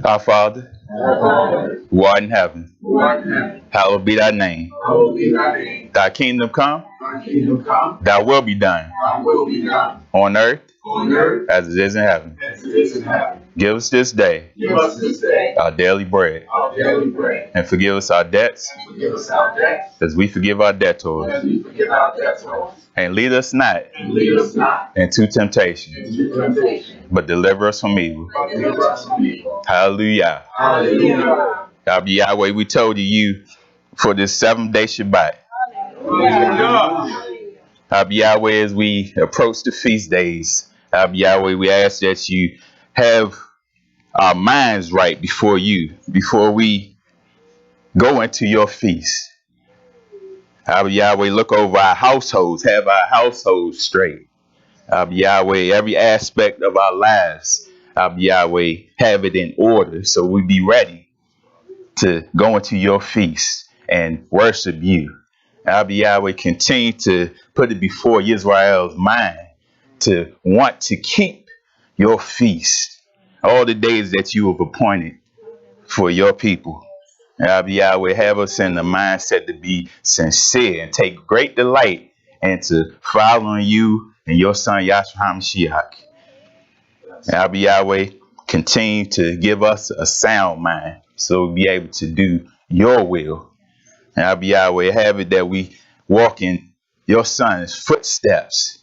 Our Father, who art in heaven, hallowed be thy name. Thy kingdom come, thy will be done on earth as it is in heaven. Give us this day our daily bread, and forgive us our debts as we forgive our debtors. And lead us not into temptation, but deliver us from evil. Hallelujah. Yahweh, we told you for this 7-day Shabbat. Yahweh, as we approach the feast days, Yahweh, we ask that you have our minds right before you, before we go into your feast. Yahweh, look over our households, have our households straight. Yahweh, every aspect of our lives, Yahweh, have it in order so we be ready to go into your feast and worship you. Yahweh, continue to put it before Israel's mind to want to keep your feast all the days that you have appointed for your people. Yahweh, have us in the mindset to be sincere and take great delight into following you and your son Yahshua HaMashiach. Yahweh, continue to give us a sound mind so we'll be able to do your will. Yahweh, have it that we walk in your son's footsteps,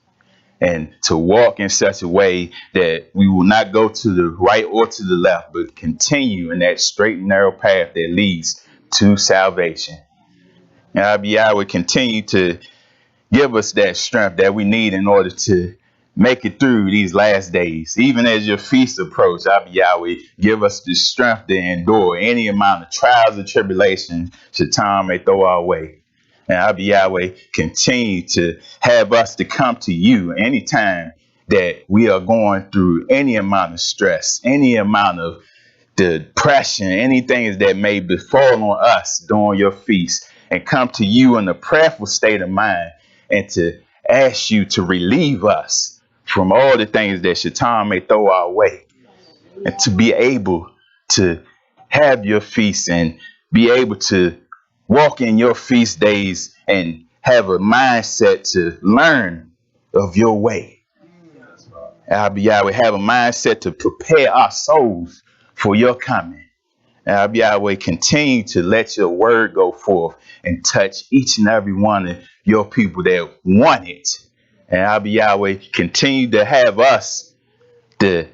and to walk in such a way that we will not go to the right or to the left, but continue in that straight and narrow path that leads to salvation. Yahweh, continue to give us that strength that we need in order to make it through these last days. Even as your feast approach, Yahweh, give us the strength to endure any amount of trials and tribulations Shaitan may throw our way. And Yahweh, continue to have us to come to you anytime that we are going through any amount of stress, any amount of depression, anything that may befall on us during your feast, and come to you in a prayerful state of mind and to ask you to relieve us from all the things that Shaitan may throw our way, and to be able to have your feast and be able to walk in your feast days and have a mindset to learn of your way. Yahweh, have a mindset to prepare our souls for your coming. Yahweh, continue to let your word go forth and touch each and every one of your people that want it. And Yahweh, continue to have us the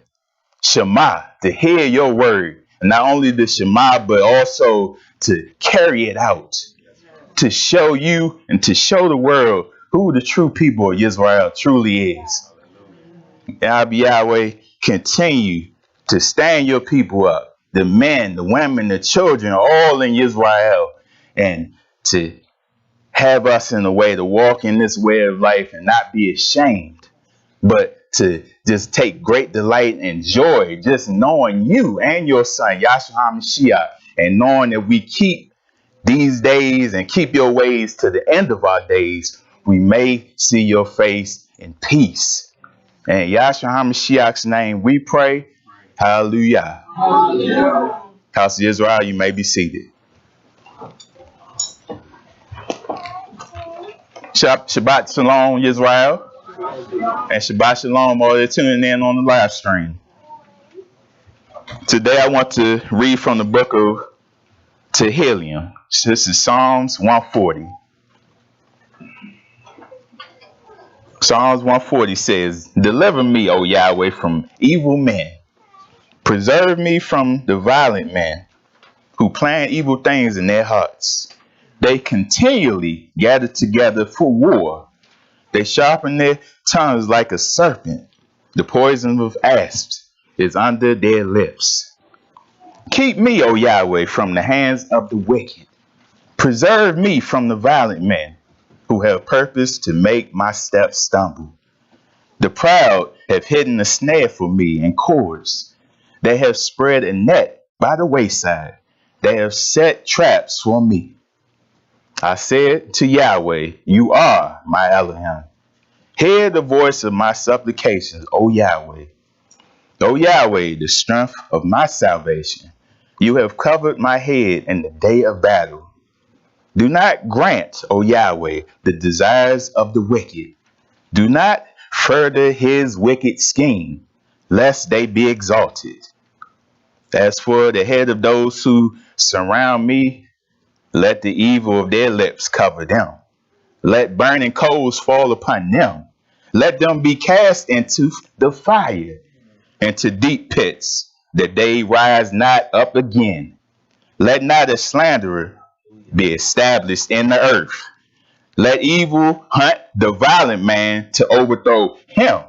Shema, to hear your word. Not only the Shema, but also to carry it out, to show you and to show the world who the true people of Israel truly is. Yahweh, continue to stand your people up, the men, the women, the children, all in Israel, and to have us in a way to walk in this way of life and not be ashamed, but to just take great delight and joy just knowing you and your son Yahshua HaMashiach, and knowing that we keep these days and keep your ways to the end of our days, we may see your face in peace. In Yahshua HaMashiach's name we pray. Hallelujah. Hallelujah. House of Israel, you may be seated. Shabbat Shalom, Israel. And Shabbat Shalom, all that tuning in on the live stream. Today I want to read from the book of Tehillim. This is Psalms 140. Psalms 140 says, "Deliver me, O Yahweh, from evil men. Preserve me from the violent men who plan evil things in their hearts. They continually gather together for war. They sharpen their tongues like a serpent. The poison of asps is under their lips. Keep me, O Yahweh, from the hands of the wicked. Preserve me from the violent men who have purpose to make my steps stumble. The proud have hidden a snare for me in cords. They have spread a net by the wayside. They have set traps for me. I said to Yahweh, you are my Elohim. Hear the voice of my supplications, O Yahweh. O Yahweh, the strength of my salvation, you have covered my head in the day of battle. Do not grant, O Yahweh, the desires of the wicked. Do not further his wicked scheme, lest they be exalted. As for the head of those who surround me, let the evil of their lips cover them. Let burning coals fall upon them. Let them be cast into the fire, into deep pits, that they rise not up again. Let not a slanderer be established in the earth. Let evil hunt the violent man to overthrow him.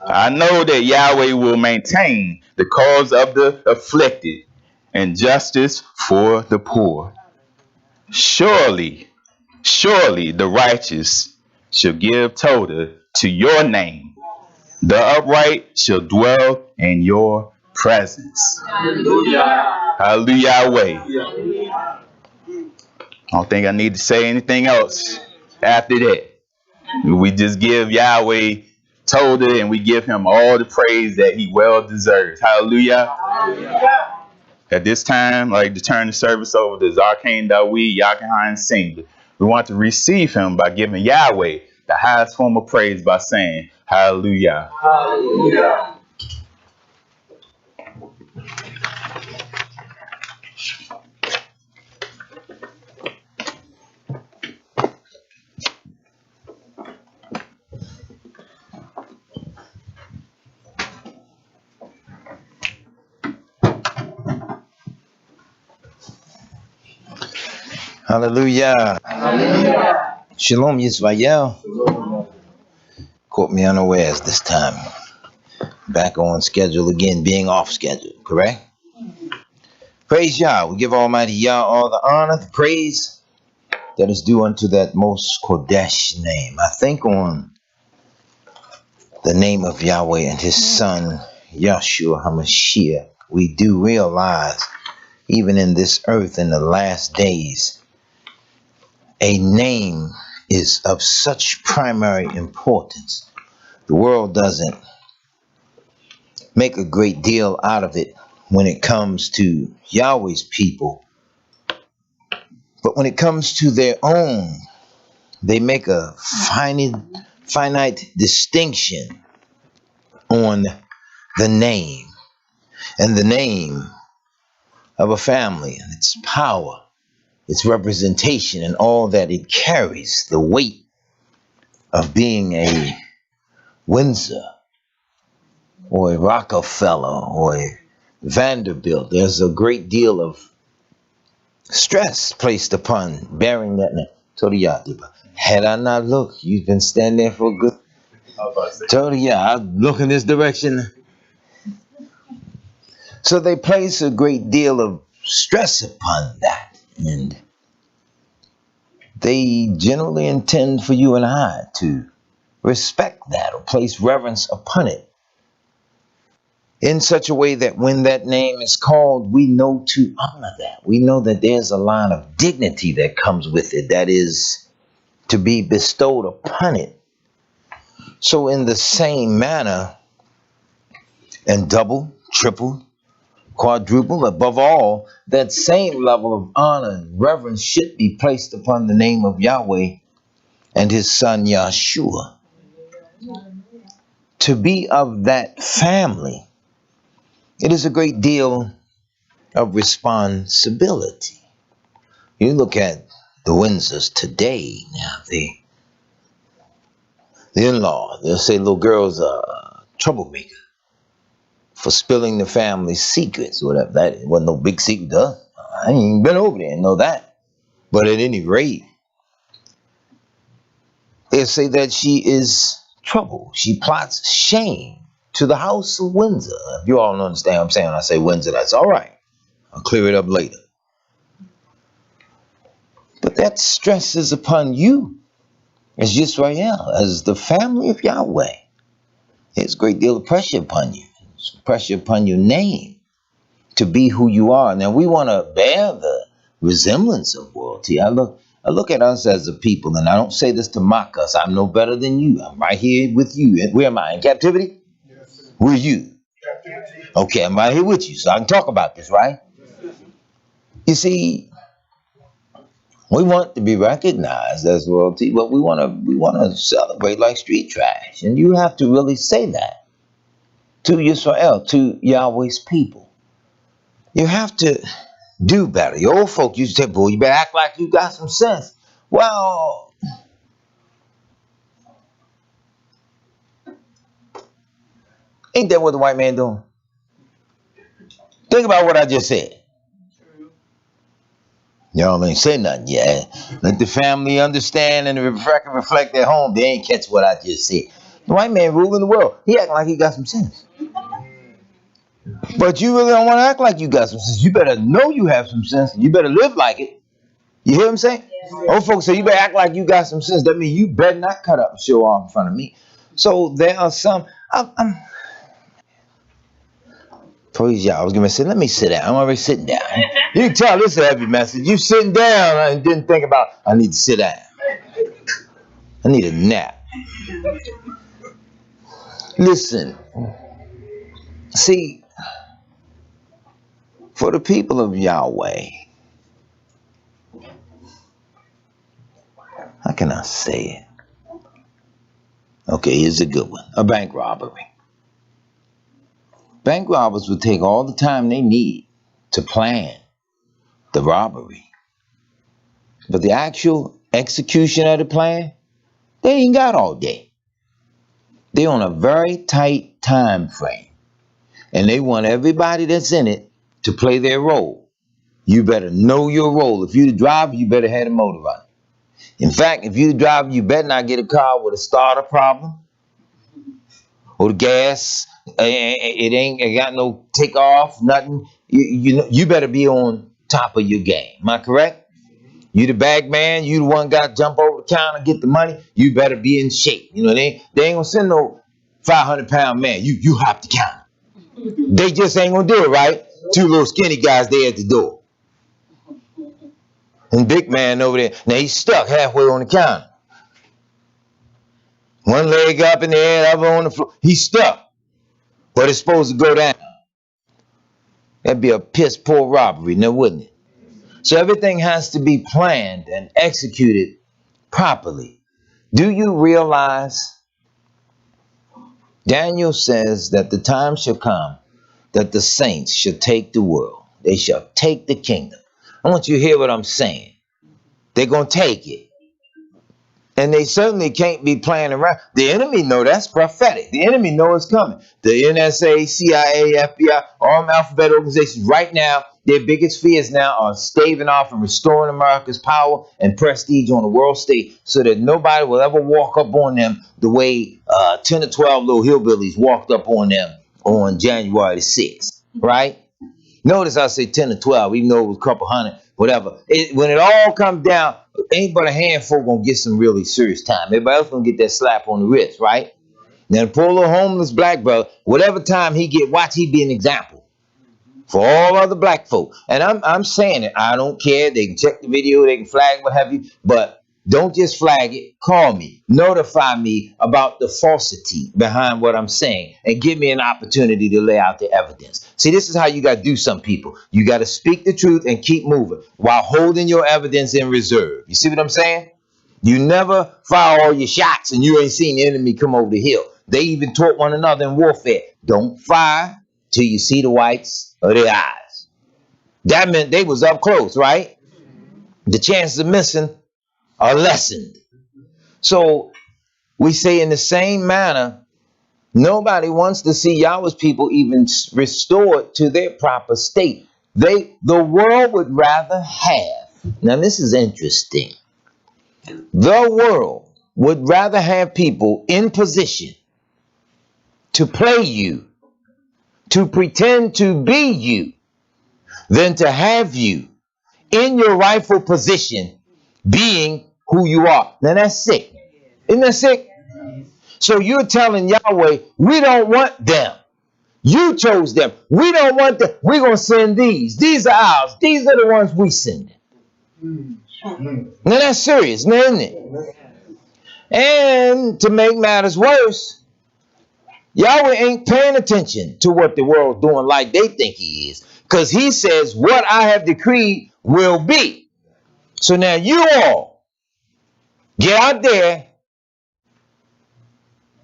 I know that Yahweh will maintain the cause of the afflicted and justice for the poor. Surely the righteous shall give toda to your name. The upright shall dwell in your presence. Hallelujah. Hallelujah, Yahweh. I don't think I need to say anything else after that. We just give Yahweh toda and we give him all the praise that he well deserves. Hallelujah. Hallelujah. At this time, I'd like to turn the service over to Zarkane Dawid Yakihan Senior. We want to receive him by giving Yahweh the highest form of praise by saying, Hallelujah. Hallelujah. Hallelujah. Hallelujah. Shalom Yisrael. Caught me unawares this time. Back on schedule again, being off schedule, correct? Praise Yah. We give Almighty Yah all the honor, the praise that is due unto that most Kodesh name. I think on the name of Yahweh and his son, Yahshua HaMashiach, we do realize, even in this earth in the last days, a name is of such primary importance. The world doesn't make a great deal out of it when it comes to Yahweh's people. But when it comes to their own, they make a finite distinction on the name and the name of a family and its power, its representation, and all that it carries, the weight of being a Windsor or a Rockefeller or a Vanderbilt. There's a great deal of stress placed upon bearing that name. Toriyah, had I not looked, you've been standing there for a good. Toriyah, I look in this direction. So they place a great deal of stress upon that. And they generally intend for you and I to respect that or place reverence upon it in such a way that when that name is called, we know to honor that. We know that there's a line of dignity that comes with it that is to be bestowed upon it. So in the same manner, and double, triple, quadruple, above all, that same level of honor and reverence should be placed upon the name of Yahweh and his son Yahshua. To be of that family, it is a great deal of responsibility. You look at the Windsors today, now the in-law, they'll say little girl's a troublemaker for spilling the family secrets, whatever. That wasn't no big secret, though. I ain't even been over there and know that. But at any rate, they'll say that she is trouble. She plots shame to the house of Windsor. If you all understand what I'm saying when I say Windsor, that's all right. I'll clear it up later. But that stress is upon you as Yisrael, as the family of Yahweh. There's a great deal of pressure upon you. There's pressure upon your name to be who you are. Now, we want to bear the resemblance of royalty. I look at us as a people, and I don't say this to mock us. I'm no better than you. I'm right here with you. Where am I? In captivity? Yes, sir. We're you. Okay, I'm right here with you, so I can talk about this, right? You see, we want to be recognized as royalty, but we want to celebrate like street trash. And you have to really say that to Yisrael, to Yahweh's people. You have to do better. Your old folk used to say, boy, you better act like you got some sense. Well, ain't that what the white man doing? Think about what I just said. Y'all ain't say nothing yet. Let the family understand and reflect at home. They ain't catch what I just said. The white man ruling the world. He acting like he got some sense. But you really don't want to act like you got some sense. You better know you have some sense. You better live like it. You hear what I'm saying? Yeah. Old folks say you better act like you got some sense. That means you better not cut up and show off in front of me. So there are some... Praise y'all. I was going to say, let me sit down. I'm already sitting down. You can tell this is a heavy message. You sitting down and didn't think about, I need to sit down. I need a nap. Listen. See, for the people of Yahweh, how can I say it? Okay, here's a good one. A bank robbery. Bank robbers will take all the time they need to plan the robbery. But the actual execution of the plan, they ain't got all day. They're on a very tight time frame. And they want everybody that's in it to play their role. You better know your role. If you're the driver, you better have a motor running. In fact, if you're the driver, you better not get a car with a starter problem. Or the gas, it ain't got no takeoff, nothing. You better be on top of your game. Am I correct? You the bag man, you the one got to jump over the counter, get the money. You better be in shape. You know, they ain't gonna send no 500-pound man. You hop the counter. They just ain't gonna do it, right? Two little skinny guys there at the door. And big man over there. Now he's stuck halfway on the counter. One leg up in the air, the other on the floor. He's stuck. But it's supposed to go down. That'd be a piss poor robbery, now wouldn't it? So everything has to be planned and executed properly. Do you realize Daniel says that the time shall come that the saints shall take the world. They shall take the kingdom. I want you to hear what I'm saying. They're going to take it. And they certainly can't be playing around. The enemy know that's prophetic. The enemy know it's coming. The NSA, CIA, FBI, all alphabet organizations right now, their biggest fears now are staving off and restoring America's power and prestige on the world stage so that nobody will ever walk up on them the way 10 or 12 little hillbillies walked up on them on January the 6th, right? Notice I say 10 or 12, even though it was a couple hundred, whatever. When it all comes down, ain't but a handful gonna get some really serious time. Everybody else gonna get that slap on the wrist, right? Now the poor little homeless black brother, whatever time he get, watch he be an example for all other black folk. And I'm saying it. I don't care. They can check the video, they can flag what have you, but don't just flag it. Call me, notify me about the falsity behind what I'm saying, and give me an opportunity to lay out the evidence. See, this is how you got to do some people. You got to speak the truth and keep moving while holding your evidence in reserve. You see what I'm saying? You never fire all your shots and you ain't seen the enemy come over the hill. They even taught one another in warfare. Don't fire till you see the whites of their eyes. That meant they was up close, right? The chances of missing are lessened. So we say in the same manner, nobody wants to see Yahweh's people even restored to their proper state. The world would rather have, now this is interesting, the world would rather have people in position to play you, to pretend to be you, than to have you in your rightful position being who you are. Now that's sick. Isn't that sick? So you're telling Yahweh, we don't want them. You chose them. We don't want them. We're going to send these. These are ours. These are the ones we send. Now that's serious, isn't it? And to make matters worse, Yahweh ain't paying attention to what the world's doing like they think he is. Because he says, what I have decreed will be. So now you all get out there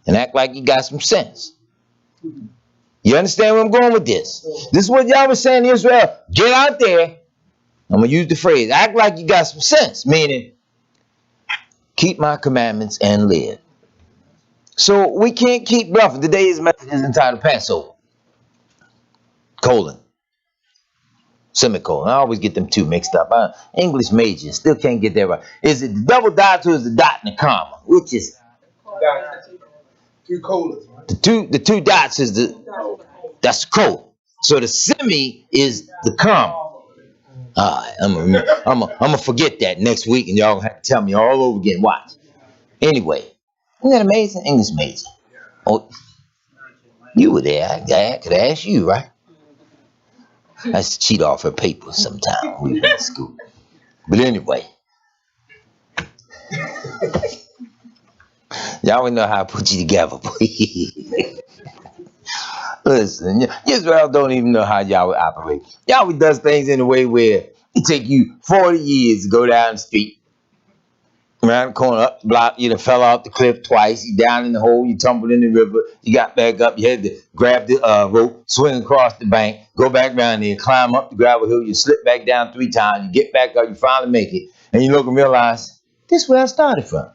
and act like you got some sense. You understand where I'm going with this? This is what Yahweh was saying to Israel. Get out there. I'm going to use the phrase, act like you got some sense. Meaning, keep my commandments and live. So we can't keep bluffing. Today's message is entitled Passover. Colon. Semicolon. I always get them two mixed up. English major. Still can't get that right. Is it the double dot or is the dot and the comma? Which is? Two colons. Right? The two dots is that's the colon. So the semi is the comma. All right. I'm gonna forget that next week and y'all have to tell me all over again. Watch. Anyway. Isn't that amazing? English major. Oh, you were there. I could ask you, right? I used to cheat off her papers sometime when we were in school. But anyway. Y'all would know how I put you together. Listen, Israel don't even know how Yahweh operates. Yahweh does things in a way where it take you 40 years to go down the street. Around the corner, up the block, you done fell off the cliff twice, you down in the hole, you tumbled in the river, you got back up, you had to grab the rope, swing across the bank, go back down there, climb up the gravel hill, you slip back down 3 times, you get back up, you finally make it, and you look and realize, this is where I started from.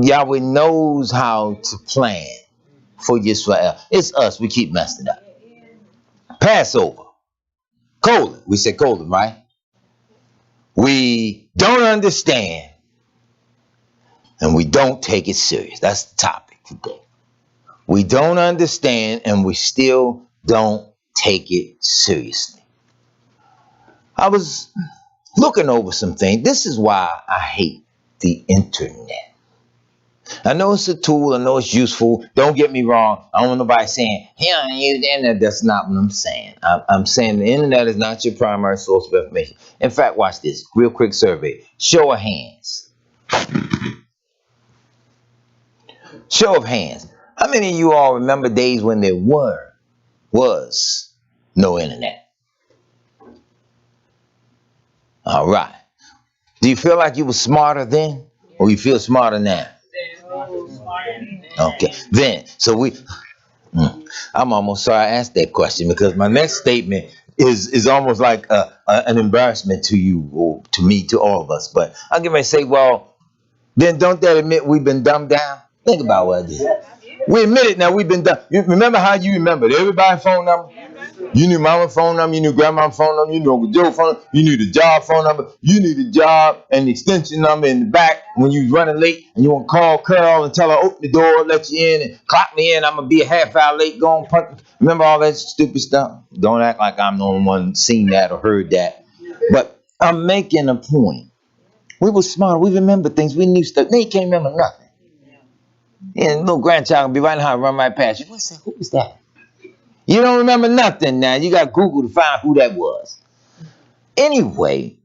Yahweh knows how to plan for Israel. It's us, we keep messing up. Passover. Colon. We said colon, right? We don't understand and we don't take it serious. That's the topic today. We don't understand and we still don't take it seriously. I was looking over some things. This is why I hate the internet. I know it's a tool. I know it's useful. Don't get me wrong. I don't want nobody saying, hey, I use the internet. That's not what I'm saying. I'm saying the internet is not your primary source of information. In fact, watch this. Real quick survey. Show of hands. Show of hands. How many of you all remember days when there was no internet? All right. Do you feel like you were smarter then? Or you feel smarter now? Okay, then, so I'm almost sorry I asked that question because my next statement is almost like an embarrassment to you or to me, to all of us. But I'm going to say, well, then don't that admit we've been dumbed down? Think about what I did. We admit it now, we've been dumb. You remember how you remembered everybody's phone number? You knew mama's phone number, you knew grandma's phone number, you knew Uncle Joe's phone number, you knew the job phone number, you knew the job and the extension number in the back when you was running late and you want to call Carol and tell her, open the door, let you in and clock me in, I'm going to be a half hour late, go on punch. Remember all that stupid stuff? Don't act like I'm the only one seen that or heard that. But I'm making a point. We were smart, we remember things, we knew stuff. They can't remember nothing. And little grandchild will be right now, run right past you. What's that? Who was that? You don't remember nothing now. You got Google to find who that was. Anyway,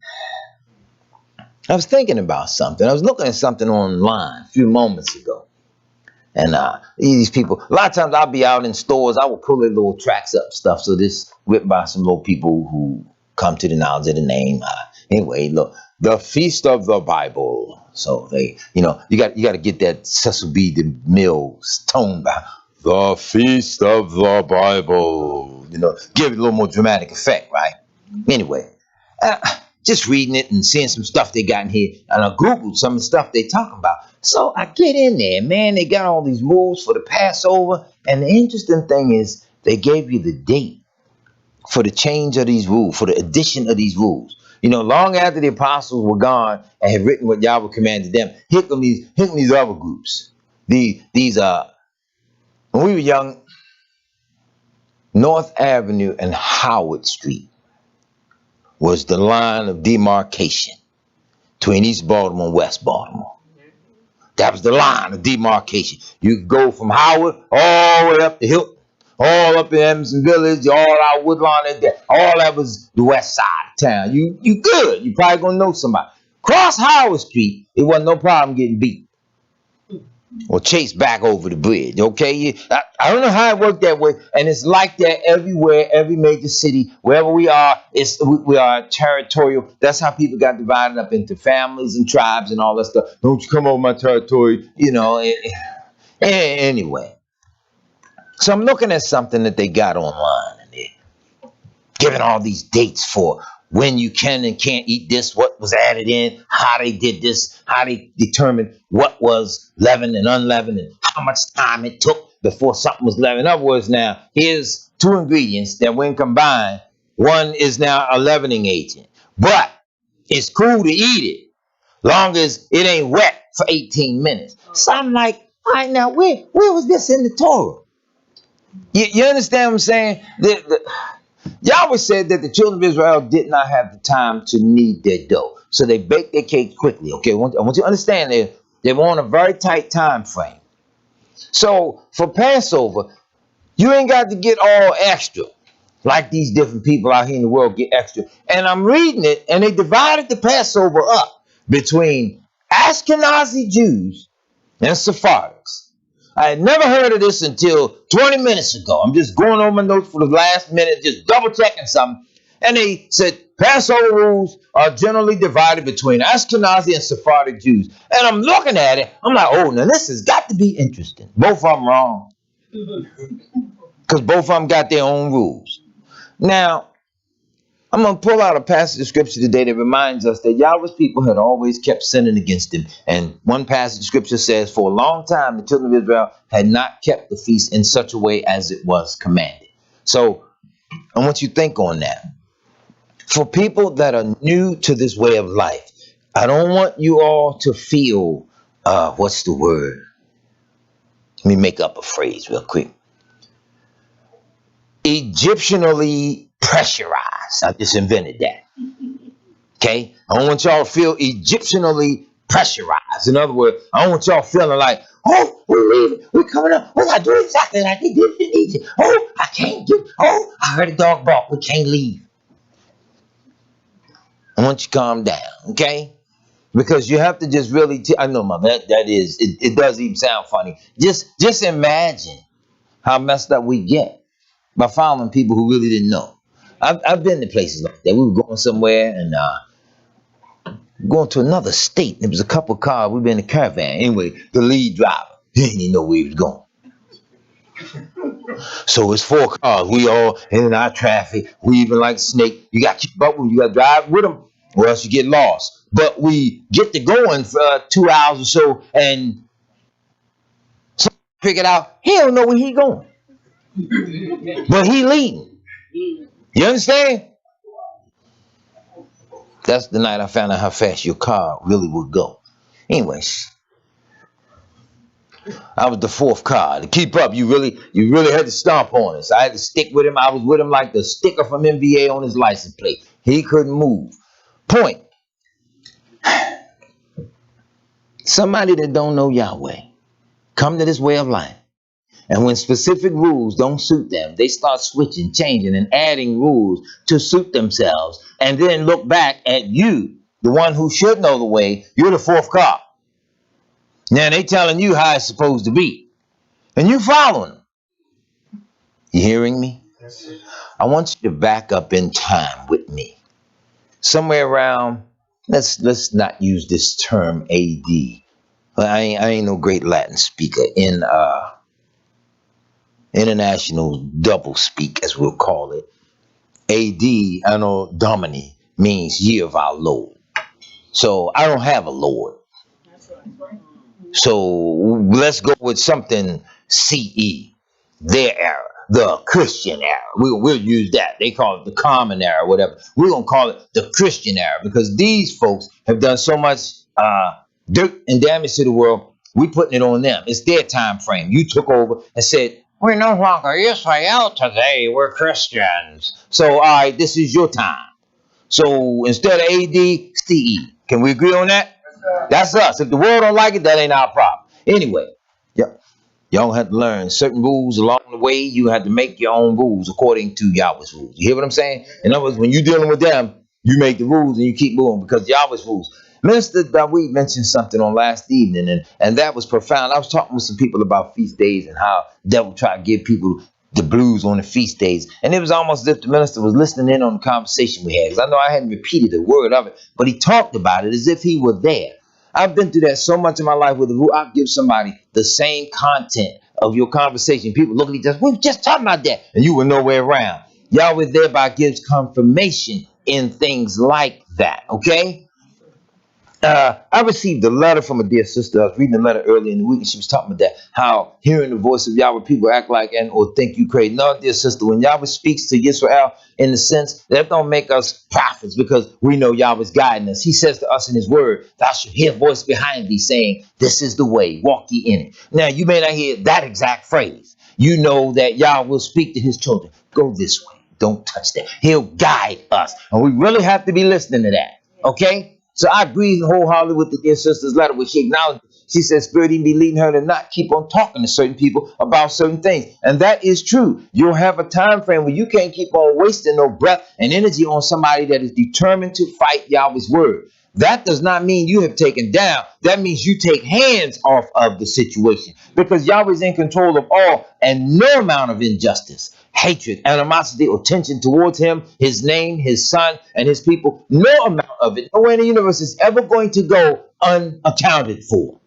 I was thinking about something. I was looking at something online a few moments ago. And these people, a lot of times I'll be out in stores. I will pull their little tracks up stuff. So this written by some little people who come to the knowledge of the name. Anyway, look, the Feast of the Bible. So they, you got to get that Cecil B. DeMille's tone back. The Feast of the Bible. Give it a little more dramatic effect, right? Anyway, just reading it and seeing some stuff they got in here. And I Googled some of the stuff they talking about. So I get in there, man. They got all these rules for the Passover. And the interesting thing is they gave you the date for the change of these rules, for the addition of these rules. Long after the apostles were gone and had written what Yahweh commanded them, here come these other groups. These when we were young, North Avenue and Howard Street was the line of demarcation between East Baltimore and West Baltimore. That was the line of demarcation. You could go from Howard all the way up to Hilton, all up in Emerson Village, all out Woodlawn, all that was the west side of town. You good. You probably gonna know somebody. Cross Howard Street, it wasn't no problem getting beat. or chase back over the bridge. Okay, I don't know how it worked that way, and it's like that everywhere, every major city, wherever we are. We are territorial. That's how people got divided up into families and tribes and all that stuff. Don't you come over my territory, you know. Anyway, so I'm looking at something that they got online, and they're giving all these dates for when you can and can't eat this, what was added in, how they did this, how they determined what was leavened and unleavened, and how much time it took before something was leavened. In other words, now, here's two ingredients that when combined, one is now a leavening agent. But it's cool to eat it, long as it ain't wet for 18 minutes. So I'm like, all right, now, where was this in the Torah? You understand what I'm saying? Yahweh said that the children of Israel did not have the time to knead their dough. So they baked their cake quickly. Okay, I want you to understand they were on a very tight time frame. So for Passover, you ain't got to get all extra like these different people out here in the world get extra. And I'm reading it, and they divided the Passover up between Ashkenazi Jews and Sephardics. I had never heard of this until 20 minutes ago. I'm just going over my notes for the last minute, just double checking something. And they said Passover rules are generally divided between Ashkenazi and Sephardic Jews. And I'm looking at it. I'm like, oh, now this has got to be interesting. Both of them wrong. Because both of them got their own rules. Now, I'm going to pull out a passage of scripture today that reminds us that Yahweh's people had always kept sinning against him. And one passage of scripture says, for a long time, the children of Israel had not kept the feast in such a way as it was commanded. So I want you to think on that. For people that are new to this way of life, I don't want you all to feel, what's the word? Let me make up a phrase real quick. Egyptianally pressurized. I just invented that. Okay? I don't want y'all to feel Egyptianally pressurized. In other words, I don't want y'all feeling like, oh, we're leaving. We're coming up. We're going to do exactly like they did in Egypt. Oh, I can't do. Oh, I heard a dog bark. We can't leave. I want you to calm down. Okay? Because you have to just really, I know, Mother, that is, it does even sound funny. Just imagine how messed up we get by following people who really didn't know. I've been to places like that. We were going somewhere and going to another state. There was a couple of cars. We've been in a caravan. Anyway, the lead driver, he didn't know where he was going. So it's 4 cars. We all in our traffic. We even like snake. You got to keep up with them. You got to drive with them or else you get lost. But we get to going for 2 hours or so and somebody figured out he don't know where he going. But he leading. You understand? That's the night I found out how fast your car really would go. Anyways, I was the 4th car. To keep up, you really had to stomp on us. I had to stick with him. I was with him like the sticker from NBA on his license plate. He couldn't move. Point. Somebody that don't know Yahweh come to this way of life. And when specific rules don't suit them, they start switching, changing, and adding rules to suit themselves. And then look back at you, the one who should know the way. You're the 4th car. Now they telling you how it's supposed to be. And you following them. You hearing me? I want you to back up in time with me. Somewhere around, let's not use this term AD. I ain't no great Latin speaker in international double speak, as we'll call it. AD, I know Domini means year of our Lord. So I don't have a Lord. So let's go with something CE, their era, the Christian era. We'll use that. They call it the common era, whatever. We're going to call it the Christian era because these folks have done so much dirt and damage to the world. We're putting it on them. It's their time frame. You took over and said, we're no longer Israel today. We're Christians. So, all right, this is your time. So, instead of AD, CE. Can we agree on that? That's us. If the world don't like it, that ain't our problem. Anyway, y'all have to learn certain rules along the way. You have to make your own rules according to Yahweh's rules. You hear what I'm saying? In other words, when you're dealing with them, you make the rules and you keep moving because Yahweh's rules. Minister Dawid mentioned something on last evening, and that was profound. I was talking with some people about feast days and how the devil tried to give people the blues on the feast days. And it was almost as if the minister was listening in on the conversation we had. Because I know I hadn't repeated a word of it, but he talked about it as if he were there. I've been through that so much in my life where I'll give somebody the same content of your conversation. People look at each other, we were just talking about that, and you were nowhere around. Yahweh thereby gives confirmation in things like that, okay? I received a letter from a dear sister. I was reading a letter earlier in the week, and she was talking about that, how hearing the voice of Yahweh, people act like and or think you crazy. No, dear sister, when Yahweh speaks to Israel, in the sense, that don't make us prophets because we know Yahweh's guiding us. He says to us in his word, thou shalt hear a voice behind thee saying, this is the way, walk ye in it. Now, you may not hear that exact phrase. You know that Yahweh will speak to his children. Go this way. Don't touch that. He'll guide us. And we really have to be listening to that. Okay? So I agree wholeheartedly with the dear sister's letter, which she acknowledged. She said, Spirit even be leading her to not keep on talking to certain people about certain things. And that is true. You'll have a time frame where you can't keep on wasting no breath and energy on somebody that is determined to fight Yahweh's word. That does not mean you have taken down. That means you take hands off of the situation. Because Yahweh is in control of all, and no amount of injustice, hatred, animosity, or tension towards him, his name, his son, and his people, no amount of it, nowhere in the universe is ever going to go unaccounted for.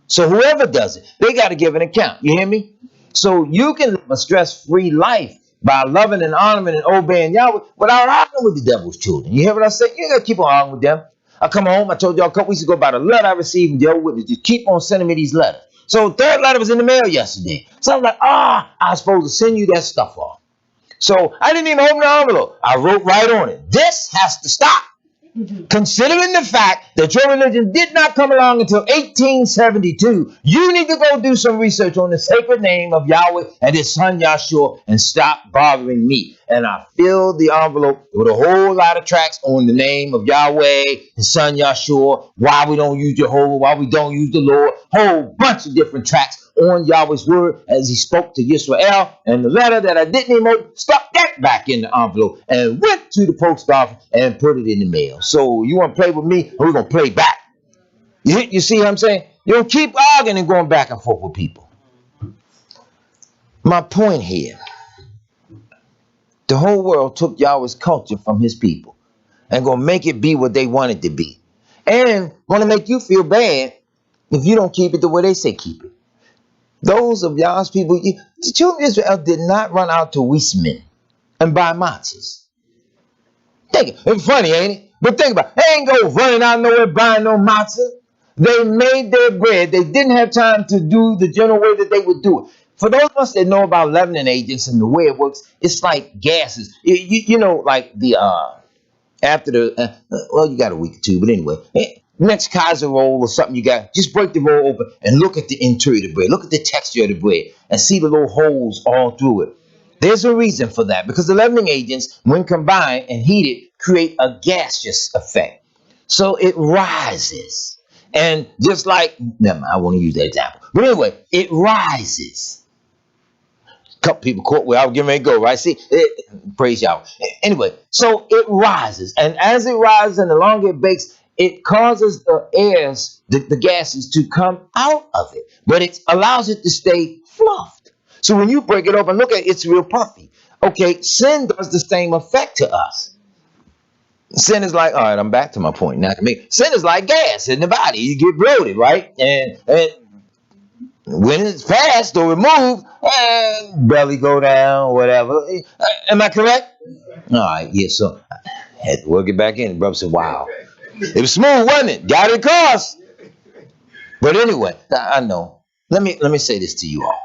So whoever does it, they got to give an account. You hear me? So you can live a stress-free life by loving and honoring and obeying Yahweh without arguing with the devil's children. You hear what I say? You got to keep on arguing with them. I come home, I told y'all a couple weeks ago about a letter I received from Jehovah's Witnesses. Just keep on sending me these letters. So the third letter was in the mail yesterday. So I was like, I was supposed to send you that stuff off. So I didn't even open the envelope. I wrote right on it. This has to stop. Considering the fact that your religion did not come along until 1872, you need to go do some research on the sacred name of Yahweh and his son Yahshua and stop bothering me. And I filled the envelope with a whole lot of tracts on the name of Yahweh, his son Yahshua, why we don't use Jehovah, why we don't use the Lord, whole bunch of different tracts on Yahweh's word as he spoke to Yisrael. And the letter that I didn't even open, stuck that back in the envelope and went to the post office and put it in the mail. So you want to play with me, or we're going to play back. You see what I'm saying? You don't keep arguing and going back and forth with people. My point here, the whole world took Yahweh's culture from his people and going to make it be what they want it to be. And want to make you feel bad if you don't keep it the way they say keep it. Those of Yah's people, the children of Israel did not run out to Weissman and buy matzahs. Think it. It's funny, ain't it? But think about it. They ain't go running out nowhere buying no matzah. They made their bread. They didn't have time to do the general way that they would do it. For those of us that know about leavening agents and the way it works, it's like gases. You know, like the, after the, well, you got a week or two, but anyway. Next Kaiser roll or something you got, just break the roll open and look at the interior of the bread. Look at the texture of the bread and see the little holes all through it. There's a reason for that, because the leavening agents, when combined and heated, create a gaseous effect. So it rises. And just like, never mind, I won't use that example. But anyway, it rises. A couple people caught where I was getting ready to go, right? See, praise y'all. Anyway, so it rises. And as it rises and the longer it bakes, it causes the gases to come out of it, but it allows it to stay fluffed. So when you break it open, look at it, it's real puffy. Okay, sin does the same effect to us. Sin is like, all right, I'm back to my point now. Sin is like gas in the body. You get bloated, right? And when it's passed or removed, belly go down, whatever. Am I correct? All right, yeah, so I had to work it back in. The brother said, wow. It was smooth, wasn't it? Got it across. But anyway, I know. Let me say this to you all.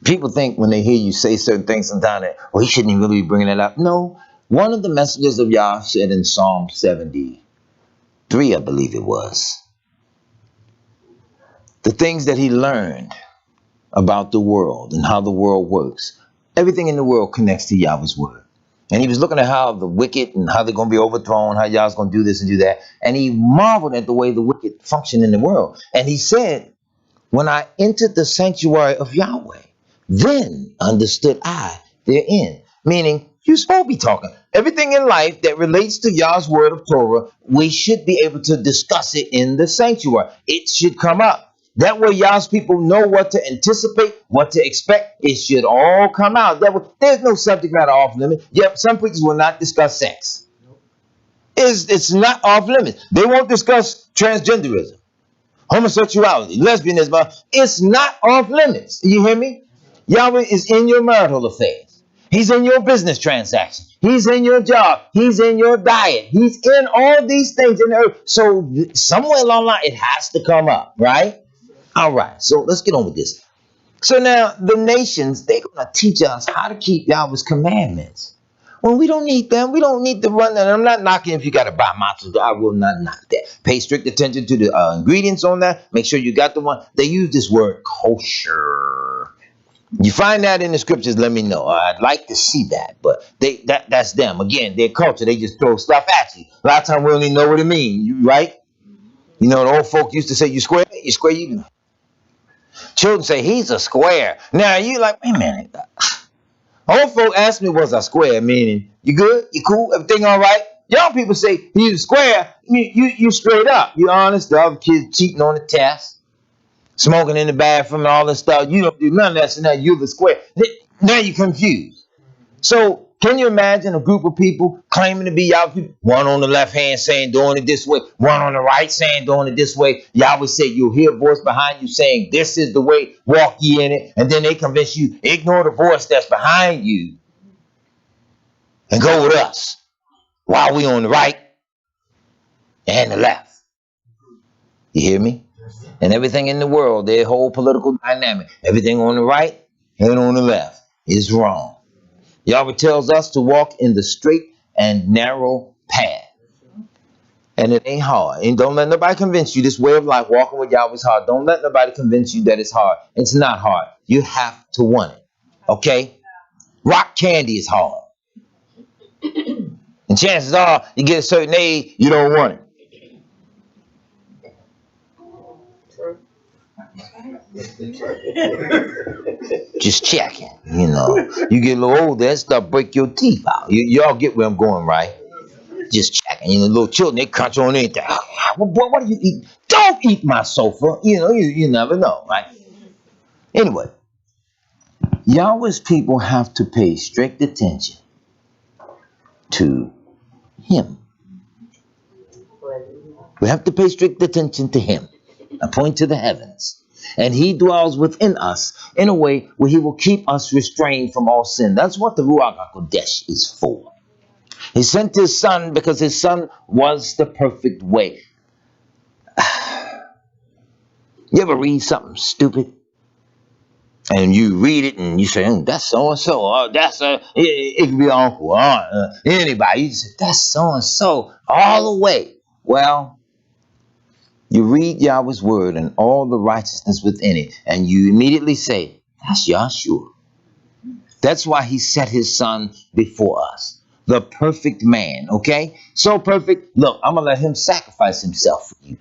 People think when they hear you say certain things sometimes that, well, he shouldn't even really be bringing that up. No. One of the messengers of Yah said in Psalm 73, I believe it was, the things that he learned about the world and how the world works, everything in the world connects to Yahweh's word. And he was looking at how the wicked and how they're going to be overthrown, how Yah's going to do this and do that. And he marveled at the way the wicked function in the world. And he said, when I entered the sanctuary of Yahweh, then understood I their end. Meaning, You're supposed to be talking. Everything in life that relates to Yah's word of Torah, we should be able to discuss it in the sanctuary. It should come up. That way Yah's people know what to anticipate, what to expect. It should all come out. There's no subject matter off limits. Yep, some preachers will not discuss sex. It's not off limits. They won't discuss transgenderism, homosexuality, lesbianism. It's not off limits. You hear me? Yahweh is in your marital affairs. He's in your business transaction. He's in your job. He's in your diet. He's in all these things in the earth. So somewhere along the line, it has to come up, right? All right. So let's get on with this. So now the nations, they're going to teach us how to keep Yahweh's commandments. Well, we don't need them. We don't need to run that. I'm not knocking if you got to buy matzo. I will not knock that. Pay strict attention to the ingredients on that. Make sure you got the one. They use this word kosher. You find that in the scriptures, let me know. I'd like to see that. But that's them. Again, their culture. They just throw stuff at you. A lot of times we don't even know what it means. Right? You know, the old folk used to say, you square, you. Children say, he's a square. Now, you like, wait a minute. Old folk ask me, was I square? Meaning, you good? You cool? Everything all right? Young people say, you square. You straight up. You honest. The other kids cheating on the test. Smoking in the bathroom and all this stuff. You don't do none of that. So now you're the square. Now you're confused. So, can you imagine a group of people claiming to be Yahweh people? One on the left hand saying doing it this way. One on the right saying doing it this way. Yahweh said you'll hear a voice behind you saying this is the way, walk ye in it. And then they convince you, ignore the voice that's behind you and go with us while we on the right and the left. You hear me? And everything in the world, their whole political dynamic, everything on the right and on the left is wrong. Yahweh tells us to walk in the straight and narrow path. And it ain't hard. And don't let nobody convince you this way of life, walking with Yahweh is hard. Don't let nobody convince you that it's hard. It's not hard. You have to want it. Okay? Rock candy is hard. And chances are, you get a certain age, you don't want it. Just checking, you know. You get a little older, that stuff break your teeth out. Y'all get where I'm going, right? Just checking. You know, little children, they crunch on anything. What do you eat? Don't eat my sofa. You know, you never know, right? Anyway, Yahweh's people have to pay strict attention to Him. We have to pay strict attention to Him. I point to the heavens. And He dwells within us in a way where He will keep us restrained from all sin. That's what the Ruach HaKodesh is for. He sent His Son because His Son was the perfect way. You ever read something stupid? And you read it and you say, that's so-and-so. Oh, it could be an uncle, anybody. You say, that's so-and-so all the way. Well, you read Yahweh's word and all the righteousness within it, and you immediately say, that's Yahshua. That's why He set His Son before us. The perfect man, okay? So perfect. Look, I'm going to let Him sacrifice Himself for you.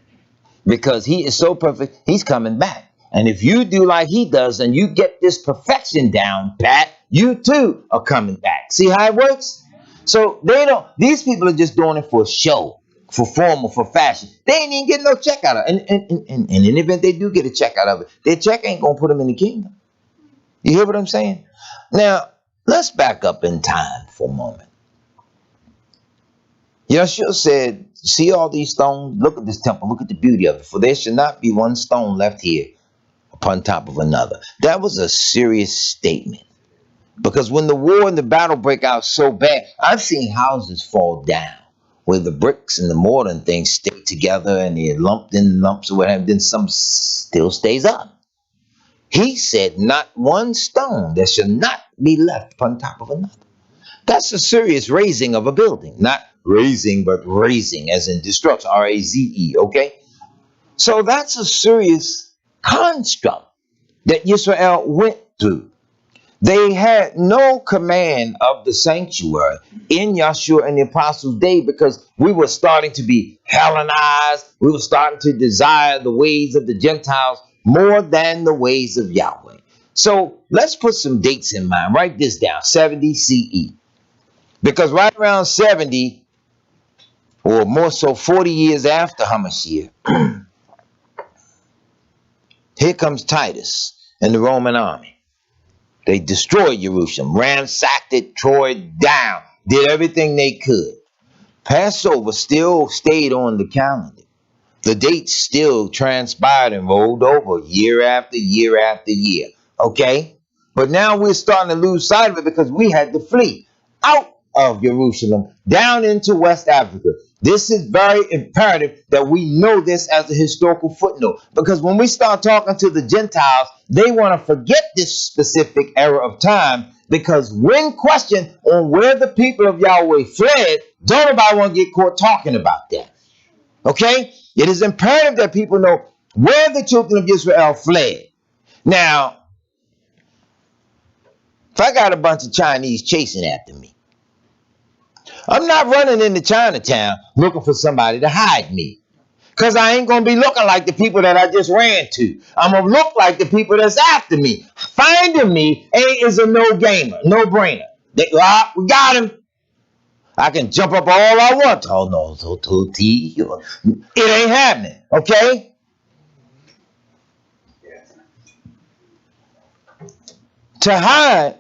Because He is so perfect, He's coming back. And if you do like He does and you get this perfection down pat, you too are coming back. See how it works? So these people are just doing it for show. For form or for fashion. They ain't even getting no check out of it. And in the event they do get a check out of it, their check ain't going to put them in the kingdom. You hear what I'm saying? Now, let's back up in time for a moment. Yahshua said, see all these stones? Look at this temple. Look at the beauty of it. For there should not be one stone left here upon top of another. That was a serious statement. Because when the war and the battle break out so bad, I've seen houses fall down. Where the bricks and the mortar and things stay together and they're lumped in lumps or whatever, then some still stays up. He said, not one stone that shall not be left upon top of another. That's a serious raising of a building. Not raising, but raising, as in destruction, R-A-Z-E, okay? So that's a serious construct that Israel went through. They had no command of the sanctuary in Yahshua and the apostles' day because we were starting to be Hellenized. We were starting to desire the ways of the Gentiles more than the ways of Yahweh. So let's put some dates in mind. Write this down, 70 CE. Because right around 70, or more so 40 years after Hamashiach, here comes Titus and the Roman army. They destroyed Jerusalem, ransacked it, tore it down, did everything they could. Passover still stayed on the calendar. The dates still transpired and rolled over year after year after year. Okay? But now we're starting to lose sight of it because we had to flee out of Jerusalem down into West Africa. This is very imperative that we know this as a historical footnote, because when we start talking to the Gentiles, they want to forget this specific era of time, because when questioned on where the people of Yahweh fled, don't nobody want to get caught talking about that. Okay? It is imperative that people know where the children of Israel fled. Now, if I got a bunch of Chinese chasing after me, I'm not running into Chinatown looking for somebody to hide me. Because I ain't going to be looking like the people that I just ran to. I'm going to look like the people that's after me. Finding me is a no-gamer, no-brainer. We got him. I can jump up all I want. Oh, no, it ain't happening, okay? To hide,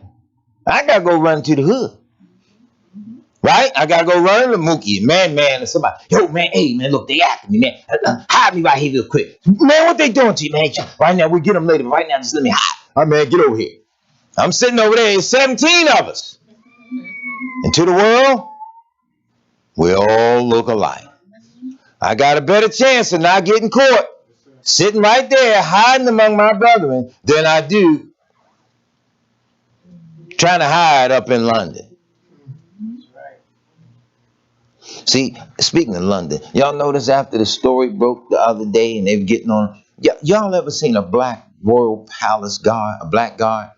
I got to go run to the hood. Right? I gotta go run to Mookie, man, and somebody. Yo, man, hey, man, look, they after me, man. Hide me right here real quick. Man, what they doing to you, man? Right now, we'll get them later, but right now, just let me hide. All right, man, get over here. I'm sitting over there, there's 17 of us. And to the world, we all look alike. I got a better chance of not getting caught sitting right there, hiding among my brethren, than I do trying to hide up in London. See, speaking of London, y'all notice after the story broke the other day and they were getting on, y'all ever seen a black royal palace guard, a black guard?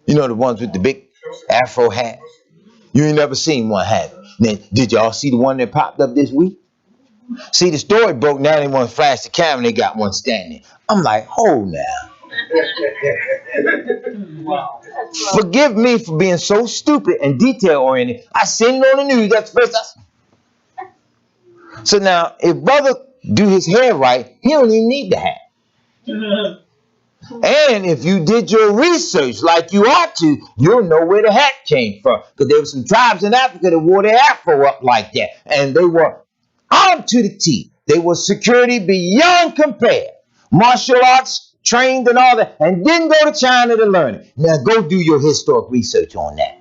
You know, the ones with the big afro hat? You ain't never seen one, have you? Now, did y'all see the one that popped up this week? See, the story broke, now they want to flash the camera and they got one standing. I'm like, hold now. Wow. Forgive me for being so stupid and detail-oriented. I seen it on the news, that's the first I... So now, if brother do his hair right, he don't even need the hat. And if you did your research like you ought to, you'll know where the hat came from. Because there were some tribes in Africa that wore their afro up like that. And they were armed to the teeth. They were security beyond compare. Martial arts trained and all that. And didn't go to China to learn it. Now go do your historic research on that.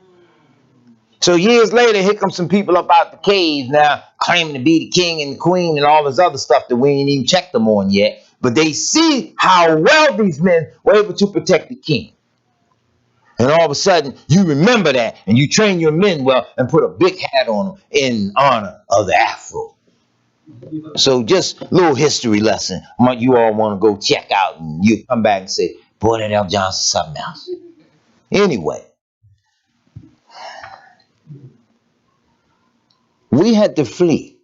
So years later, here come some people up out the caves now claiming to be the king and the queen and all this other stuff that we ain't even checked them on yet. But they see how well these men were able to protect the king. And all of a sudden, you remember that and you train your men well and put a big hat on them in honor of the afro. So just a little history lesson. You all want to go check out and you come back and say, boy, that L. Johnson's something else. Anyway. We had to flee.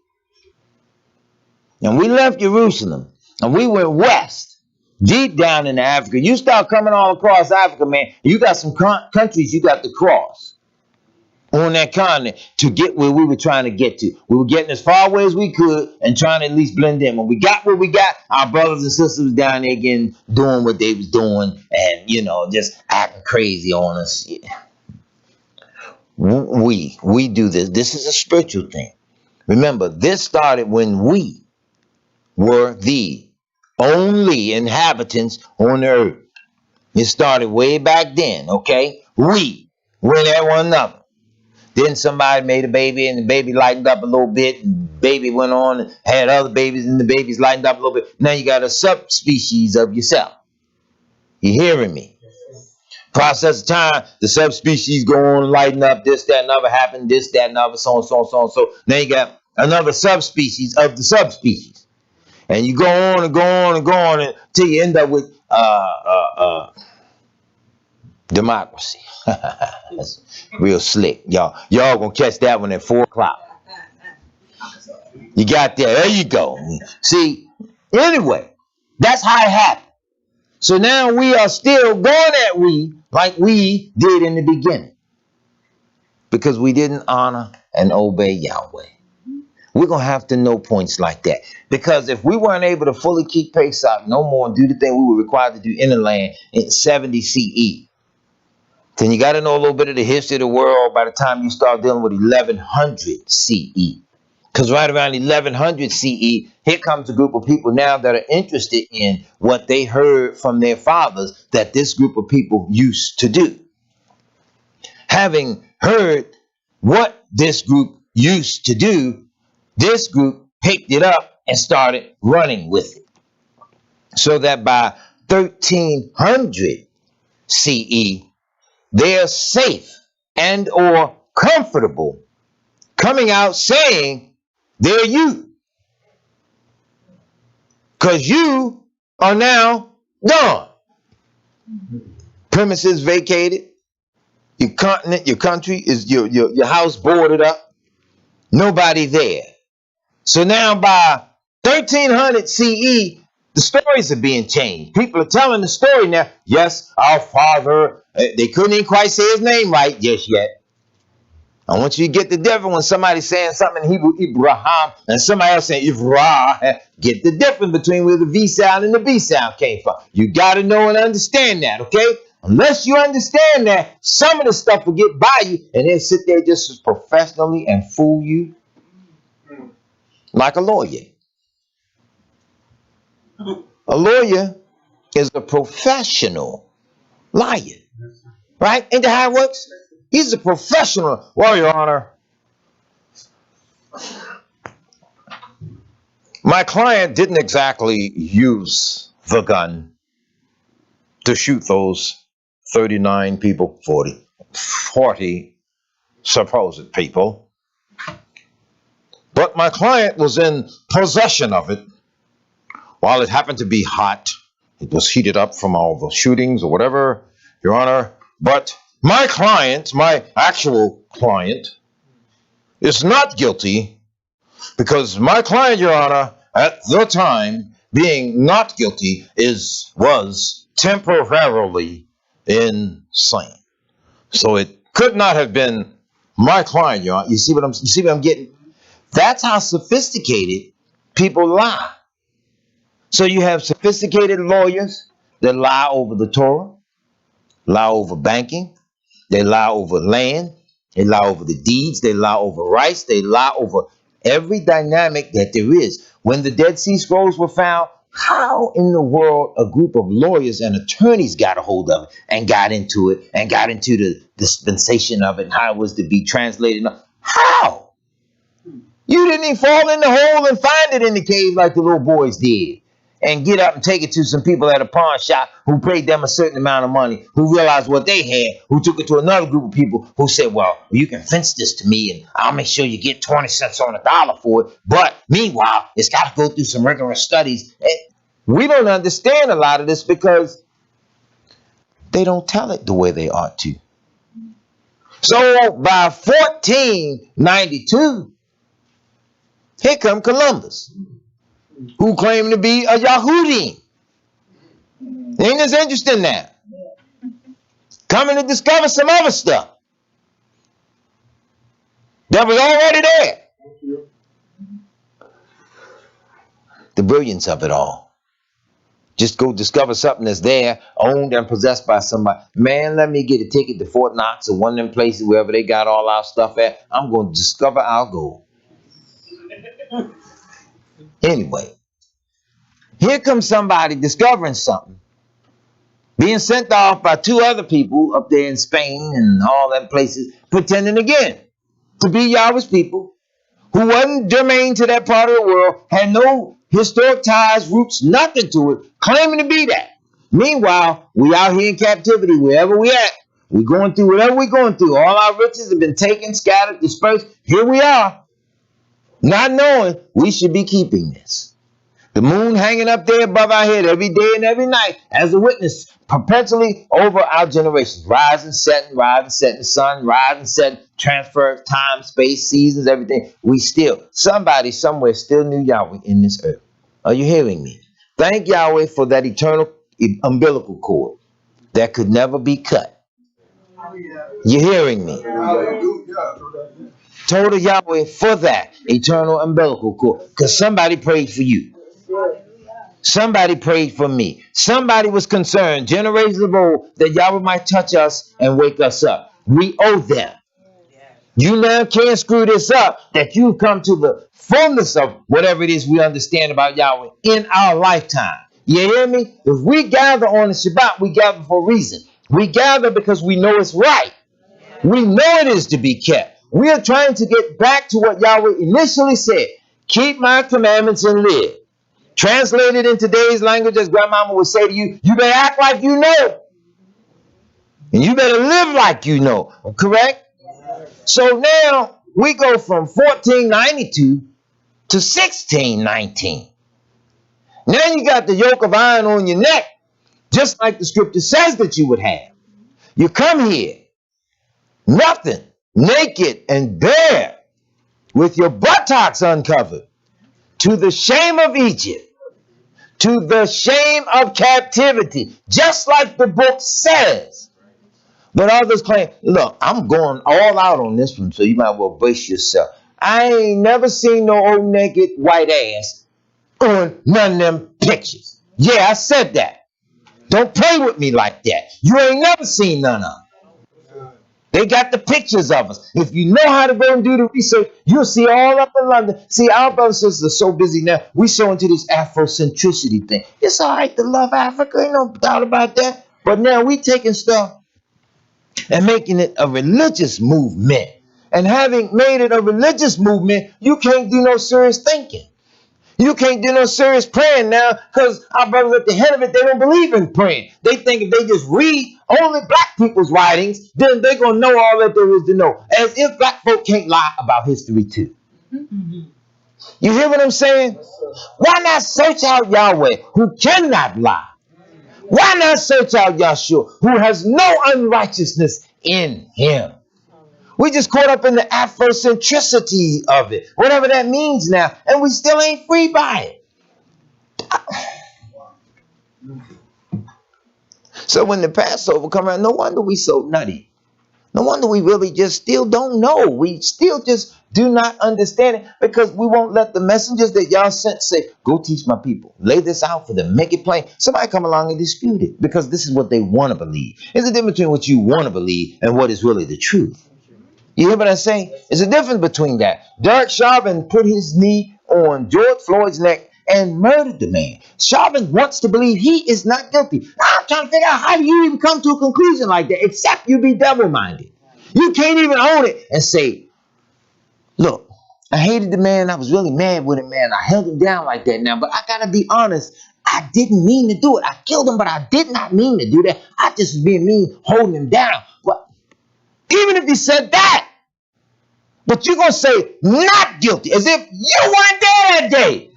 And we left Jerusalem. And we went west. Deep down in Africa. You start coming all across Africa, man. You got some countries you got to cross. On that continent. To get where we were trying to get to. We were getting as far away as we could. And trying to at least blend in. When we got where we got. Our brothers and sisters down there again. Doing what they was doing. And, you know, just acting crazy on us. Yeah. We do this. This is a spiritual thing. Remember, this started when we were the only inhabitants on the earth. It started way back then, okay? We went at one another. Then somebody made a baby and the baby lightened up a little bit. And baby went on and had other babies and the babies lightened up a little bit. Now you got a subspecies of yourself. You hearing me? Process of time, the subspecies go on, lighten up, this, that, and other happened, this, that, and other, so on, so on, so on, so. Now you got another subspecies of the subspecies. And you go on and go on and go on until you end up with democracy. That's real slick. Y'all gonna catch that one at 4 o'clock. You got that. There you go. See, anyway, that's how it happened. So now we are still going at we like we did in the beginning. because we didn't honor and obey Yahweh. We're going to have to know points like that. Because if we weren't able to fully keep Pesach no more and do the thing we were required to do in the land in 70 CE, then you got to know a little bit of the history of the world by the time you start dealing with 1100 CE. Because right around 1100 CE, here comes a group of people now that are interested in what they heard from their fathers that this group of people used to do. Having heard what this group used to do, this group picked it up and started running with it. So that by 1300 CE, they're safe and or comfortable coming out saying they're you. Because you are now gone. Premises vacated. Your continent, your country, is your house boarded up. Nobody there. So now by 1300 CE, the stories are being changed. People are telling the story now. Yes, our father, they couldn't even quite say his name right just yet. I want you to get the difference when somebody's saying something in Hebrew, Abraham, and somebody else saying Ibrah. Get the difference between where the V sound and the B sound came from. You got to know and understand that, okay? Unless you understand that, some of the stuff will get by you, and they'll sit there just as professionally and fool you like a lawyer. A lawyer is a professional liar, right? Ain't that how it works? He's a professional. Well, Your Honor, my client didn't exactly use the gun to shoot those 39 people, 40 supposed people. But my client was in possession of it while it happened to be hot. It was heated up from all the shootings or whatever, Your Honor. But my client, my actual client, is not guilty because my client, Your Honor, at the time, being not guilty, was temporarily insane. So it could not have been my client, Your Honor. You see what I'm getting? That's how sophisticated people lie. So you have sophisticated lawyers that lie over the Torah, lie over banking, they lie over land, they lie over the deeds, they lie over rights, they lie over every dynamic that there is. When the Dead Sea Scrolls were found, how in the world a group of lawyers and attorneys got a hold of it and got into it and got into the dispensation of it and how it was to be translated? How? You didn't even fall in the hole and find it in the cave like the little boys did and get up and take it to some people at a pawn shop who paid them a certain amount of money, who realized what they had, who took it to another group of people who said, well, you can fence this to me and I'll make sure you get 20 cents on the dollar for it. But meanwhile, it's got to go through some rigorous studies. And we don't understand a lot of this because they don't tell it the way they ought to. So by 1492, here come Columbus, who claimed to be a Yahudi. Ain't this interesting now? Coming to discover some other stuff that was already there. The brilliance of it all. Just go discover something that's there, owned and possessed by somebody. Man, let me get a ticket to Fort Knox or one of them places wherever they got all our stuff at. I'm going to discover our gold. Anyway, here comes somebody discovering something, being sent off by two other people up there in Spain and all them places, pretending again to be Yahweh's people, who wasn't germane to that part of the world, had no historic ties, roots, nothing to it, claiming to be that. Meanwhile, we out here in captivity, wherever we at. We're going through whatever we're going through. All our riches have been taken, scattered, dispersed. Here we are. Not knowing we should be keeping this. The moon hanging up there above our head every day and every night as a witness perpetually over our generations. Rising, setting, the sun, rising, setting, transfer, time, space, seasons, everything. We still, somebody somewhere still knew Yahweh in this earth. Are you hearing me? Thank Yahweh for that eternal umbilical cord that could never be cut. You hearing me? Total Yahweh for that eternal umbilical cord. Because somebody prayed for you. Somebody prayed for me. Somebody was concerned, generations of old, that Yahweh might touch us and wake us up. We owe them. You now can't screw this up, that you've come to the fullness of whatever it is we understand about Yahweh in our lifetime. You hear me? If we gather on the Shabbat, we gather for a reason. We gather because we know it's right. We know it is to be kept. We are trying to get back to what Yahweh initially said. Keep my commandments and live. Translated in today's language, as grandmama would say to you, you better act like you know. And you better live like you know. Correct? So now we go from 1492 to 1619. Now you got the yoke of iron on your neck, just like the scripture says that you would have. You come here, nothing, naked and bare, with your buttocks uncovered, to the shame of Egypt, to the shame of captivity, just like the book says. But others claim, look, I'm going all out on this one, so you might well brace yourself. I ain't never seen no old naked white ass on none of them pictures. Yeah, I said that. Don't play with me like that. You ain't never seen none of them. They got the pictures of us. If you know how to go and do the research, you'll see all up in London. See, our brothers and sisters are so busy now. We so into this Afrocentricity thing. It's all right to love Africa. Ain't no doubt about that. But now we taking stuff and making it a religious movement. And having made it a religious movement, you can't do no serious thinking. You can't do no serious praying now, because our brothers at the head of it, they don't believe in praying. They think if they just read only black people's writings, then they're going to know all that there is to know. As if black folk can't lie about history too. You hear what I'm saying? Why not search out Yahweh, who cannot lie? Why not search out Yahshua, who has no unrighteousness in him? We just caught up in the Afrocentricity of it, whatever that means now, and we still ain't free by it. So when the Passover come around, no wonder we so nutty. No wonder we really just still don't know. We still just do not understand it, because we won't let the messengers that y'all sent say, go teach my people. Lay this out for them. Make it plain. Somebody come along and dispute it, because this is what they want to believe. There's a difference between what you want to believe and what is really the truth. You hear what I'm saying? There's a difference between that. Derek Chauvin put his knee on George Floyd's neck and murdered the man. Chauvin wants to believe he is not guilty. Now I'm trying to figure out, how do you even come to a conclusion like that, except you be double-minded. You can't even own it and say, look, I hated the man. I was really mad with him, man. I held him down like that now. But I got to be honest. I didn't mean to do it. I killed him, but I did not mean to do that. I just was being mean, holding him down. But even if you said that, but you're going to say not guilty, as if you weren't there that day.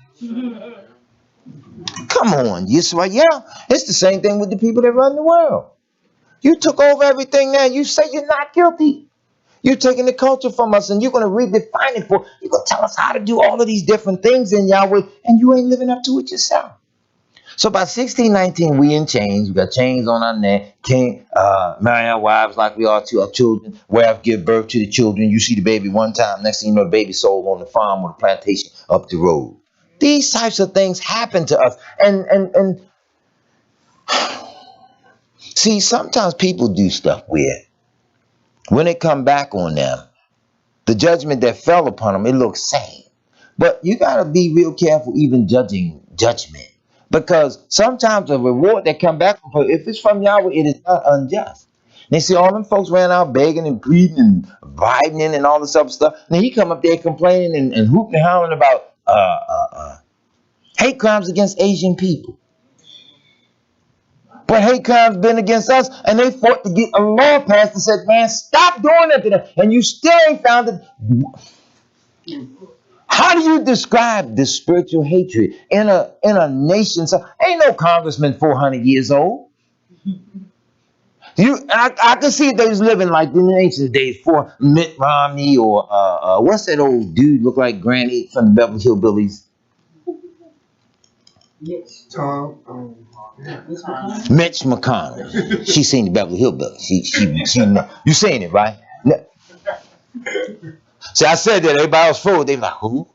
Come on, Yisrael. Yeah, it's the same thing with the people that run the world. You took over everything now. You say you're not guilty. You're taking the culture from us, and you're going to redefine it for. You're going to tell us how to do all of these different things in Yahweh, and you ain't living up to it yourself. So by 1619, we in chains. We got chains on our neck. Can't marry our wives like we are to our children. Wife give birth to the children. You see the baby one time. Next thing you know, the baby sold on the farm or the plantation up the road. These types of things happen to us. And see, sometimes people do stuff weird. When it come back on them, the judgment that fell upon them, it looks sad. But you got to be real careful even judging judgment. Because sometimes a reward that come back from her, if it's from Yahweh, it is not unjust. They see all them folks ran out begging and pleading and widening and all this other stuff. Now he come up there complaining and hooping and howling about hate crimes against Asian people. But hate crimes been against us, and they fought to get a law passed that said, man, stop doing that to them. And you still ain't found it. How do you describe this spiritual hatred in a nation? So ain't no congressman 400 years old. I can see they was living like in the ancient days for Mitt Romney or what's that old dude look like Granny from the Beverly Hillbillies? Tom. Mitch McConnell. She seen the Beverly Hillbillies. She know. You seen it, right? No. See, I said that everybody else forward. They like, who?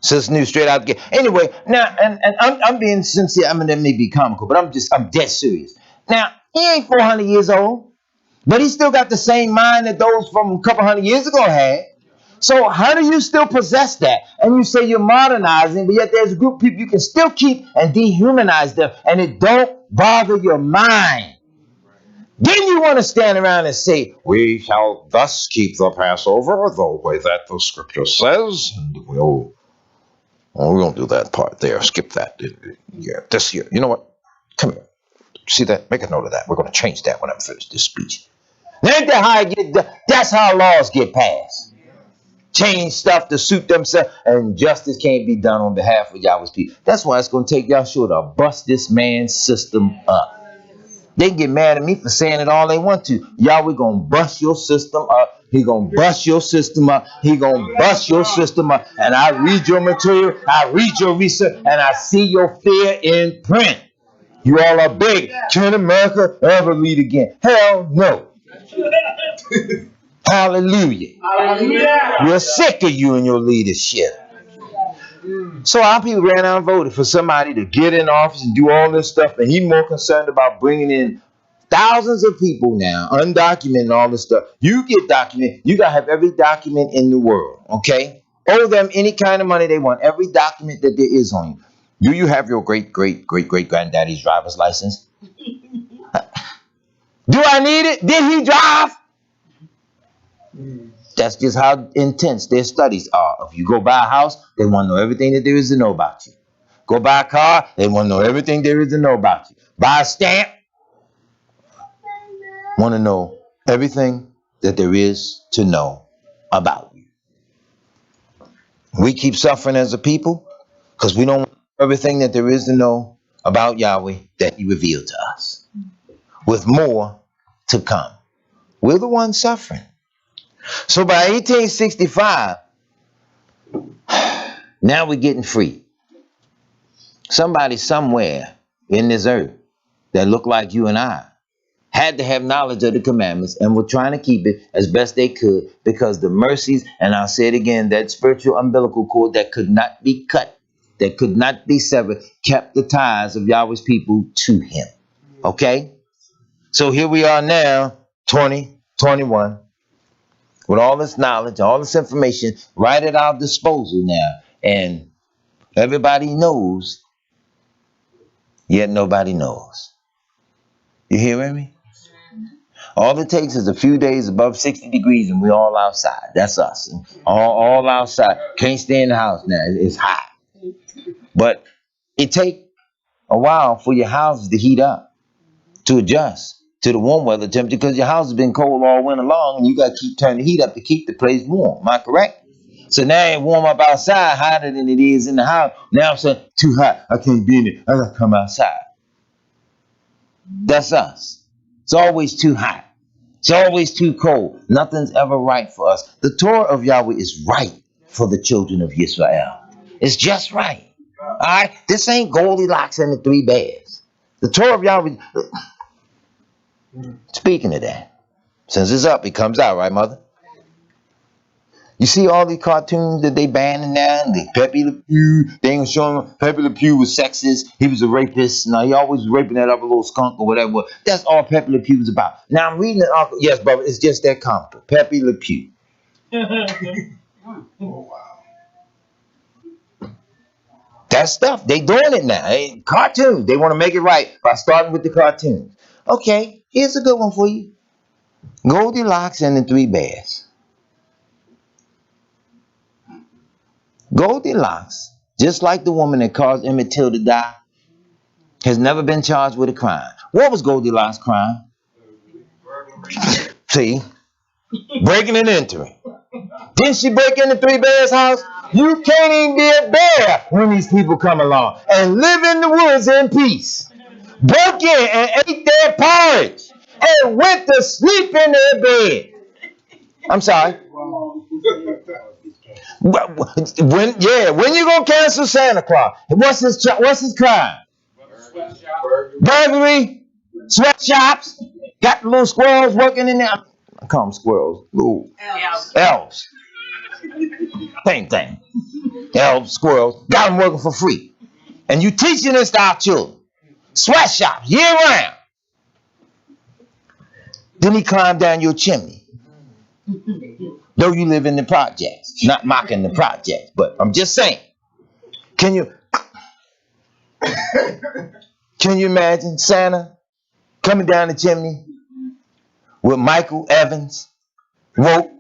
Sister knew straight out the gate. Anyway, now, and I'm being sincere. I mean, that may be comical, but I'm dead serious. Now, he ain't 400 years old, but he still got the same mind that those from a couple hundred years ago had. So how do you still possess that? And you say you're modernizing, but yet there's a group of people you can still keep and dehumanize them, and it don't bother your mind. Then you want to stand around and say, we shall thus keep the Passover the way that the Scripture says. And we won't do that part there. Skip that. Yeah, this year. You know what? Come here. See that? Make a note of that. We're going to change that when I'm finished this speech. Ain't that how I get done? That's how laws get passed. Change stuff to suit themselves, and justice can't be done on behalf of Yahweh's people. That's why it's going to take Yahshua to bust this man's system up. They can get mad at me for saying it all they want to. Yahweh going to bust your system up. He going to bust your system up. He going to bust your system up. And I read your material. I read your research. And I see your fear in print. You all are big. Can America ever lead again? Hell no. Hallelujah. Hallelujah. We're sick of you and your leadership. So our people ran out and voted for somebody to get in office and do all this stuff, and he's more concerned about bringing in thousands of people now, undocumented and all this stuff. You get documented. You got to have every document in the world, okay? Owe them any kind of money they want, every document that there is on you. Do you have your great-great-great-great-granddaddy's driver's license? Do I need it? Did he drive? That's just how intense their studies are. If you go buy a house, they want to know everything that there is to know about you. Go buy a car, they want to know everything there is to know about you. Buy a stamp, want to know everything that there is to know about you. We keep suffering as a people because we don't want everything that there is to know about Yahweh that He revealed to us, with more to come. We're the ones suffering. So by 1865, now we're getting free. Somebody somewhere in this earth that looked like you and I had to have knowledge of the commandments and were trying to keep it as best they could, because the mercies, and I'll say it again, that spiritual umbilical cord that could not be cut, that could not be severed, kept the ties of Yahweh's people to Him. Okay? So here we are now, 2021. With all this knowledge, all this information right at our disposal now. And everybody knows, yet nobody knows. You hearing me? All it takes is a few days above 60 degrees and we're all outside. That's us. All outside. Can't stay in the house now. It's hot. But it takes a while for your houses to heat up, to adjust to the warm weather temperature, because your house has been cold all winter long and you got to keep turning the heat up to keep the place warm. Am I correct? So now it warm up outside hotter than it is in the house. Now I'm saying, too hot. I can't be in it. I got to come outside. That's us. It's always too hot. It's always too cold. Nothing's ever right for us. The Torah of Yahweh is right for the children of Israel. It's just right. All right? This ain't Goldilocks and the Three Bears. The Torah of Yahweh... Speaking of that, since it's up, it comes out, right, Mother? You see all these cartoons that they banning now? The Pepe Le Pew, they ain't showing Pepe Le Pew was sexist. He was a rapist. Now, he always was raping that other little skunk or whatever. That's all Pepe Le Pew was about. Now, I'm reading it. Yes, brother, it's just that comical. Pepe Le Pew. Oh, wow. That stuff, they doing it now. Hey, cartoons, they want to make it right by starting with the cartoons. Okay, here's a good one for you. Goldilocks and the Three Bears. Goldilocks, just like the woman that caused Emmett Till to die, has never been charged with a crime. What was Goldilocks' crime? See? Breaking and entering. Didn't she break into Three Bears' house? You can't even be a bear when these people come along and live in the woods in peace. Broke in and ate their porridge and went to sleep in their bed. I'm sorry. When you gonna cancel Santa Claus? What's his crime? Burglary, sweatshops. Got the little squirrels working in there. I call them squirrels. Little elves. Same thing. Elves, squirrels. Got them working for free. And you teaching this to our children. Sweatshops year round. Then he climbed down your chimney. Though you live in the projects. Not mocking the projects, but I'm just saying. Can you imagine Santa coming down the chimney with Michael Evans? Woke.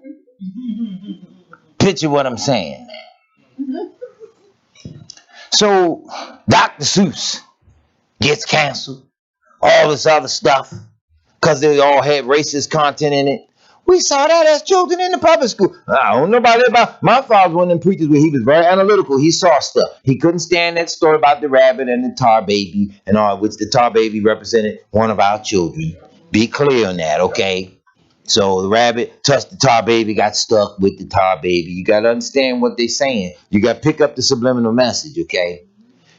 Picture what I'm saying. So Dr. Seuss gets canceled. All this other stuff. Because they all had racist content in it. We saw that as children in the public school. I don't know about it. My father was one of them preachers where he was very analytical. He saw stuff. He couldn't stand that story about the rabbit and the tar baby and all, which the tar baby represented one of our children. Be clear on that, okay? So the rabbit touched the tar baby, got stuck with the tar baby. You got to understand what they're saying. You got to pick up the subliminal message, okay?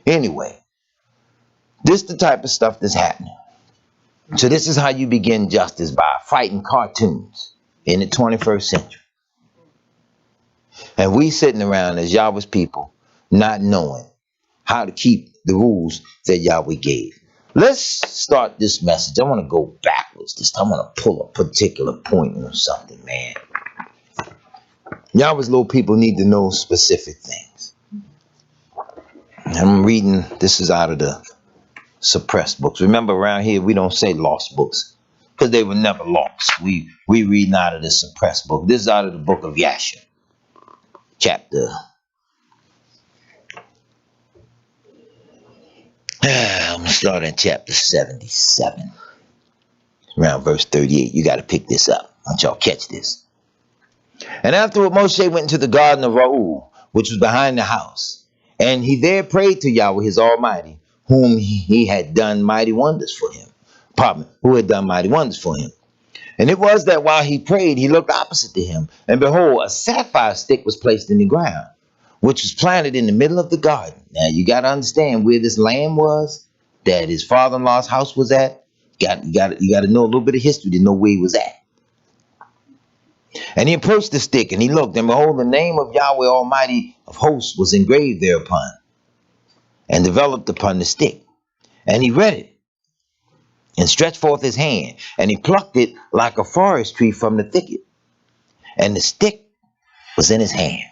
Anyway, this is the type of stuff that's happening. So this is how you begin justice, by fighting cartoons in the 21st century. And we sitting around as Yahweh's people not knowing how to keep the rules that Yahweh gave. Let's start this message. I want to go backwards this time. I want to pull a particular point on something, man. Yahweh's little people need to know specific things. I'm reading, this is out of the suppressed books. Remember, around here we don't say lost books because they were never lost. We reading out of the suppressed book. This is out of the book of Yasher, chapter I'm gonna start in chapter 77, around verse 38. You got to pick this up. I want y'all catch this. And afterward Moshe went into the garden of Ra'ul, which was behind the house, and he there prayed to Yahweh his Almighty, whom he had done mighty wonders for him. Who had done mighty wonders for him. And it was that while he prayed, he looked opposite to him, and behold, a sapphire stick was placed in the ground, which was planted in the middle of the garden. Now you got to understand where this land was, that his father-in-law's house was at. You got to know a little bit of history to know where he was at. And he approached the stick, and he looked, and behold, the name of Yahweh Almighty of hosts was engraved thereupon, and developed upon the stick. And he read it, and stretched forth his hand, and he plucked it like a forest tree from the thicket. And the stick was in his hand.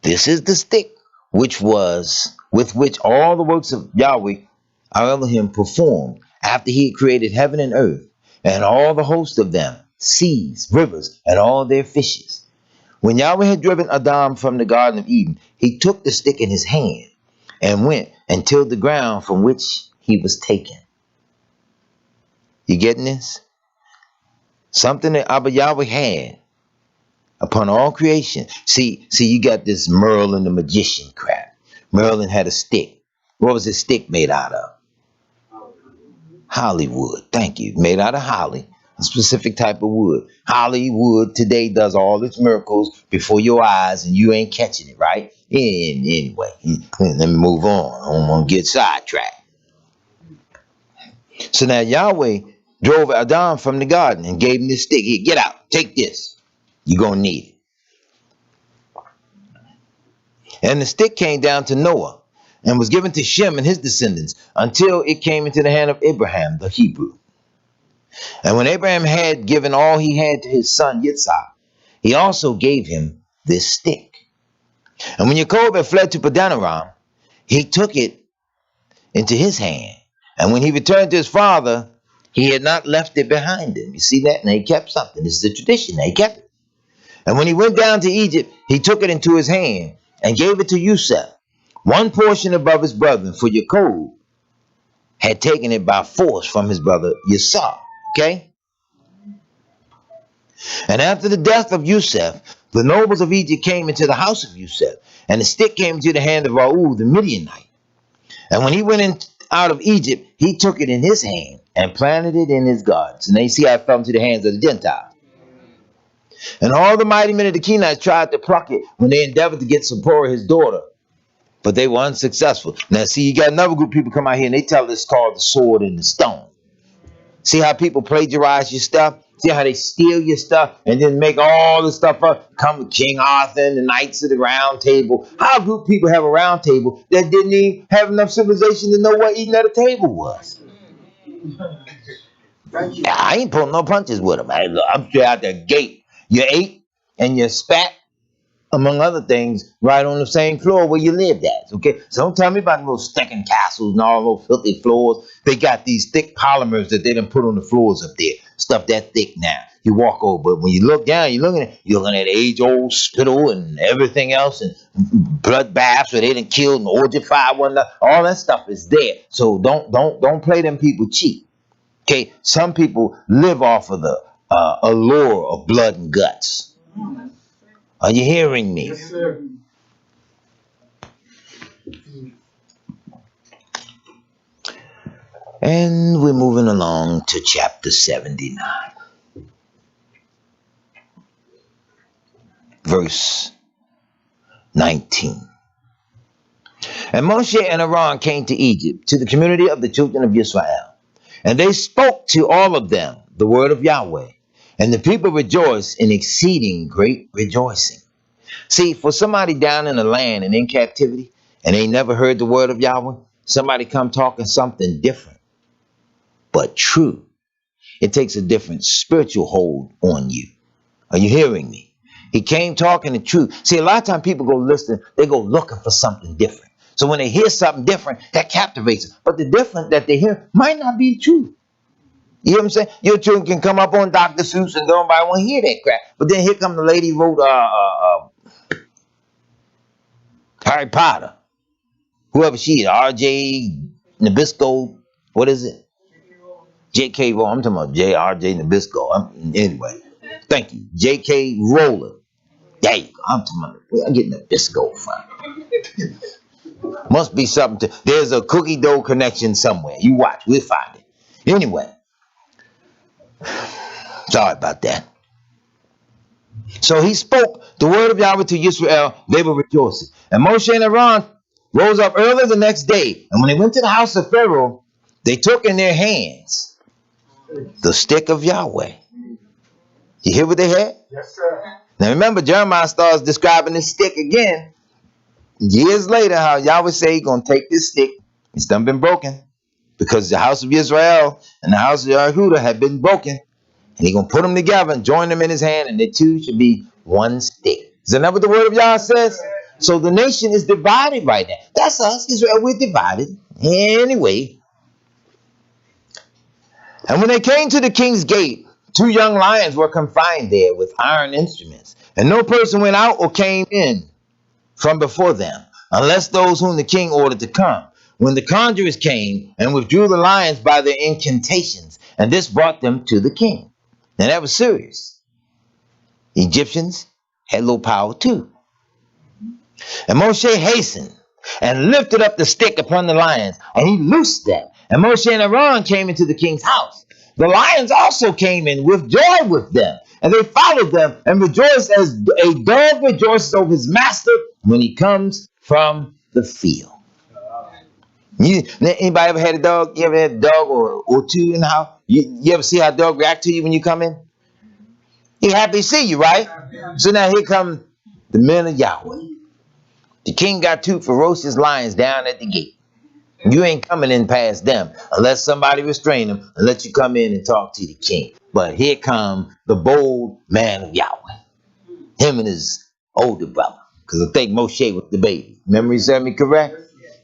This is the stick with which all the works of Yahweh our Elohim performed after he had created heaven and earth, and all the host of them, seas, rivers, and all their fishes. When Yahweh had driven Adam from the Garden of Eden, he took the stick in his hand, and went and tilled the ground from which he was taken. You getting this? Something that Abba Yahweh had upon all creation. See, you got this Merlin the magician crap. Merlin had a stick. What was his stick made out of? Hollywood. Thank you. Made out of holly. A specific type of wood. Hollywood today does all its miracles before your eyes, and you ain't catching it, right? Anyway, let me move on. I don't want to get sidetracked. So now Yahweh drove Adam from the garden and gave him this stick. Here, get out. Take this. You're going to need it. And the stick came down to Noah and was given to Shem and his descendants until it came into the hand of Abraham, the Hebrew. And when Abraham had given all he had to his son Yitzhak, he also gave him this stick. And when Jacob had fled to Padanaram, he took it into his hand. And when he returned to his father, he had not left it behind him. You see that? And he kept something. This is the tradition. He kept it. And when he went down to Egypt, he took it into his hand and gave it to Yusuf, one portion above his brother, for Jacob had taken it by force from his brother Yisah. Okay? And after the death of Yusuf, the nobles of Egypt came into the house of Yusuf, and the stick came into the hand of Ra'ul the Midianite. And when he went in out of Egypt, he took it in his hand and planted it in his gardens. And then you see how it fell into the hands of the Gentiles. And all the mighty men of the Kenites tried to pluck it when they endeavored to get Zipporah, his daughter. But they were unsuccessful. Now, see, you got another group of people come out here and they tell it's called the sword and the stone. See how people plagiarize your stuff? See how they steal your stuff and then make all the stuff up? Come with King Arthur and the Knights of the Round Table. How a group of people have a round table that didn't even have enough civilization to know what eating at a table was? Yeah, I ain't pulling no punches with them. I'm straight out the gate. You ate and you spat, among other things, right on the same floor where you lived at. Okay, so don't tell me about those stinking castles and all those filthy floors. They got these thick polymers that they done put on the floors up there. Stuff that thick now. You walk over, but when you look down, you're looking at age-old spittle and everything else, and blood baths where they done killed and orgy fire one another. All that stuff is there. So don't play them people cheap. Okay, some people live off of the allure of blood and guts. Are you hearing me? Yes, sir. And we're moving along to chapter 79. Verse 19. And Moshe and Aaron came to Egypt, to the community of the children of Israel. And they spoke to all of them the word of Yahweh. And the people rejoiced in exceeding great rejoicing. See, for somebody down in the land and in captivity, and they never heard the word of Yahweh, somebody come talking something different, but true. It takes a different spiritual hold on you. Are you hearing me? He came talking the truth. See, a lot of times people go listen, they go looking for something different. So when they hear something different, that captivates them. But the different that they hear might not be true. You know what I'm saying? Your children can come up on Dr. Seuss and nobody want to hear that crap. But then here come the lady who wrote Harry Potter. Whoever she is, R.J. Nabisco, what is it? J.K. Rowling. I'm talking about J.R.J. Nabisco. Anyway, thank you. J.K. Rowling. There you go. I'm talking about where I'm getting Nabisco from. Must be something to, there's a cookie dough connection somewhere. You watch, we'll find it. Anyway. Sorry about that. So he spoke the word of Yahweh to Israel. They were rejoicing. And Moshe and Aaron rose up early the next day. And when they went to the house of Pharaoh, they took in their hands the stick of Yahweh. You hear what they had? Yes, sir. Now remember, Jeremiah starts describing this stick again. Years later, how Yahweh say he's going to take this stick. It's done been broken. Because the house of Israel and the house of Yehudah had been broken. And he's going to put them together and join them in his hand. And the two should be one stick. Is that not what the word of Yah says? So the nation is divided right now. That's us, Israel. We're divided. Anyway. And when they came to the king's gate, 2 young lions were confined there with iron instruments. And no person went out or came in from before them, unless those whom the king ordered to come. When the conjurers came and withdrew the lions by their incantations, and this brought them to the king. Now that was serious. Egyptians had little power too. And Moshe hastened and lifted up the stick upon the lions, and he loosed them. And Moshe and Aaron came into the king's house. The lions also came in with joy with them, and they followed them and rejoiced as a dog rejoices over his master when he comes from the field. Anybody ever had a dog? You ever had a dog or two in the house? You ever see how a dog react to you when you come in? He happy to see you, right? So now here come the men of Yahweh. The king got 2 ferocious lions down at the gate. You ain't coming in past them unless somebody restrain them and let you come in and talk to the king. But here come the bold man of Yahweh. Him and his older brother. Because I think Moshe was the baby. Memory serve me correct?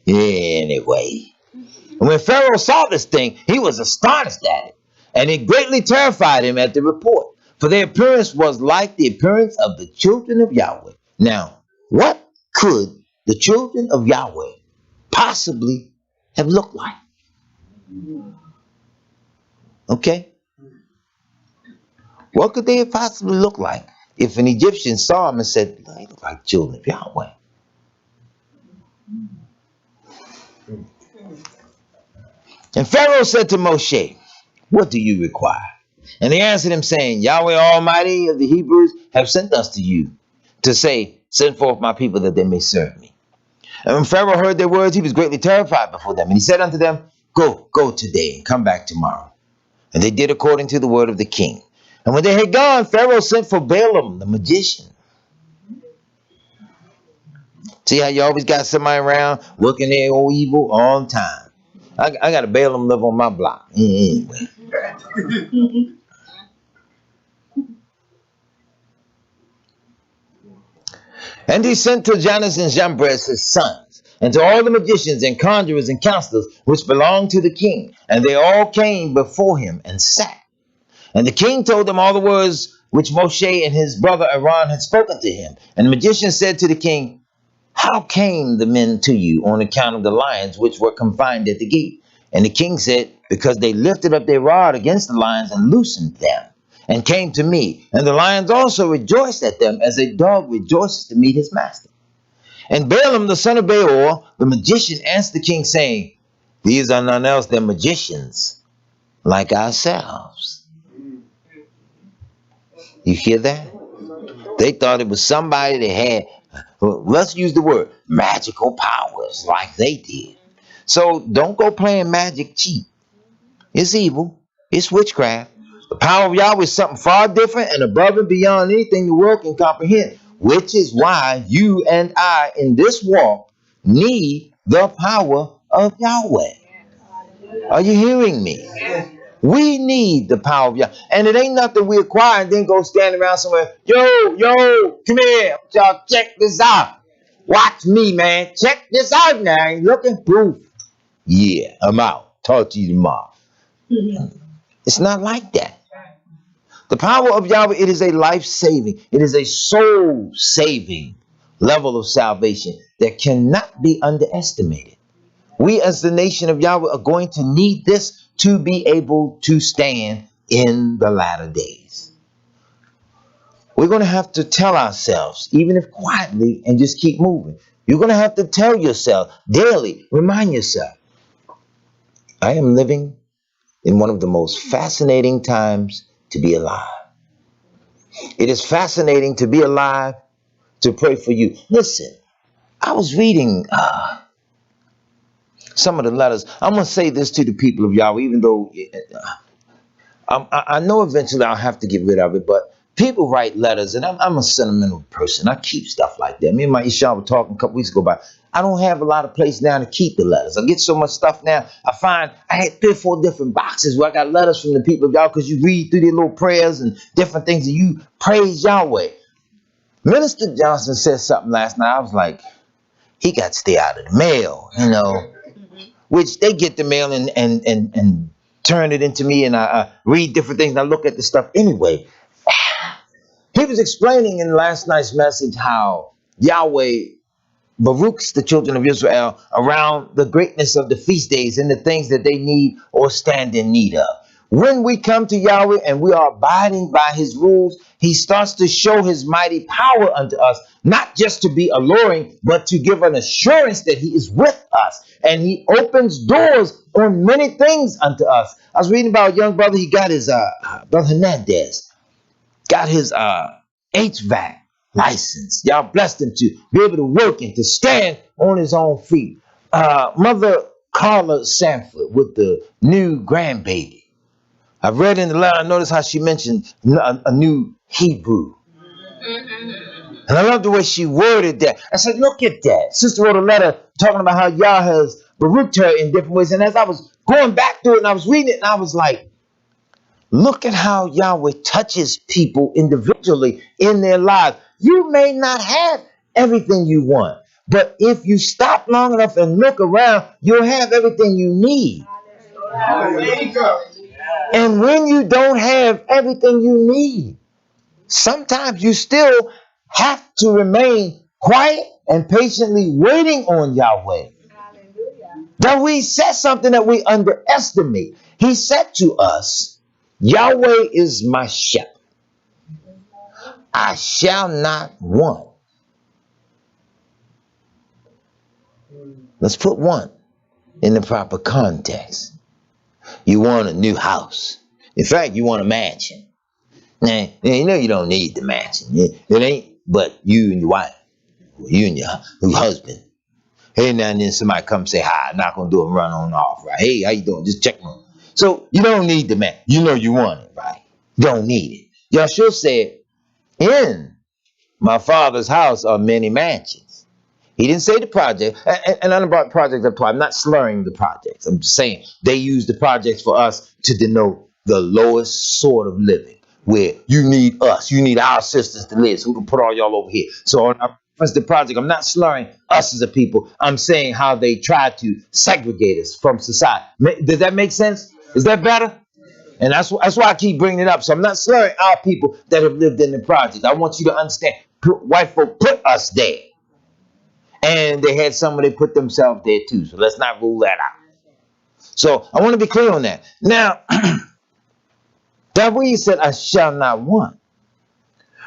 Anyway. And when Pharaoh saw this thing, he was astonished at it. And it greatly terrified him at the report. For their appearance was like the appearance of the children of Yahweh. Now, what could the children of Yahweh possibly have looked like? Okay? What could they have possibly looked like if an Egyptian saw them and said, they look like children of Yahweh? And Pharaoh said to Moshe, what do you require? And they answered him, saying, Yahweh Almighty of the Hebrews have sent us to you to say, send forth my people that they may serve me. And when Pharaoh heard their words, he was greatly terrified before them. And he said unto them, go today and come back tomorrow. And they did according to the word of the king. And when they had gone, Pharaoh sent for Balaam, the magician. See how you always got somebody around looking at old evil all the time. I got a Balaam live on my block. Anyway. And he sent to Jannes and Jambres his sons, and to all the magicians and conjurers and counselors which belonged to the king. And they all came before him and sat. And the king told them all the words which Moshe and his brother Aaron had spoken to him. And the magician said to the king, how came the men to you on account of the lions which were confined at the gate? And the king said, because they lifted up their rod against the lions and loosened them, and came to me. And the lions also rejoiced at them, as a dog rejoices to meet his master. And Balaam the son of Beor, the magician, answered the king, saying, these are none else than magicians like ourselves. You hear that? They thought it was somebody that had, let's use the word, magical powers like they did. So don't go playing magic cheap. It's evil. It's witchcraft. The power of Yahweh is something far different and above and beyond anything the world can comprehend, which is why you and I in this walk need the power of Yahweh. Are you hearing me? We need the power of Yahweh. And it ain't nothing we acquire and then go stand around somewhere. Yo, come here. Y'all check this out. Watch me, man. Check this out now. Ain't looking proof. Yeah, I'm out. Talk to you tomorrow. It's not like that. The power of Yahweh, it is a life-saving, it is a soul-saving level of salvation that cannot be underestimated. We as the nation of Yahweh are going to need this to be able to stand in the latter days. We're going to have to tell ourselves, even if quietly, and just keep moving. You're going to have to tell yourself daily, remind yourself, I am living in one of the most fascinating times to be alive. It is fascinating to be alive, to pray for you. Listen, I was reading some of the letters. I'm going to say this to the people of Yahweh, even though I know eventually I'll have to get rid of it, but people write letters, and I'm a sentimental person. I keep stuff like that. Me and my Isha were talking a couple weeks ago about I don't have a lot of place now to keep the letters. I get so much stuff now. I find I had 3 or 4 different boxes where I got letters from the people of Yahweh because you read through their little prayers and different things and you praise Yahweh. Minister Johnson said something last night. I was like, he got to stay out of the mail, you know, which they get the mail and turn it into me, and I read different things and I look at the stuff anyway. He was explaining in last night's message how Yahweh Baruchs the children of Israel around the greatness of the feast days and the things that they need or stand in need of. When we come to Yahweh and we are abiding by his rules, he starts to show his mighty power unto us, not just to be alluring, but to give an assurance that he is with us. And he opens doors on many things unto us. I was reading about a young brother. He got his, Brother Hernandez, got his HVAC license. Y'all blessed him to be able to work and to stand on his own feet. Mother Carla Sanford with the new grandbaby. I've read in the letter, I noticed how she mentioned a new Hebrew. And I love the way she worded that. I said, look at that. Sister wrote a letter talking about how Yah has baruched her in different ways. And as I was going back through it and I was reading it, and I was like, look at how Yahweh touches people individually in their lives. You may not have everything you want, but if you stop long enough and look around, you'll have everything you need. And when you don't have everything you need, sometimes you still have to remain quiet and patiently waiting on Yahweh. That we said something that we underestimate. He said to us, Yahweh is my shepherd. I shall not want. Let's put want in the proper context. You want a new house. In fact, you want a mansion. Now, you know you don't need the mansion. It ain't but you and your wife, or you and your husband. Hey, now and then somebody come say hi, knock on the door and run on off, right? Hey, how you doing? Just checking on. So you don't need the man. You know you want it, right? You don't need it. Yahshua said, in my Father's house are many mansions. He didn't say the project, and I don't about projects apply. I'm not slurring the projects. I'm just saying they use the projects for us to denote the lowest sort of living, where you need us, you need our sisters to live, so we can put all y'all over here. So on our the project, I'm not slurring us as a people. I'm saying how they try to segregate us from society. Does that make sense? Is that better? And that's why I keep bringing it up. So I'm not slurring our people that have lived in the project. I want you to understand, white folk put us there. And they had somebody put themselves there too. So let's not rule that out. So I want to be clear on that. Now, Yahweh said, I shall not want.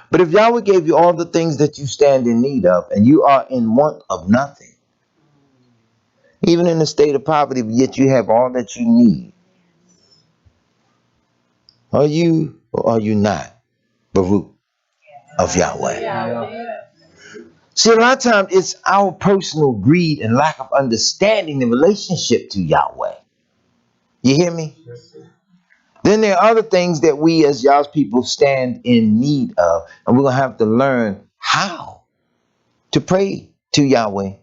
But if Yahweh gave you all the things that you stand in need of, and you are in want of nothing, even in a state of poverty, yet you have all that you need, are you or are you not Baruch of Yahweh? See, a lot of times it's our personal greed and lack of understanding the relationship to Yahweh. You hear me? Then there are other things that we as Yah's people stand in need of, and we're going to have to learn how to pray to Yahweh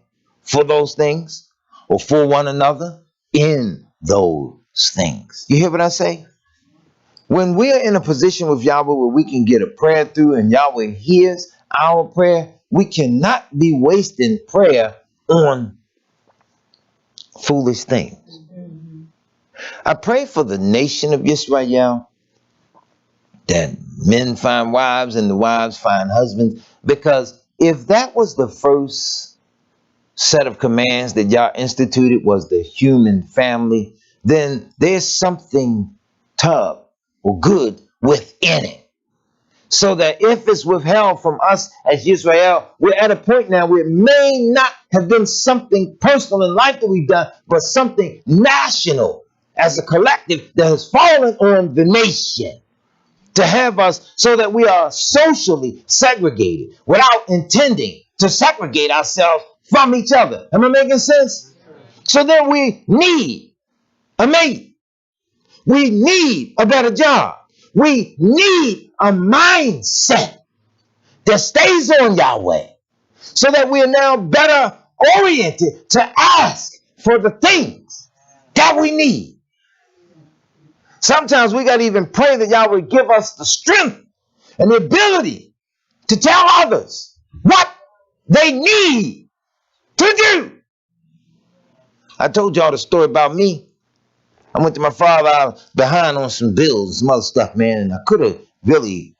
for those things or for one another in those things. You hear what I say? When we are in a position with Yahweh where we can get a prayer through and Yahweh hears our prayer, we cannot be wasting prayer on foolish things. I pray for the nation of Israel that men find wives and the wives find husbands, because if that was the first set of commands that Yah instituted was the human family, then there's something tub or good within it. So that if it's withheld from us as Israel, we're at a point now where it may not have been something personal in life that we've done, but something national as a collective that has fallen on the nation to have us so that we are socially segregated without intending to segregate ourselves from each other. Am I making sense? So then we need a mate. We need a better job. We need a mindset that stays on Yahweh so that we are now better oriented to ask for the things that we need. Sometimes we got to even pray that Yahweh give us the strength and the ability to tell others what they need to do. I told y'all the story about me. I went to my father, I was behind on some bills and some other stuff, man, and I could have really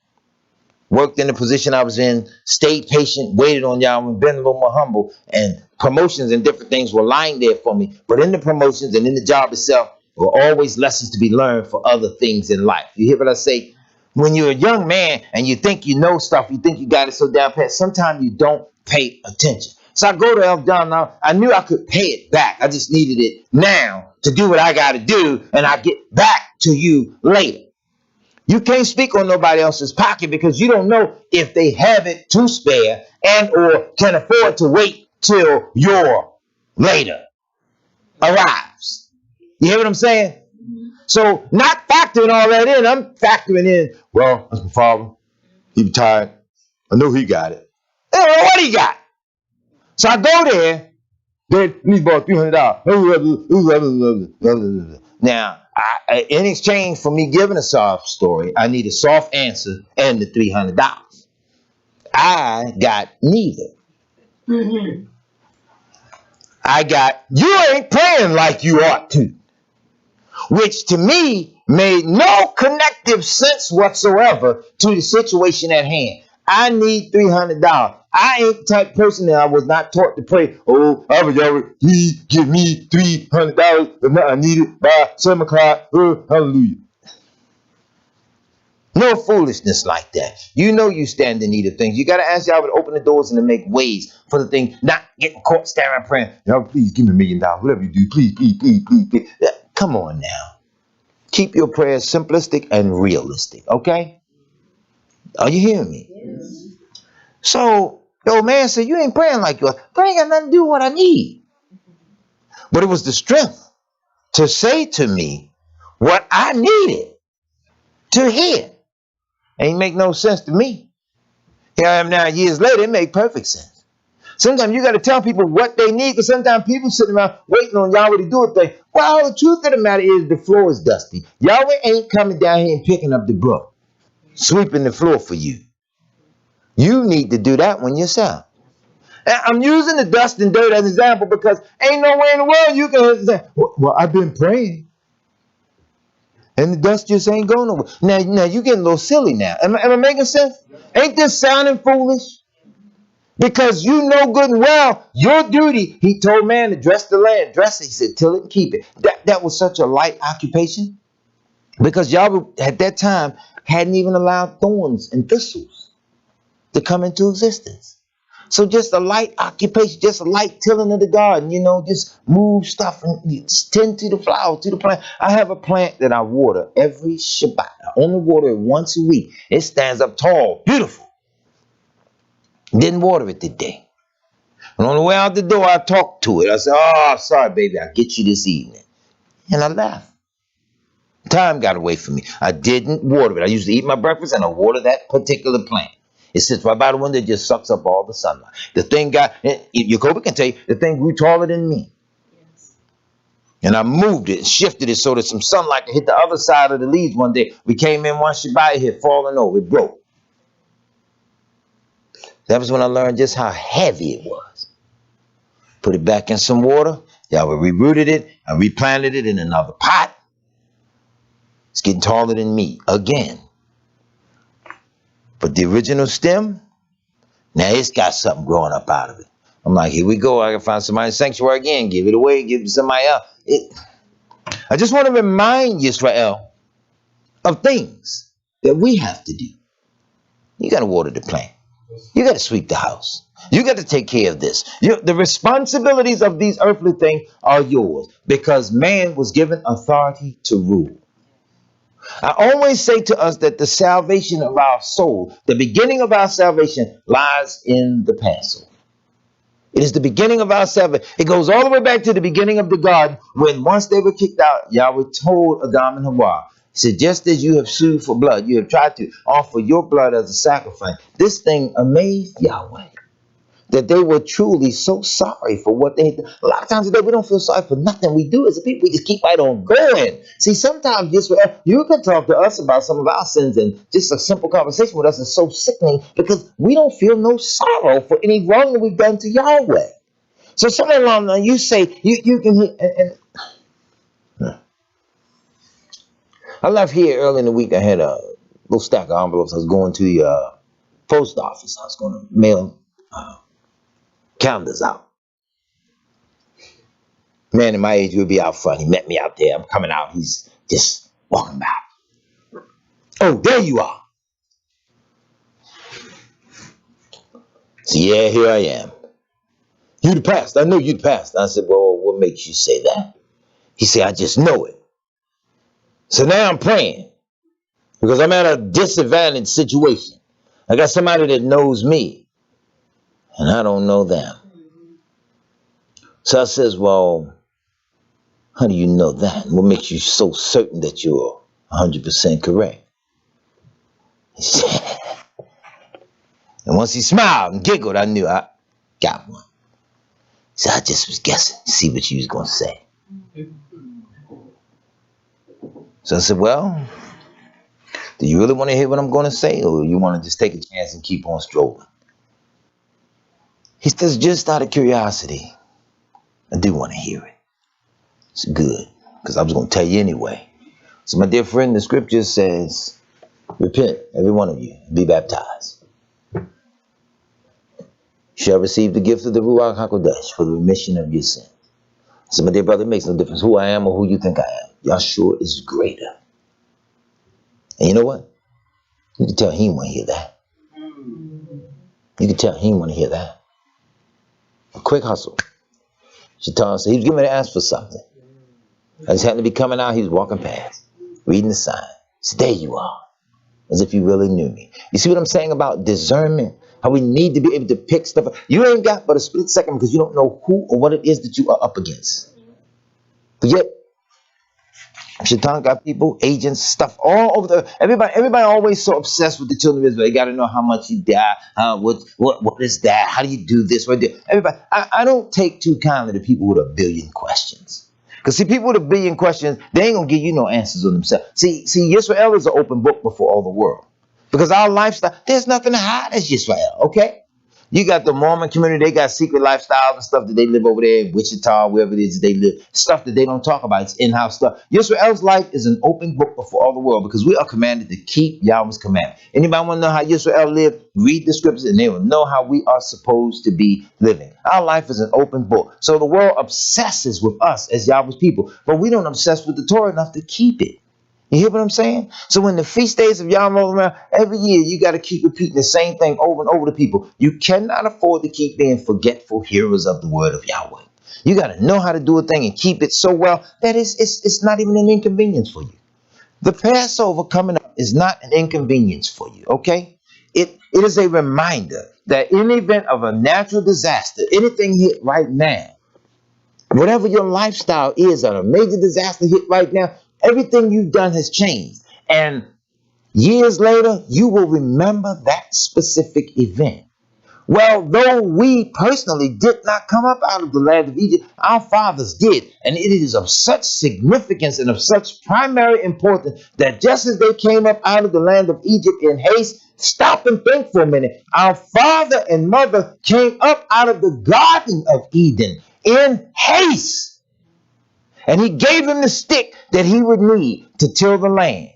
worked in the position I was in, stayed patient, waited on y'all, and been a little more humble, and promotions and different things were lying there for me. But in the promotions and in the job itself were always lessons to be learned for other things in life. You hear what I say? When you're a young man and you think you know stuff, you think you got it so down pat, sometimes you don't pay attention. So I go to Elf John now. I knew I could pay it back. I just needed it now to do what I got to do, and I'll get back to you later. You can't speak on nobody else's pocket because you don't know if they have it to spare and or can afford to wait till your later arrives. You hear what I'm saying? So not factoring all that in, I'm factoring in, well, that's my father. He retired. I know he got it. I don't know what he got. So I go there, they need about $300. Now, in exchange for me giving a soft story, I need a soft answer and the $300. I got neither. I got, you ain't praying like you ought to, which to me made no connective sense whatsoever to the situation at hand. I need $300. I ain't the type of person that I was not taught to pray. Oh, please give me $300. I need it by 7 o'clock. Oh, hallelujah. No foolishness like that. You know you stand in need of things. You got to ask Yahweh to open the doors and to make ways for the thing, not getting caught staring praying. Yahweh, please give me $1 million. Whatever you do, please, please, please, please, please. Come on now. Keep your prayers simplistic and realistic, okay? Are you hearing me? Yes. So the old man said, you ain't praying like yours. Prayer ain't got nothing to do with what I need. But it was the strength to say to me what I needed to hear. Ain't make no sense to me. Here I am now years later, it make perfect sense. Sometimes you got to tell people what they need, because sometimes people sitting around waiting on Yahweh to do a thing. Well, the truth of the matter is the floor is dusty. Yahweh ain't coming down here and picking up the broom, sweeping the floor for you. You need to do that one yourself. And I'm using the dust and dirt as an example because ain't no way in the world you can say, well, I've been praying. And the dust just ain't going nowhere. Now you getting a little silly now. Am I making sense? Ain't this sounding foolish? Because you know good and well, your duty, he told man to dress the land. Dress it, he said, till it and keep it. That was such a light occupation. Because Yahweh at that time hadn't even allowed thorns and thistles to come into existence. So just a light occupation, just a light tilling of the garden, just move stuff and tend to the flowers, to the plant. I have a plant that I water every Shabbat. I only water it once a week. It stands up tall, beautiful. Didn't water it today. And on the way out the door, I talked to it. I said, oh, sorry, baby, I'll get you this evening. And I left. Time got away from me. I didn't water it. I used to eat my breakfast and I water that particular plant. It sits right by the window, it just sucks up all the sunlight. The thing Jacoby can tell you, the thing grew taller than me. Yes. And I moved it, shifted it so that some sunlight could hit the other side of the leaves one day. We came in one Shabbat, it had fallen over, it broke. That was when I learned just how heavy it was. Put it back in some water. Yahweh rerouted it and replanted it in another pot. It's getting taller than me again. But the original stem, now it's got something growing up out of it. I'm like, here we go. I can find somebody in sanctuary again. Give it away. Give it to somebody else. I just want to remind you, Israel, of things that we have to do. You got to water the plant. You got to sweep the house. You got to take care of this. The responsibilities of these earthly things are yours because man was given authority to rule. I always say to us that the salvation of our soul, the beginning of our salvation lies in the Passover. It is the beginning of our salvation. It goes all the way back to the beginning of the garden when once they were kicked out, Yahweh told Adam and Hawa, he said, just as you have sued for blood, you have tried to offer your blood as a sacrifice. This thing amazed Yahweh that they were truly so sorry for what they had done. A lot of times today, we don't feel sorry for nothing we do as a people. We just keep right on going. See, sometimes you can talk to us about some of our sins, and just a simple conversation with us is so sickening because we don't feel no sorrow for any wrong that we've done to Yahweh. So somewhere along there, you say, you can hear, I left here early in the week. I had a little stack of envelopes. I was going to the post office. I was going to mail calendars out. Man in my age would be out front. He met me out there. I'm coming out. He's just walking by. Oh, there you are. So yeah, here I am. You'd passed. I know you'd passed. I said, well, what makes you say that? He said, I just know it. So now I'm praying because I'm at a disadvantaged situation. I got somebody that knows me and I don't know them. So I says, well, how do you know that? What makes you so certain that you're 100% correct? He said, and once he smiled and giggled, I knew I got one. So I just was guessing to see what you was going to say. So I said, well, do you really want to hear what I'm going to say, or you want to just take a chance and keep on strolling? He says, just out of curiosity, I do want to hear it. It's good, because I was going to tell you anyway. So my dear friend, the scripture says, repent, every one of you, be baptized. You shall receive the gift of the Ruach HaKodesh for the remission of your sin. So my dear brother, it makes no difference who I am or who you think I am. Yahshua is greater. And you know what? You can tell he didn't want to hear that. You can tell he didn't want to hear that. A quick hustle. Shaitan said he was getting ready to ask for something. I just happened to be coming out, he was walking past. reading the sign. So there you are, as if you really knew me. You see what I'm saying about discernment? How we need to be able to pick stuff up. You ain't got but a split second because you don't know who or what it is that you are up against. But yet, Shaitan got people, agents, stuff all over the. Everybody always so obsessed with the children of Israel. They got to know how much you die. What is that? How do you do this? Right there. Everybody, I don't take too kindly to people with a billion questions. Because see, people with a billion questions, they ain't gonna give you no answers on themselves. See, Yisrael is an open book before all the world. Because our lifestyle, there's nothing to hide as Yisrael. Okay. You got the Mormon community, they got secret lifestyles and stuff that they live over there in Wichita, wherever it is they live. Stuff that they don't talk about. It's in-house stuff. Yisrael's life is an open book before all the world because we are commanded to keep Yahweh's commandment. Anybody want to know how Yisrael lived? Read the scriptures and they will know how we are supposed to be living. Our life is an open book. So the world obsesses with us as Yahweh's people, but we don't obsess with the Torah enough to keep it. You hear what I'm saying? So when the feast days of Yahweh roll around, every year you got to keep repeating the same thing over and over to people. You cannot afford to keep being forgetful hearers of the word of Yahweh. You got to know how to do a thing and keep it so well that it's not even an inconvenience for you. The Passover coming up is not an inconvenience for you, okay? It is a reminder that in the event of a natural disaster, anything hit right now, whatever your lifestyle is, and a major disaster hit right now, everything you've done has changed. And years later, you will remember that specific event. Well, though we personally did not come up out of the land of Egypt, our fathers did. And it is of such significance and of such primary importance that just as they came up out of the land of Egypt in haste, stop and think for a minute. Our father and mother came up out of the Garden of Eden in haste. And he gave him the stick that he would need to till the land.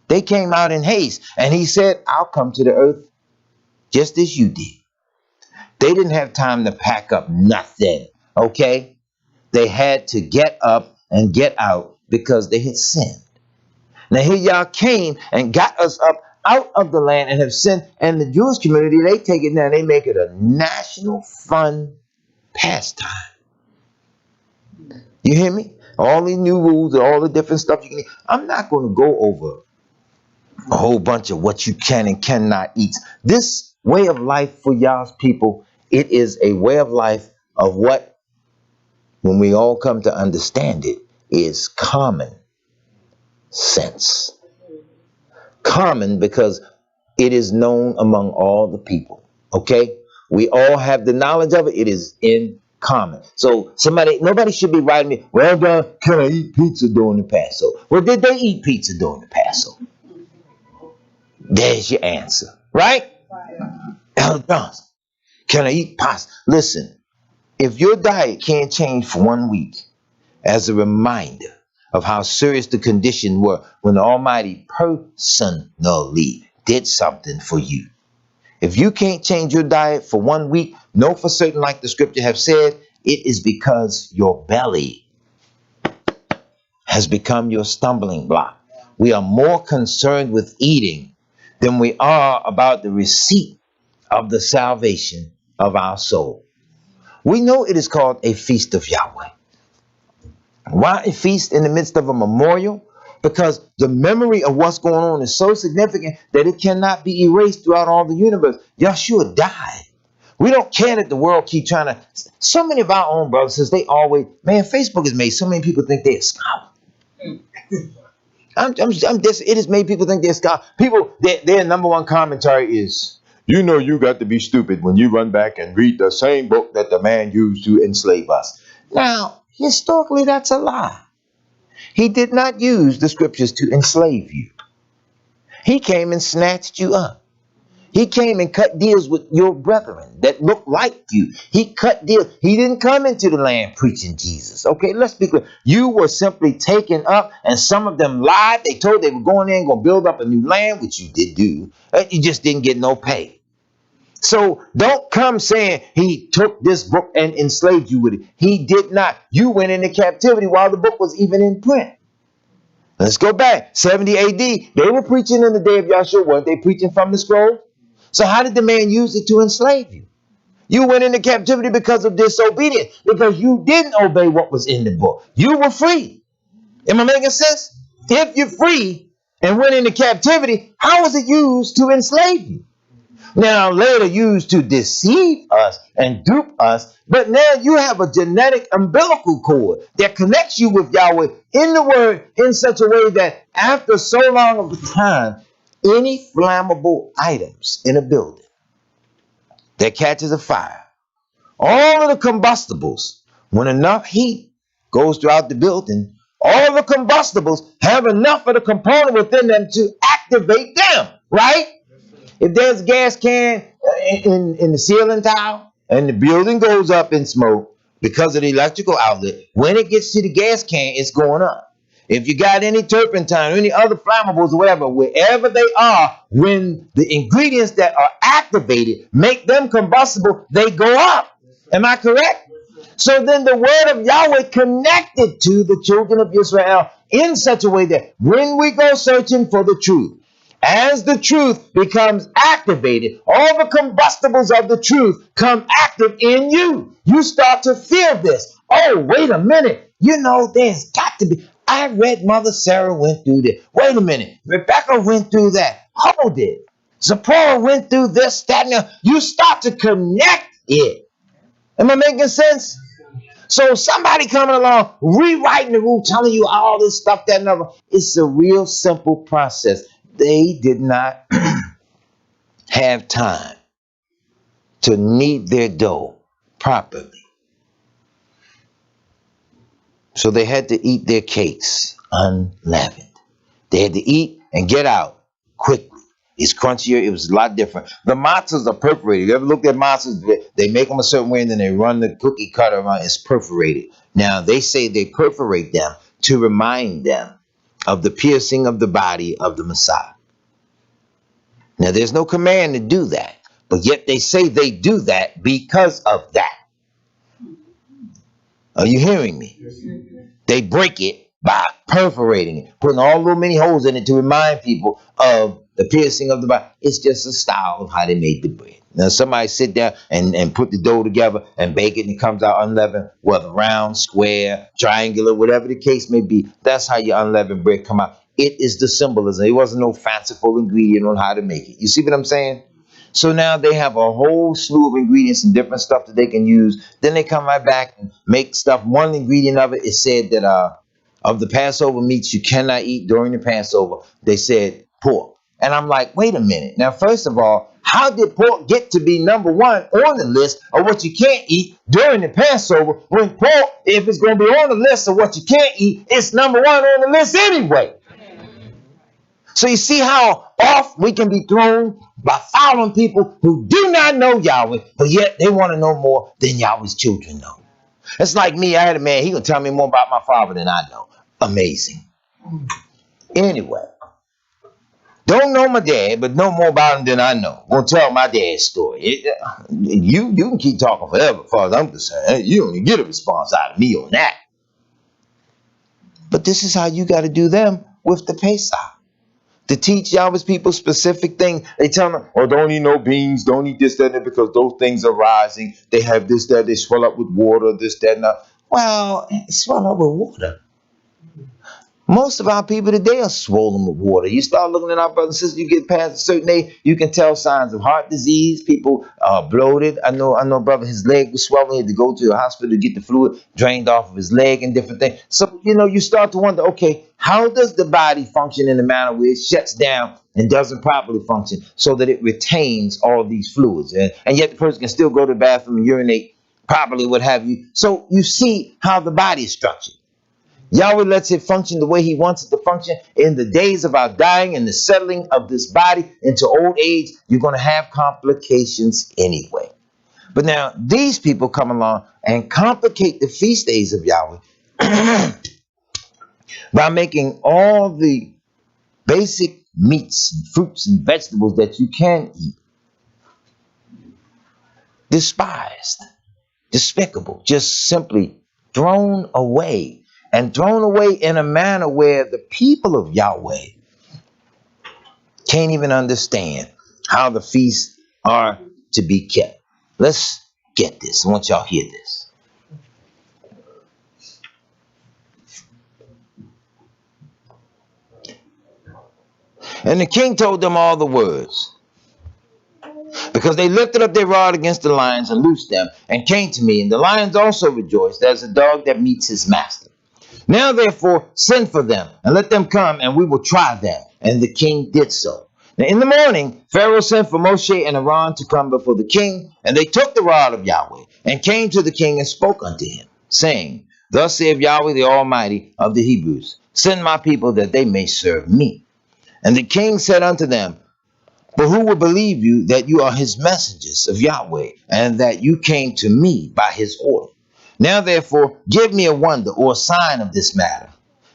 They came out in haste. And he said, I'll come to the earth just as you did. They didn't have time to pack up nothing. Okay? They had to get up and get out because they had sinned. Now here y'all came and got us up out of the land and have sinned. And the Jewish community, they take it now, they make it a national fun pastime. You hear me? All these new rules and all the different stuff you can eat. I'm not going to go over a whole bunch of what you can and cannot eat. This way of life for y'all's people, it is a way of life of what, when we all come to understand it, is common sense. Common because it is known among all the people. Okay? We all have the knowledge of it. It is in common. So nobody should be writing me, well done, can I eat pizza during the Passover? Well, did they eat pizza during the Passover? There's your answer. Right? Elder Johnson, can I eat pasta? Listen, if your diet can't change for 1 week as a reminder of how serious the condition were when the Almighty personally did something for you, if you can't change your diet for 1 week, know for certain, like the scripture have said, it is because your belly has become your stumbling block. We are more concerned with eating than we are about the receipt of the salvation of our soul. We know it is called a feast of Yahweh. Why a feast in the midst of a memorial? Because the memory of what's going on is so significant that it cannot be erased throughout all the universe. Yahshua died. We don't care that the world keep trying to. So many of our own brothers, since they always, man, Facebook has made so many people think they're a scholar. It has made people think they're scholar. People, their number one commentary is, you know, you got to be stupid when you run back and read the same book that the man used to enslave us. Now, historically, that's a lie. He did not use the scriptures to enslave you. He came and snatched you up. He came and cut deals with your brethren that looked like you. He cut deals. He didn't come into the land preaching Jesus. Okay, let's be clear. You were simply taken up, and some of them lied. They told they were going in and going to build up a new land, which you did do. You just didn't get no pay. So don't come saying he took this book and enslaved you with it. He did not. You went into captivity while the book was even in print. Let's go back. 70 AD, they were preaching in the day of Yahshua. Weren't they preaching from the scroll? So how did the man use it to enslave you? You went into captivity because of disobedience, because you didn't obey what was in the book. You were free. Am I making sense? If you're free and went into captivity, how was it used to enslave you? Now, later used to deceive us and dupe us, but now you have a genetic umbilical cord that connects you with Yahweh in the Word in such a way that after so long of a time, any flammable items in a building that catches a fire, all of the combustibles, when enough heat goes throughout the building, all the combustibles have enough of the component within them to activate them, right? If there's a gas can in the ceiling tile and the building goes up in smoke because of the electrical outlet, when it gets to the gas can, it's going up. If you got any turpentine or any other flammables or whatever, wherever they are, when the ingredients that are activated make them combustible, they go up. Am I correct? So then the word of Yahweh connected to the children of Israel in such a way that when we go searching for the truth, as the truth becomes activated, all the combustibles of the truth come active in you. You start to feel this. Oh, wait a minute. You know, there's got to be. I read Mother Sarah went through this. Wait a minute. Rebecca went through that. Hold it. Zipporah went through this, that, and that. You start to connect it. Am I making sense? So somebody coming along, rewriting the rule, telling you all this stuff, that, and other. It's a real simple process. They did not have time to knead their dough properly. So they had to eat their cakes unleavened. They had to eat and get out quickly. It's crunchier. It was a lot different. The matzahs are perforated. You ever looked at matzahs? They make them a certain way and then they run the cookie cutter around. It's perforated. Now, they say they perforate them to remind them of the piercing of the body of the Messiah. Now, there's no command to do that, but yet they say they do that because of that. Are you hearing me? They break it by perforating it, putting all little many holes in it to remind people of the piercing of the body. It's just a style of how they made the bread. Now, somebody sit down and put the dough together and bake it and it comes out unleavened, whether round, square, triangular, whatever the case may be. That's how your unleavened bread come out. It is the symbolism. It wasn't no fanciful ingredient on how to make it. You see what I'm saying? So now they have a whole slew of ingredients and different stuff that they can use. Then they come right back and make stuff. One ingredient of it is said that of the Passover meats you cannot eat during the Passover, they said pork. And I'm like, wait a minute. Now, first of all, how did pork get to be number one on the list of what you can't eat during the Passover when pork, if it's going to be on the list of what you can't eat, it's number one on the list anyway? So you see how off we can be thrown by following people who do not know Yahweh, but yet they want to know more than Yahweh's children know. It's like me. I had a man, he gonna tell me more about my father than I know. Amazing. Anyway, don't know my dad, but know more about him than I know. Gonna tell my dad's story. You can keep talking forever as far as I'm concerned. You don't even get a response out of me on that. But this is how you got to do them with the Pesach. To teach Yahweh's people specific things. They tell them, oh, don't eat no beans, don't eat this, that, and that, because those things are rising. They have this, that, they swell up with water, this, that, and that. Well, swell up with water. Most of our people today are swollen with water. You start looking at our brothers and sisters, you get past a certain age, you can tell signs of heart disease. People are bloated. I know a brother, his leg was swollen. He had to go to the hospital to get the fluid drained off of his leg and different things. So, you start to wonder, okay, how does the body function in a manner where it shuts down and doesn't properly function so that it retains all of these fluids? And yet the person can still go to the bathroom and urinate properly, what have you. So you see how the body is structured. Yahweh lets it function the way he wants it to function. In the days of our dying and the settling of this body into old age, you're going to have complications anyway. But now these people come along and complicate the feast days of Yahweh by making all the basic meats and fruits and vegetables that you can eat despised, despicable, just simply thrown away. And thrown away in a manner where the people of Yahweh can't even understand how the feasts are to be kept. Let's get this. I want y'all to hear this. And the king told them all the words, because they lifted up their rod against the lions and loosed them, and came to me. And the lions also rejoiced, as a dog that meets his master. Now therefore send for them, and let them come, and we will try them. And the king did so. Now in the morning, Pharaoh sent for Moshe and Aaron to come before the king, and they took the rod of Yahweh, and came to the king and spoke unto him, saying, Thus saith Yahweh the Almighty of the Hebrews, Send my people that they may serve me. And the king said unto them, But who will believe you that you are his messengers of Yahweh, and that you came to me by his order? Now therefore give me a wonder or a sign of this matter.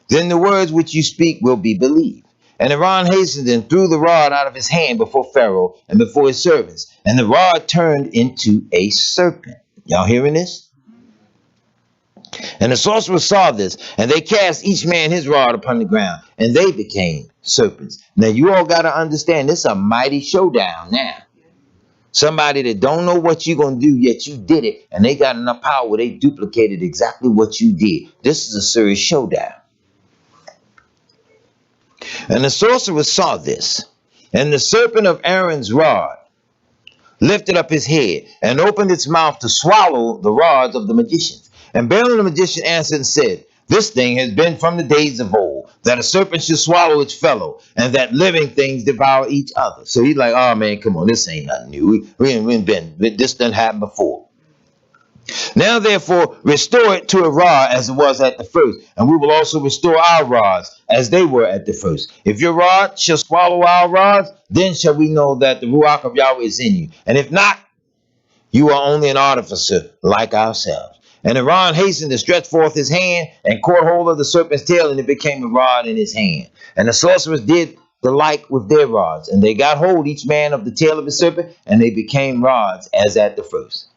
Then the words which you speak will be believed. And Aaron hastened and threw the rod out of his hand before Pharaoh and before his servants. And the rod turned into a serpent. Y'all hearing this? And the sorcerers saw this, and they cast each man his rod upon the ground, and they became serpents. Now you all got to understand, this is a mighty showdown now. Somebody that don't know what you're going to do, yet you did it, and they got enough power where they duplicated exactly what you did. This is a serious showdown. And the sorcerers saw this, and the serpent of Aaron's rod lifted up his head, and opened its mouth to swallow the rods of the magicians. And Balaam the magician answered and said, This thing has been from the days of old, that a serpent should swallow its fellow, and that living things devour each other. So he's like, oh man, come on, this ain't nothing new. This done happened before. Now therefore restore it to a rod as it was at the first, and we will also restore our rods as they were at the first. If your rod shall swallow our rods, then shall we know that the Ruach of Yahweh is in you. And if not, you are only an artificer like ourselves. And Aaron hastened to stretch forth his hand and caught hold of the serpent's tail, and it became a rod in his hand. And the sorcerers did the like with their rods, and they got hold each man of the tail of the serpent, and they became rods as at the first.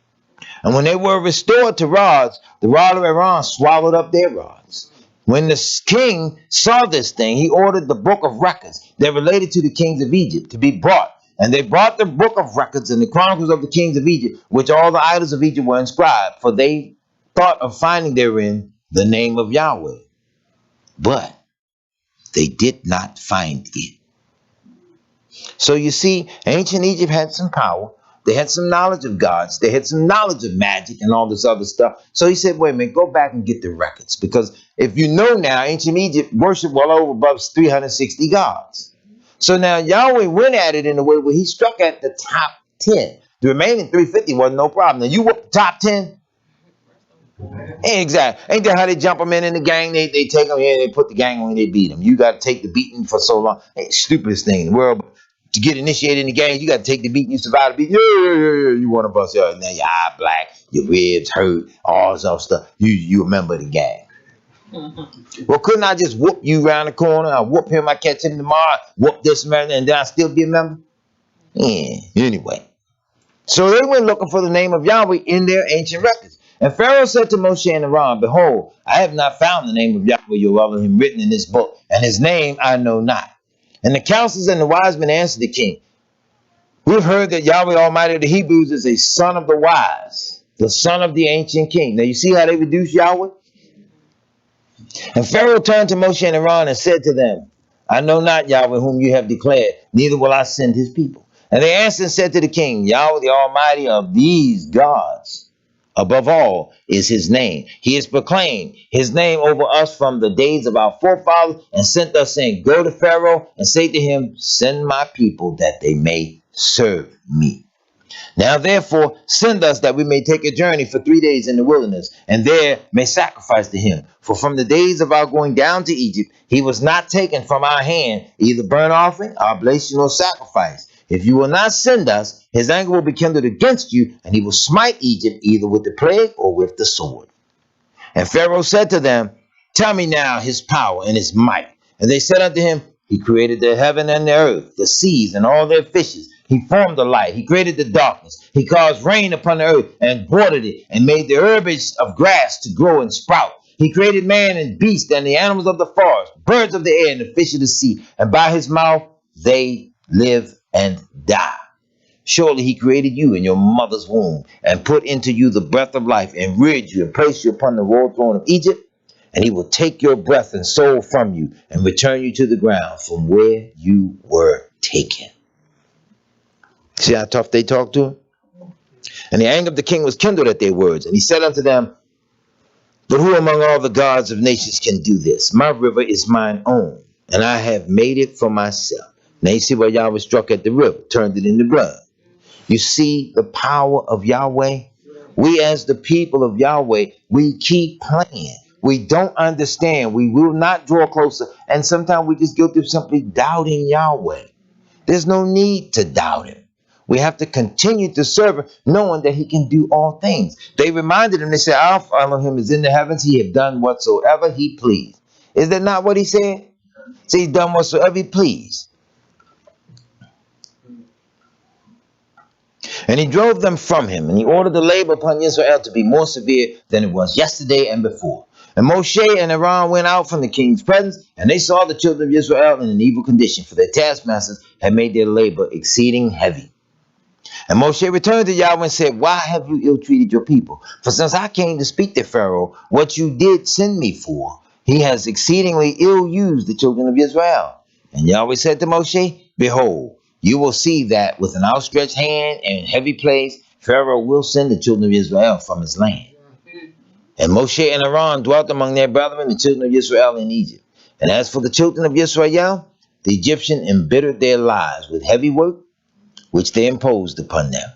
And when they were restored to rods, the rod of Aaron swallowed up their rods. When the king saw this thing, he ordered the book of records that related to the kings of Egypt to be brought. And they brought the book of records and the chronicles of the kings of Egypt, which all the idols of Egypt were inscribed, for they thought of finding therein the name of Yahweh. But they did not find it. So you see, ancient Egypt had some power. They had some knowledge of gods. They had some knowledge of magic and all this other stuff. So he said, wait a minute, go back and get the records. Because if you know now, ancient Egypt worshiped well over above 360 gods. So now Yahweh went at it in a way where he struck at the top 10. The remaining 350 wasn't no problem. Now you whoop the top 10? Exactly. Ain't that how they jump them in the gang? They take them in, they put the gang on and they beat them. You got to take the beating for so long. Hey, stupidest thing in the world. To get initiated in the gang, you got to take the beating. You survive the beating. Yeah. You want to bust your now your eye black, your ribs hurt, all this other stuff. You remember the gang. Well, couldn't I just whoop you around the corner? I whoop him, I catch him tomorrow, whoop this man, and then I still be a member? Yeah, anyway. So they went looking for the name of Yahweh in their ancient records. And Pharaoh said to Moshe and Aaron, Behold, I have not found the name of Yahweh your Elohim written in this book, and his name I know not. And the counselors and the wise men answered the king, We've heard that Yahweh Almighty of the Hebrews is a son of the wise, the son of the ancient king. Now you see how they reduce Yahweh? And Pharaoh turned to Moshe and Aaron and said to them, I know not Yahweh whom you have declared, neither will I send his people. And they answered and said to the king, Yahweh the Almighty of these gods, above all, is his name. He has proclaimed his name over us from the days of our forefathers and sent us, saying, Go to Pharaoh and say to him, Send my people that they may serve me. Now therefore send us that we may take a journey for 3 days in the wilderness, and there may sacrifice to him. For from the days of our going down to Egypt, he was not taken from our hand, either burnt offering, oblation, or sacrifice. If you will not send us, his anger will be kindled against you, and he will smite Egypt either with the plague or with the sword. And Pharaoh said to them, Tell me now his power and his might. And they said unto him, He created the heaven and the earth, the seas and all their fishes. He formed the light. He created the darkness. He caused rain upon the earth and watered it, and made the herbage of grass to grow and sprout. He created man and beast and the animals of the forest, birds of the air and the fish of the sea. And by his mouth they live and die. Surely he created you in your mother's womb, and put into you the breath of life, and reared you, and placed you upon the royal throne of Egypt. And he will take your breath and soul from you and return you to the ground from where you were taken. See how tough they talked to him? And the anger of the king was kindled at their words. And he said unto them, but who among all the gods of nations can do this? My river is mine own, and I have made it for myself. Now you see where Yahweh struck at the river, turned it into blood. You see the power of Yahweh? We as the people of Yahweh, we keep playing. We don't understand. We will not draw closer. And sometimes we just guilty of simply doubting Yahweh. There's no need to doubt him. We have to continue to serve him, knowing that he can do all things. They reminded him, they said, our Elohim is in the heavens. He have done whatsoever he pleased. Is that not what he said? So he's done whatsoever he pleased. And he drove them from him, and he ordered the labor upon Israel to be more severe than it was yesterday and before. And Moshe and Aaron went out from the king's presence, and they saw the children of Israel in an evil condition, for their taskmasters had made their labor exceeding heavy. And Moshe returned to Yahweh and said, why have you ill-treated your people? For since I came to speak to Pharaoh, what you did send me for, he has exceedingly ill-used the children of Israel. And Yahweh said to Moshe, behold, you will see that with an outstretched hand and heavy plagues, Pharaoh will send the children of Israel from his land. And Moshe and Aaron dwelt among their brethren, the children of Israel in Egypt. And as for the children of Israel, the Egyptian embittered their lives with heavy work, which they imposed upon them.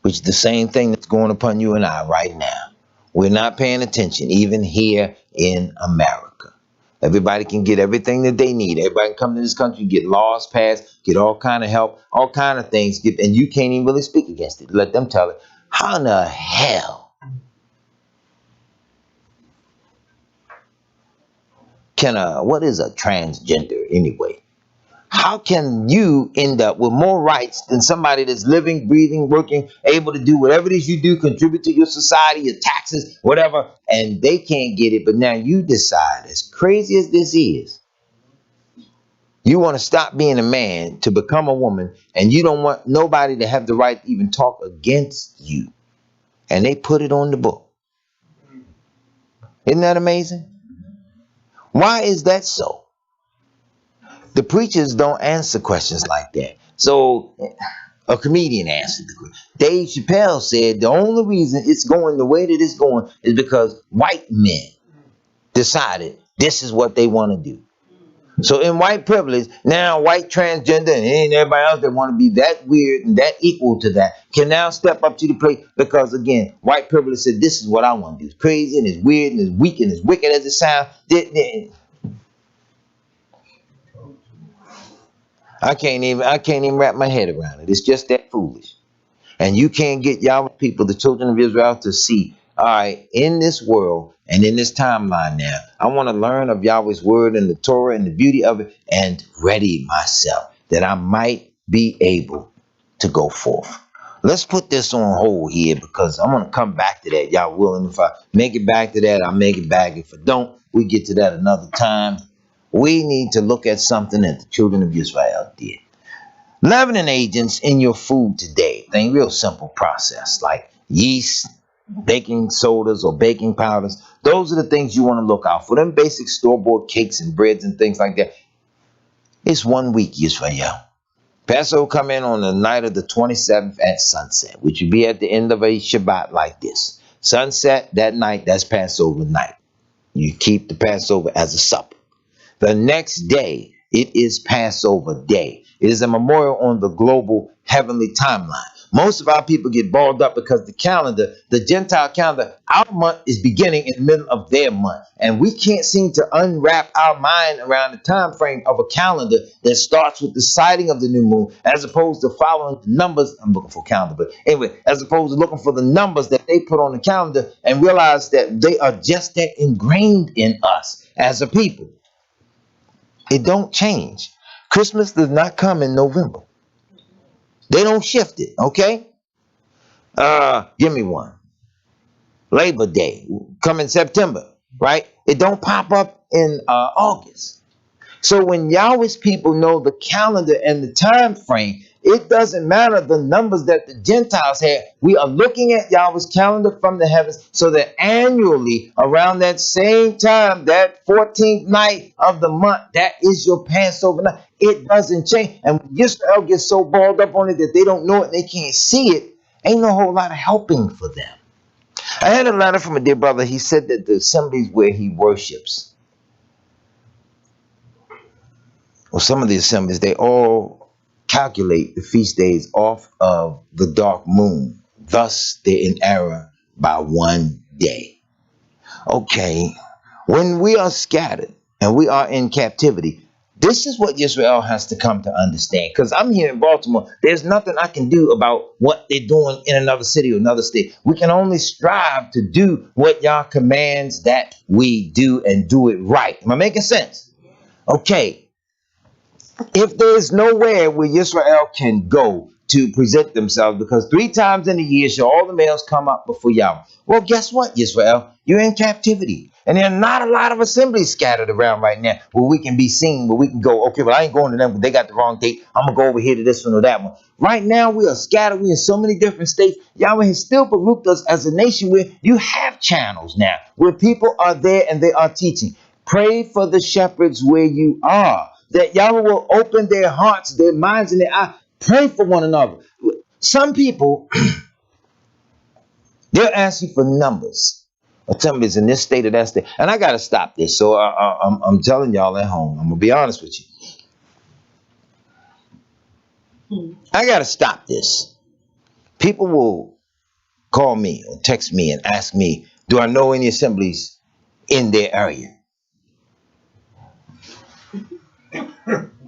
Which is the same thing that's going upon you and I right now. We're not paying attention, even here in America. Everybody can get everything that they need. Everybody can come to this country, get laws passed, get all kind of help, all kind of things, and you can't even really speak against it. Let them tell it. How in the hell can what is a transgender anyway? How can you end up with more rights than somebody that's living, breathing, working, able to do whatever it is you do, contribute to your society, your taxes, whatever, and they can't get it, but now you decide, as crazy as this is, you want to stop being a man to become a woman, and you don't want nobody to have the right to even talk against you. And they put it on the book. Isn't that amazing? Why is that so? The preachers don't answer questions like that. So a comedian answered the question. Dave Chappelle said the only reason it's going the way that it's going is because white men decided this is what they want to do. So in white privilege, now white transgender and everybody else that want to be that weird and that equal to that can now step up to the plate because, again, white privilege said this is what I want to do. It's crazy and it's weird and it's weak and it's wicked as it sounds. I can't even wrap my head around it. It's just that foolish. And you can't get Yahweh people, the children of Israel, to see, all right, in this world and in this timeline now, I want to learn of Yahweh's word and the Torah and the beauty of it and ready myself that I might be able to go forth. Let's put this on hold here because I'm going to come back to that, y'all willing. If I make it back to that, I'll make it back. If I don't, we get to that another time. We need to look at something that the children of Israel did. Leavening agents in your food today. Thing real simple process like yeast, baking sodas or baking powders. Those are the things you want to look out for. Them basic store-bought cakes and breads and things like that. It's 1 week, Israel. Passover come in on the night of the 27th at sunset, which would be at the end of a Shabbat like this. Sunset that night, that's Passover night. You keep the Passover as a supper. The next day, it is Passover day. It is a memorial on the global heavenly timeline. Most of our people get balled up because the calendar, the Gentile calendar, our month is beginning in the middle of their month. And we can't seem to unwrap our mind around the time frame of a calendar that starts with the sighting of the new moon, as opposed to following the numbers. I'm looking for a calendar, but anyway, as opposed to looking for the numbers that they put on the calendar and realize that they are just that ingrained in us as a people. It don't change. Christmas does not come in November. They don't shift it, okay? Give me one. Labor Day, come in September, right? It don't pop up in August. So when Yahweh's people know the calendar and the time frame, It doesn't matter the numbers that the Gentiles had. We are looking at Yahweh's calendar from the heavens, so that annually around that same time, that 14th night of the month, that is your Passover night. It doesn't change. And when Israel gets so balled up on it that they don't know it, they can't see it, ain't no whole lot of helping for them. I had a letter from a dear brother. He said that the assemblies where he worships, or some of the assemblies, they all calculate the feast days off of the dark moon. Thus, they're in error by 1 day. Okay, when we are scattered and we are in captivity, this is what Israel has to come to understand. Because I'm here in Baltimore. There's nothing I can do about what they're doing in another city or another state. We can only strive to do what Yah commands that we do, and do it right. Am I making sense? Okay. If there's nowhere where Israel can go to present themselves, because 3 times in a year shall all the males come up before Yahweh. Well, guess what, Israel? You're in captivity. And there are not a lot of assemblies scattered around right now where we can be seen, where we can go, okay, well, I ain't going to them because they got the wrong date. I'm going to go over here to this one or that one. Right now, we are scattered. We're in so many different states. Yahweh has still baruched us as a nation where you have channels now, where people are there and they are teaching. Pray for the shepherds where you are, that Yahweh will open their hearts, their minds, and their eyes. Pray for one another. Some people, they'll ask you for numbers. Assemblies in this state or that state. And I got to stop this. So I'm telling y'all at home. I'm going to be honest with you. I got to stop this. People will call me or text me and ask me, do I know any assemblies in their area?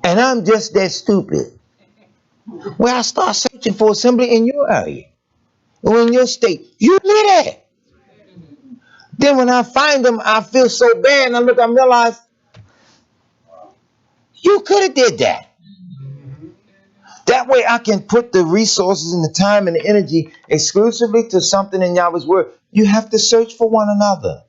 And I'm just that stupid. Well, I start searching for assembly in your area or in your state. You live there. Then when I find them, I feel so bad, and I look, I realize you could have did that. That way I can put the resources and the time and the energy exclusively to something in Yahweh's word. You have to search for one another.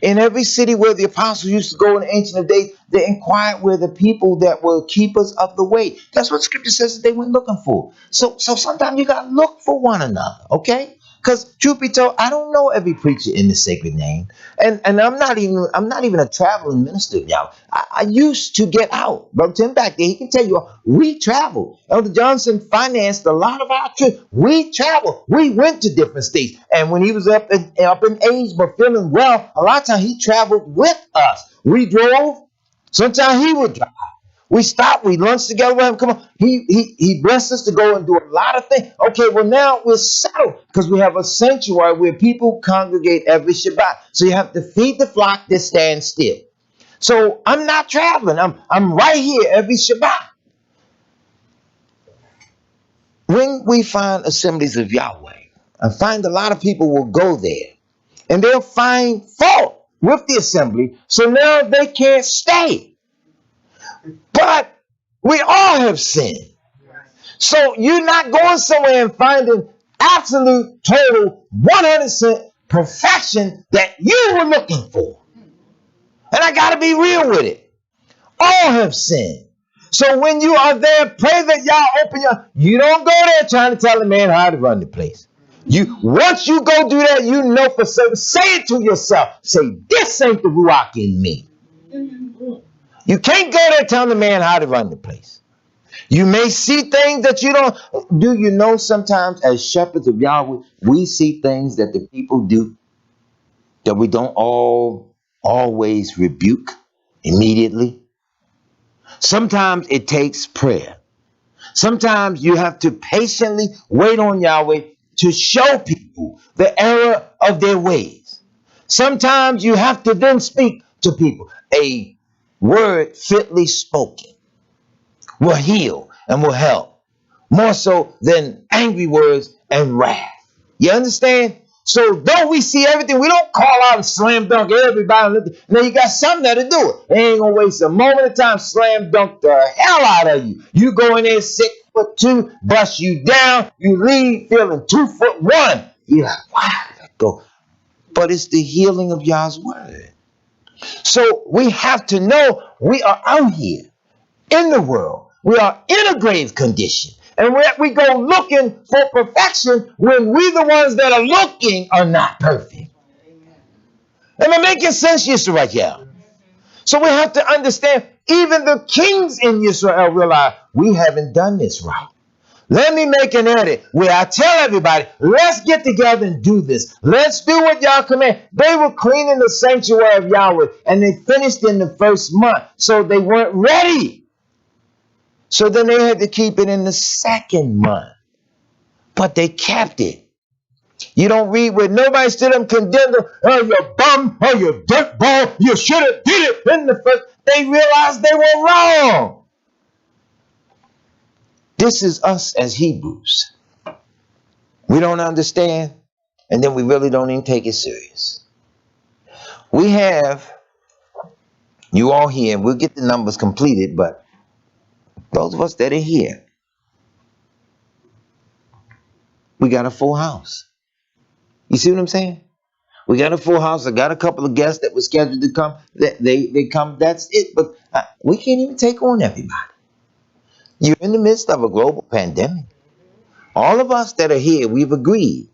In every city where the apostles used to go in the ancient of days, they inquired where the people that were keepers of the way. That's what Scripture says that they went looking for. So sometimes you got to look for one another, okay? Because truth be told, I don't know every preacher in the sacred name, and I'm not even a traveling minister now. I used to get out. Brother Tim back there, he can tell you, we traveled. Elder Johnson financed a lot of our trips. We traveled. We went to different states, and when he was up in age but feeling well, a lot of times he traveled with us. We drove. Sometimes he would drive. We stopped, we lunched together with him. Come on. He blessed us to go and do a lot of things. Okay, well now we're settled because we have a sanctuary where people congregate every Shabbat. So you have to feed the flock that stands still. So I'm not traveling. I'm right here every Shabbat. When we find assemblies of Yahweh, I find a lot of people will go there and they'll find fault with the assembly. So now they can't stay. But we all have sinned. So you're not going somewhere and finding absolute, total, 100% perfection that you were looking for. And I got to be real with it. All have sinned. So when you are there, pray that y'all open you don't go there trying to tell a man how to run the place. Once you go do that, you know for certain. Say it to yourself. Say, this ain't the Ruach in me. You can't go there telling the man how to run the place. You may see things that you don't. Do you know sometimes as shepherds of Yahweh, we see things that the people do that we don't always rebuke immediately? Sometimes it takes prayer. Sometimes you have to patiently wait on Yahweh to show people the error of their ways. Sometimes you have to then speak to people. A word fitly spoken will heal and will help more so than angry words and wrath. You understand? So though we see everything, we don't call out and slam dunk everybody. Now you got something there to do it. They ain't gonna waste a moment of time, slam dunk the hell out of you. You go in there 6'2", bust you down, you leave feeling 2'1". You're like, wow, go. But it's the healing of Yah's word. So we have to know we are out here in the world. We are in a grave condition. And we go looking for perfection when we the ones that are looking are not perfect. Am I making sense, Yisrael, right here? So we have to understand, even the kings in Israel realize we haven't done this right. Let me make an edit where I tell everybody, let's get together and do this. Let's do what y'all command. They were cleaning the sanctuary of Yahweh, and they finished in the first month, so they weren't ready. So then they had to keep it in the second month. But they kept it. You don't read where nobody stood up and condemned them. Oh, you bum. Oh, you dirtball. You should have did it in the first. They realized they were wrong. This is us as Hebrews. We don't understand, and then we really don't even take it serious. We have, you all here, we'll get the numbers completed, but those of us that are here, we got a full house. You see what I'm saying? We got a full house. I got a couple of guests that were scheduled to come. They come, that's it. But we can't even take on everybody. You're in the midst of a global pandemic. All of us that are here, we've agreed,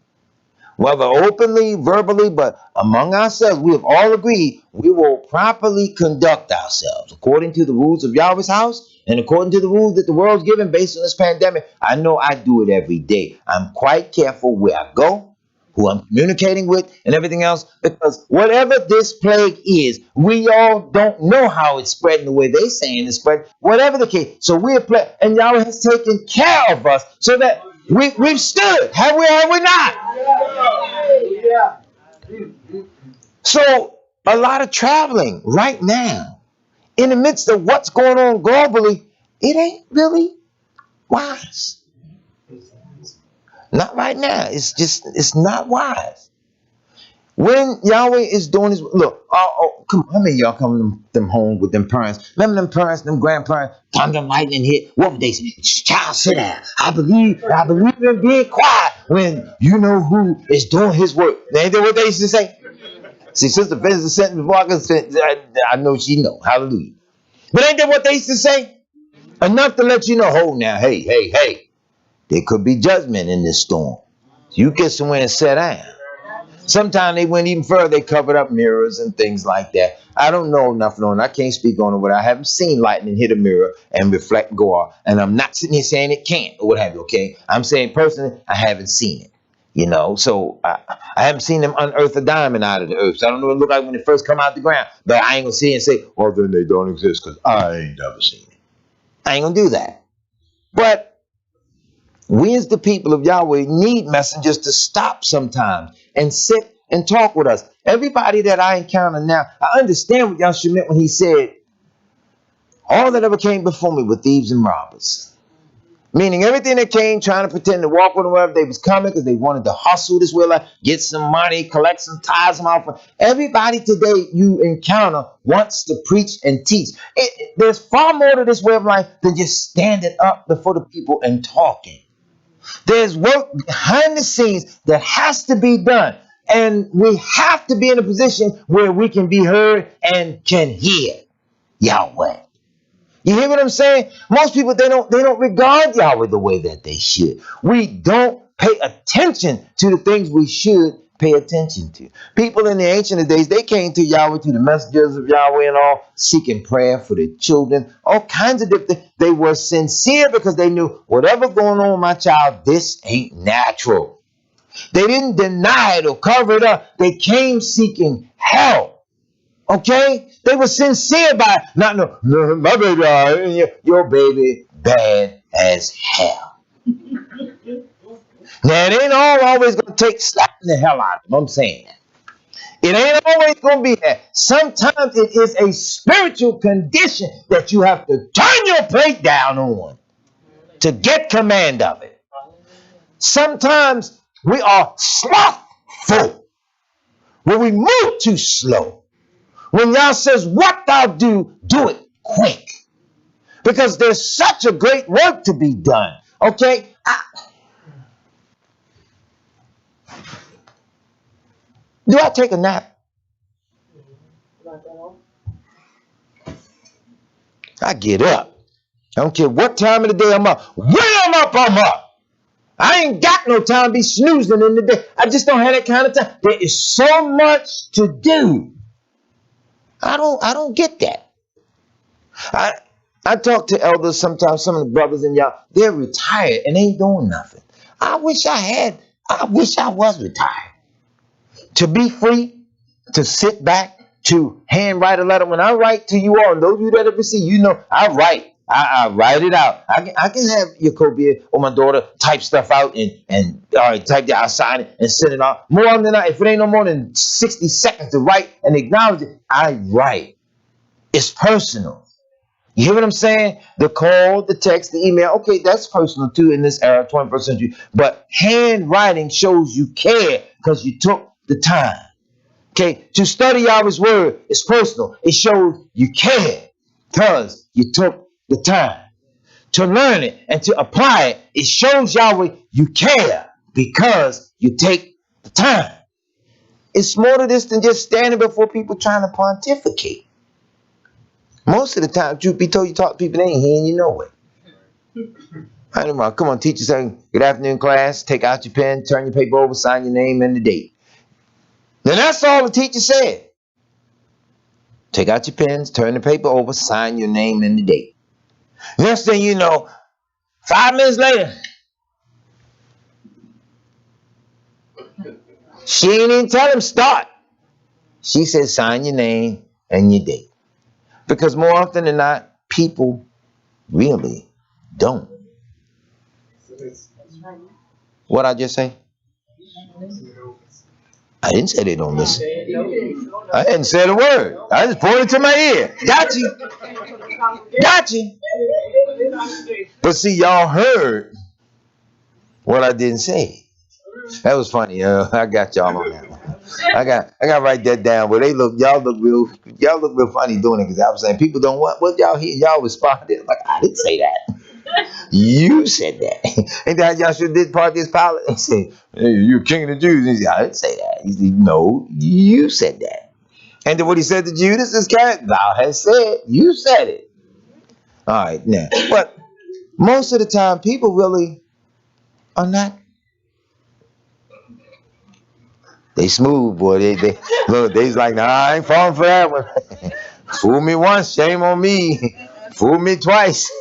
whether openly, verbally, but among ourselves, we have all agreed we will properly conduct ourselves according to the rules of Yahweh's house and according to the rules that the world's given based on this pandemic. I know I do it every day. I'm quite careful where I go, who I'm communicating with, and everything else, because whatever this plague is, we all don't know how it's spreading the way they're saying it's spread, whatever the case. So we're and Yahweh has taken care of us so that we've stood. Have we not? Yeah. So a lot of traveling right now, in the midst of what's going on globally, it ain't really wise. Not right now. It's not wise. When Yahweh is doing his, look, come on, how many of y'all come them home with them parents? Remember them parents, them grandparents, thunder and lightning hit? What would they say? Child, sit down. I believe in being quiet when you know who is doing his work. Ain't that what they used to say? See, Sister Vincent sent me before I could say, I know she know. Hallelujah. But ain't that what they used to say? Enough to let you know, hold now, hey. There could be judgment in this storm. You get somewhere and sit down. Sometimes they went even further. They covered up mirrors and things like that. I don't know nothing on it. I can't speak on it, but I haven't seen lightning hit a mirror and reflect and go off. And I'm not sitting here saying it can't or what have you, okay? I'm saying personally, I haven't seen it. You know, so I haven't seen them unearth a diamond out of the earth. So I don't know what it looked like when it first come out the ground. But I ain't going to see it and say, well, then they don't exist because I ain't never seen it. I ain't going to do that. But we as the people of Yahweh need messengers to stop sometimes and sit and talk with us. Everybody that I encounter now, I understand what Yahshua meant when he said, all that ever came before me were thieves and robbers. Meaning everything that came trying to pretend to walk with them wherever they was coming because they wanted to hustle this way, like get some money, collect some tithes from out. Everybody today you encounter wants to preach and teach. There's far more to this way of life than just standing up before the people and talking. There's work behind the scenes that has to be done. And we have to be in a position where we can be heard and can hear Yahweh. You hear what I'm saying? Most people, they don't regard Yahweh the way that they should. We don't pay attention to the things we should pay attention to. People in the ancient days, they came to Yahweh, to the messengers of Yahweh and all, seeking prayer for their children, all kinds of different. They were sincere because they knew whatever going on with my child, this ain't natural. They didn't deny it or cover it up. They came seeking help. Okay? They were sincere by it. Not no, my baby, your baby bad as hell. Now, it ain't always going to take slapping the hell out of them. I'm saying that. It ain't always going to be that. Sometimes it is a spiritual condition that you have to turn your plate down on to get command of it. Sometimes we are slothful. When we move too slow. When Yah says, what thou do, do it quick. Because there's such a great work to be done. Okay? Do I take a nap? I get up. I don't care what time of the day I'm up. When I'm up, I'm up. I ain't got no time to be snoozing in the day. I just don't have that kind of time. There is so much to do. I don't get that. I talk to elders sometimes, some of the brothers and y'all, they're retired and ain't doing nothing. I wish I was retired. To be free, to sit back, to hand write a letter. When I write to you all, and those of you that ever see, you know, I write. I write it out. I can have Jacoby or my daughter type stuff out and type that, I'll sign it and send it out. More often than not, if it ain't no more than 60 seconds to write and acknowledge it, I write. It's personal. You hear what I'm saying? The call, the text, the email. Okay, that's personal too in this era, 21st century. But handwriting shows you care because you took the time. Okay, to study Yahweh's word is personal. It shows you care because you took the time. To learn it and to apply it, it shows Yahweh you care because you take the time. It's more to this than just standing before people trying to pontificate. Most of the time, truth be told, you talk to people, they ain't hearing you no way. I don't know. Come on, teacher saying, good afternoon, class. Take out your pen, turn your paper over, sign your name and the date. Then that's all the teacher said. Take out your pens, turn the paper over, sign your name and the date. Next thing you know, 5 minutes later, she ain't even tell him start. She said, sign your name and your date. Because more often than not, people really don't. What I just say? I didn't say they don't listen. I hadn't said a word. I just pointed to my ear. Got you. Got you. But see, y'all heard what I didn't say. That was funny. I got y'all on that one. I got to write that down. But y'all look real funny doing it because I was saying people don't want what y'all hear. Y'all responded like I didn't say that. You said that. And that y'all should have did part of this pilot and said, hey, you're king of the Jews. And he said, I didn't say that. He said, no, you said that. And then what he said to Judas is, thou hast said, you said it. All right, now. But most of the time, people really are not. They smooth, boy. They look, they's like, nah, I ain't falling for that one. Fool me once, shame on me. Fool me twice.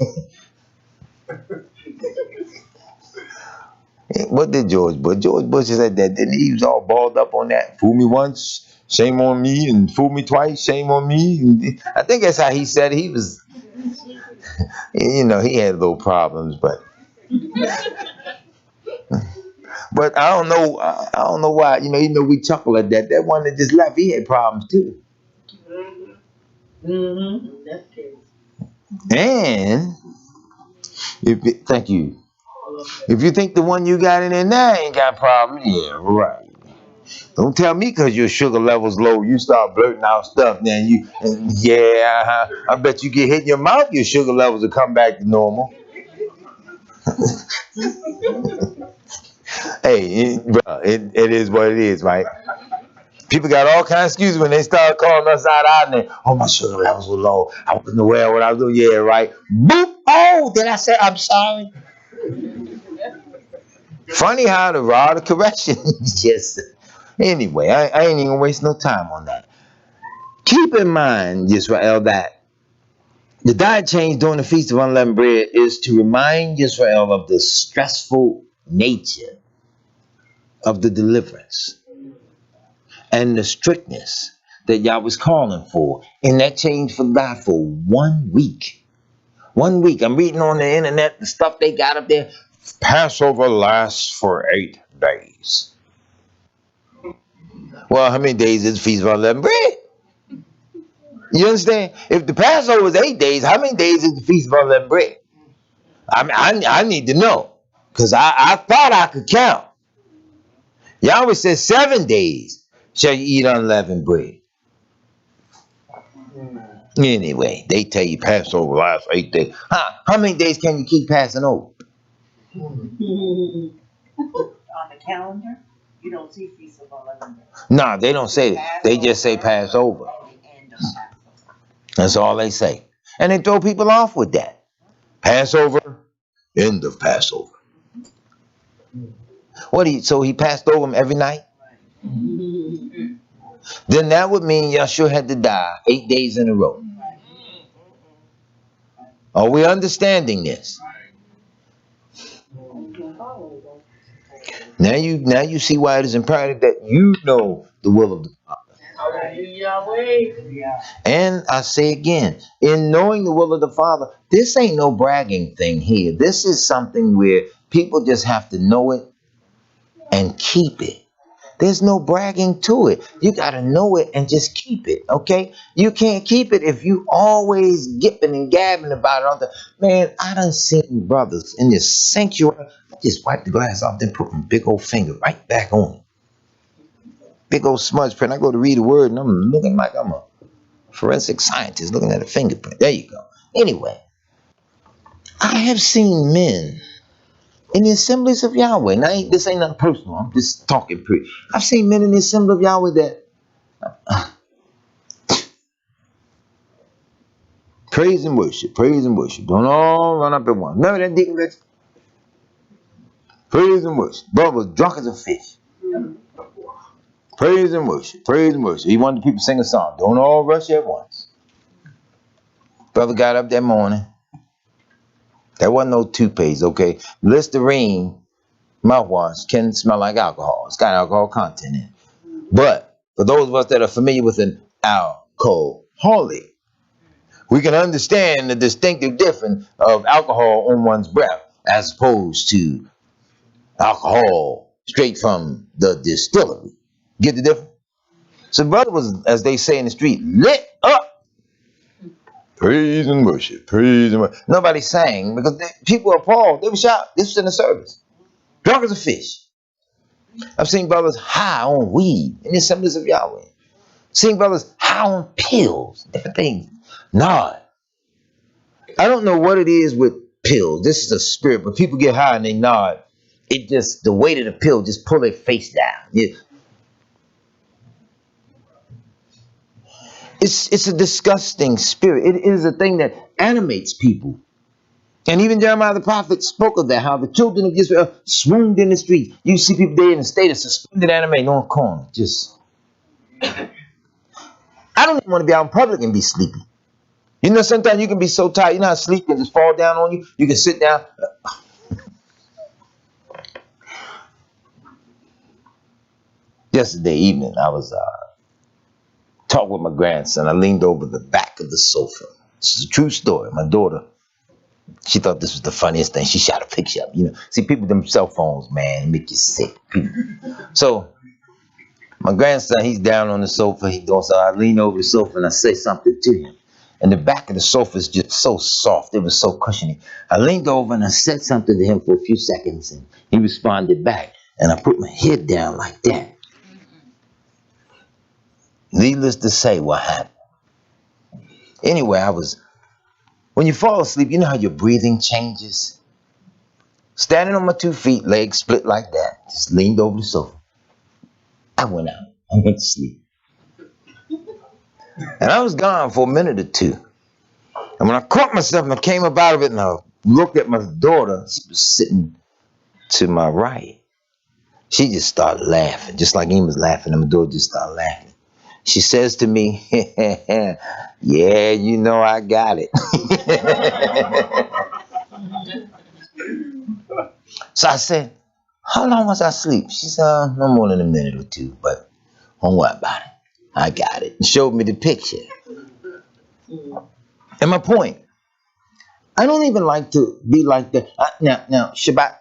What did George Bush? George Bush said that, didn't he? He was all balled up on that. Fool me once, shame on me, and fool me twice, shame on me. I think that's how he said it. He was, you know, he had little problems, but I don't know why. You know, even though we chuckle at that, that one that just left, he had problems too. And thank you. If you think the one you got in there now ain't got problems, yeah, right. Don't tell me because your sugar level's low, you start blurting out stuff. Now I bet you get hit in your mouth, your sugar levels will come back to normal. Hey, it is what it is, right? People got all kinds of excuses when they start calling us out there. Oh, my sugar levels were low. I wasn't aware of what I was doing. Yeah, right. Boop. Oh, did I say I'm sorry? Funny how the rod of correction just. Anyway, I ain't even waste no time on that. Keep in mind, Yisrael, that the diet change during the Feast of Unleavened Bread is to remind Yisrael of the stressful nature of the deliverance and the strictness that Yah was calling for in that change for God for 1 week. 1 week. I'm reading on the internet the stuff they got up there. Passover lasts for 8 days. Well, how many days is the Feast of Unleavened Bread? You understand? If the Passover is 8 days, how many days is the Feast of Unleavened Bread? I need to know. Because I thought I could count. Yahweh says 7 days shall you eat unleavened bread. Anyway, they tell you Passover lasts 8 days. How many days can you keep passing over? On the calendar, you don't see Feast of Unleavened Bread. No, they don't say it. They just say Passover. That's all they say. And they throw people off with that. Passover, end of Passover. So he passed over them every night? Then that would mean Yeshua had to die 8 days in a row. Are we understanding this? Now you see why it is imperative that you know the will of the Father. And I say again, in knowing the will of the Father, this ain't no bragging thing here. This is something where people just have to know it and keep it. There's no bragging to it. You got to know it and just keep it, okay? You can't keep it if you always gipping and gabbing about it. All the, man, I done seen brothers in this sanctuary. I just wipe the glass off, then put my big old finger right back on it. Big old smudge print. I go to read the word and I'm looking like I'm a forensic scientist looking at a fingerprint. There you go. Anyway, I have seen men in the assemblies of Yahweh. Now, this ain't nothing personal. I'm just talking pretty. I've seen men in the assembly of Yahweh that praise and worship. Don't all run up at once. Remember that, Deacon Rex? Praise and worship. Brother was drunk as a fish. Praise and worship. He wanted the people to sing a song. Don't all rush at once. Brother got up that morning. There wasn't no toothpaste, okay? Listerine mouthwash can smell like alcohol. It's got alcohol content in it. But for those of us that are familiar with an alcoholic, we can understand the distinctive difference of alcohol on one's breath as opposed to alcohol straight from the distillery. Get the difference? So brother was, as they say in the street, lit up. Praise and worship. Nobody sang because people were appalled. They were shocked. This was in the service. Drunk as a fish. I've seen brothers high on weed in the assemblies of Yahweh. Seen brothers high on pills, different things. Nod. I don't know what it is with pills. This is a spirit, but people get high and they nod. It just, the weight of the pill just pull their face down. It's a disgusting spirit. It is a thing that animates people. And even Jeremiah the prophet spoke of that, how the children of Israel swooned in the streets. You see people there in a state of suspended animation on the corner. Just, I don't even want to be out in public and be sleepy. You know, sometimes you can be so tired, you know how sleep can just fall down on you. You can sit down. Yesterday evening, I was talking with my grandson. I leaned over the back of the sofa. This is a true story. My daughter, she thought this was the funniest thing. She shot a picture of it. You know, see, people with them cell phones, man, make you sick. So my grandson, he's down on the sofa. So I lean over the sofa and I say something to him. And the back of the sofa is just so soft. It was so cushiony. I leaned over and I said something to him for a few seconds, and he responded back. And I put my head down like that. Needless to say, what happened? Anyway, when you fall asleep, you know how your breathing changes? Standing on my 2 feet, legs split like that, just leaned over the sofa. I went out. I went to sleep. And I was gone for a minute or two. And when I caught myself and I came up out of it and I looked at my daughter, she was sitting to my right. She just started laughing, just like he was laughing, and my daughter just started laughing. She says to me, yeah, you know I got it. So I said, how long was I asleep? She said, no more than a minute or two, but don't worry about it. I got it. And showed me the picture. And my point, I don't even like to be like that. Now, Shabbat,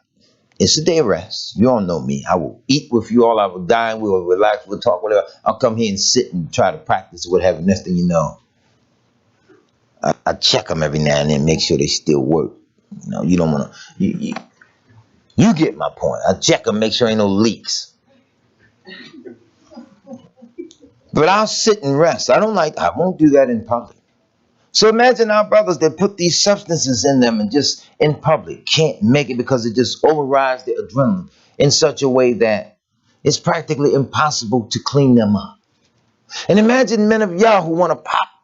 it's a day of rest. You all know me. I will eat with you all. I will dine. We will relax. We'll talk, whatever. I'll come here and sit and try to practice whatever. Next thing you know, I check them every now and then, make sure they still work. You know, you don't want to. You get my point. I check them, make sure ain't no leaks. But I'll sit and rest. I won't do that in public. So imagine our brothers that put these substances in them and just in public can't make it because it just overrides their adrenaline in such a way that it's practically impossible to clean them up. And imagine men of Yah who want to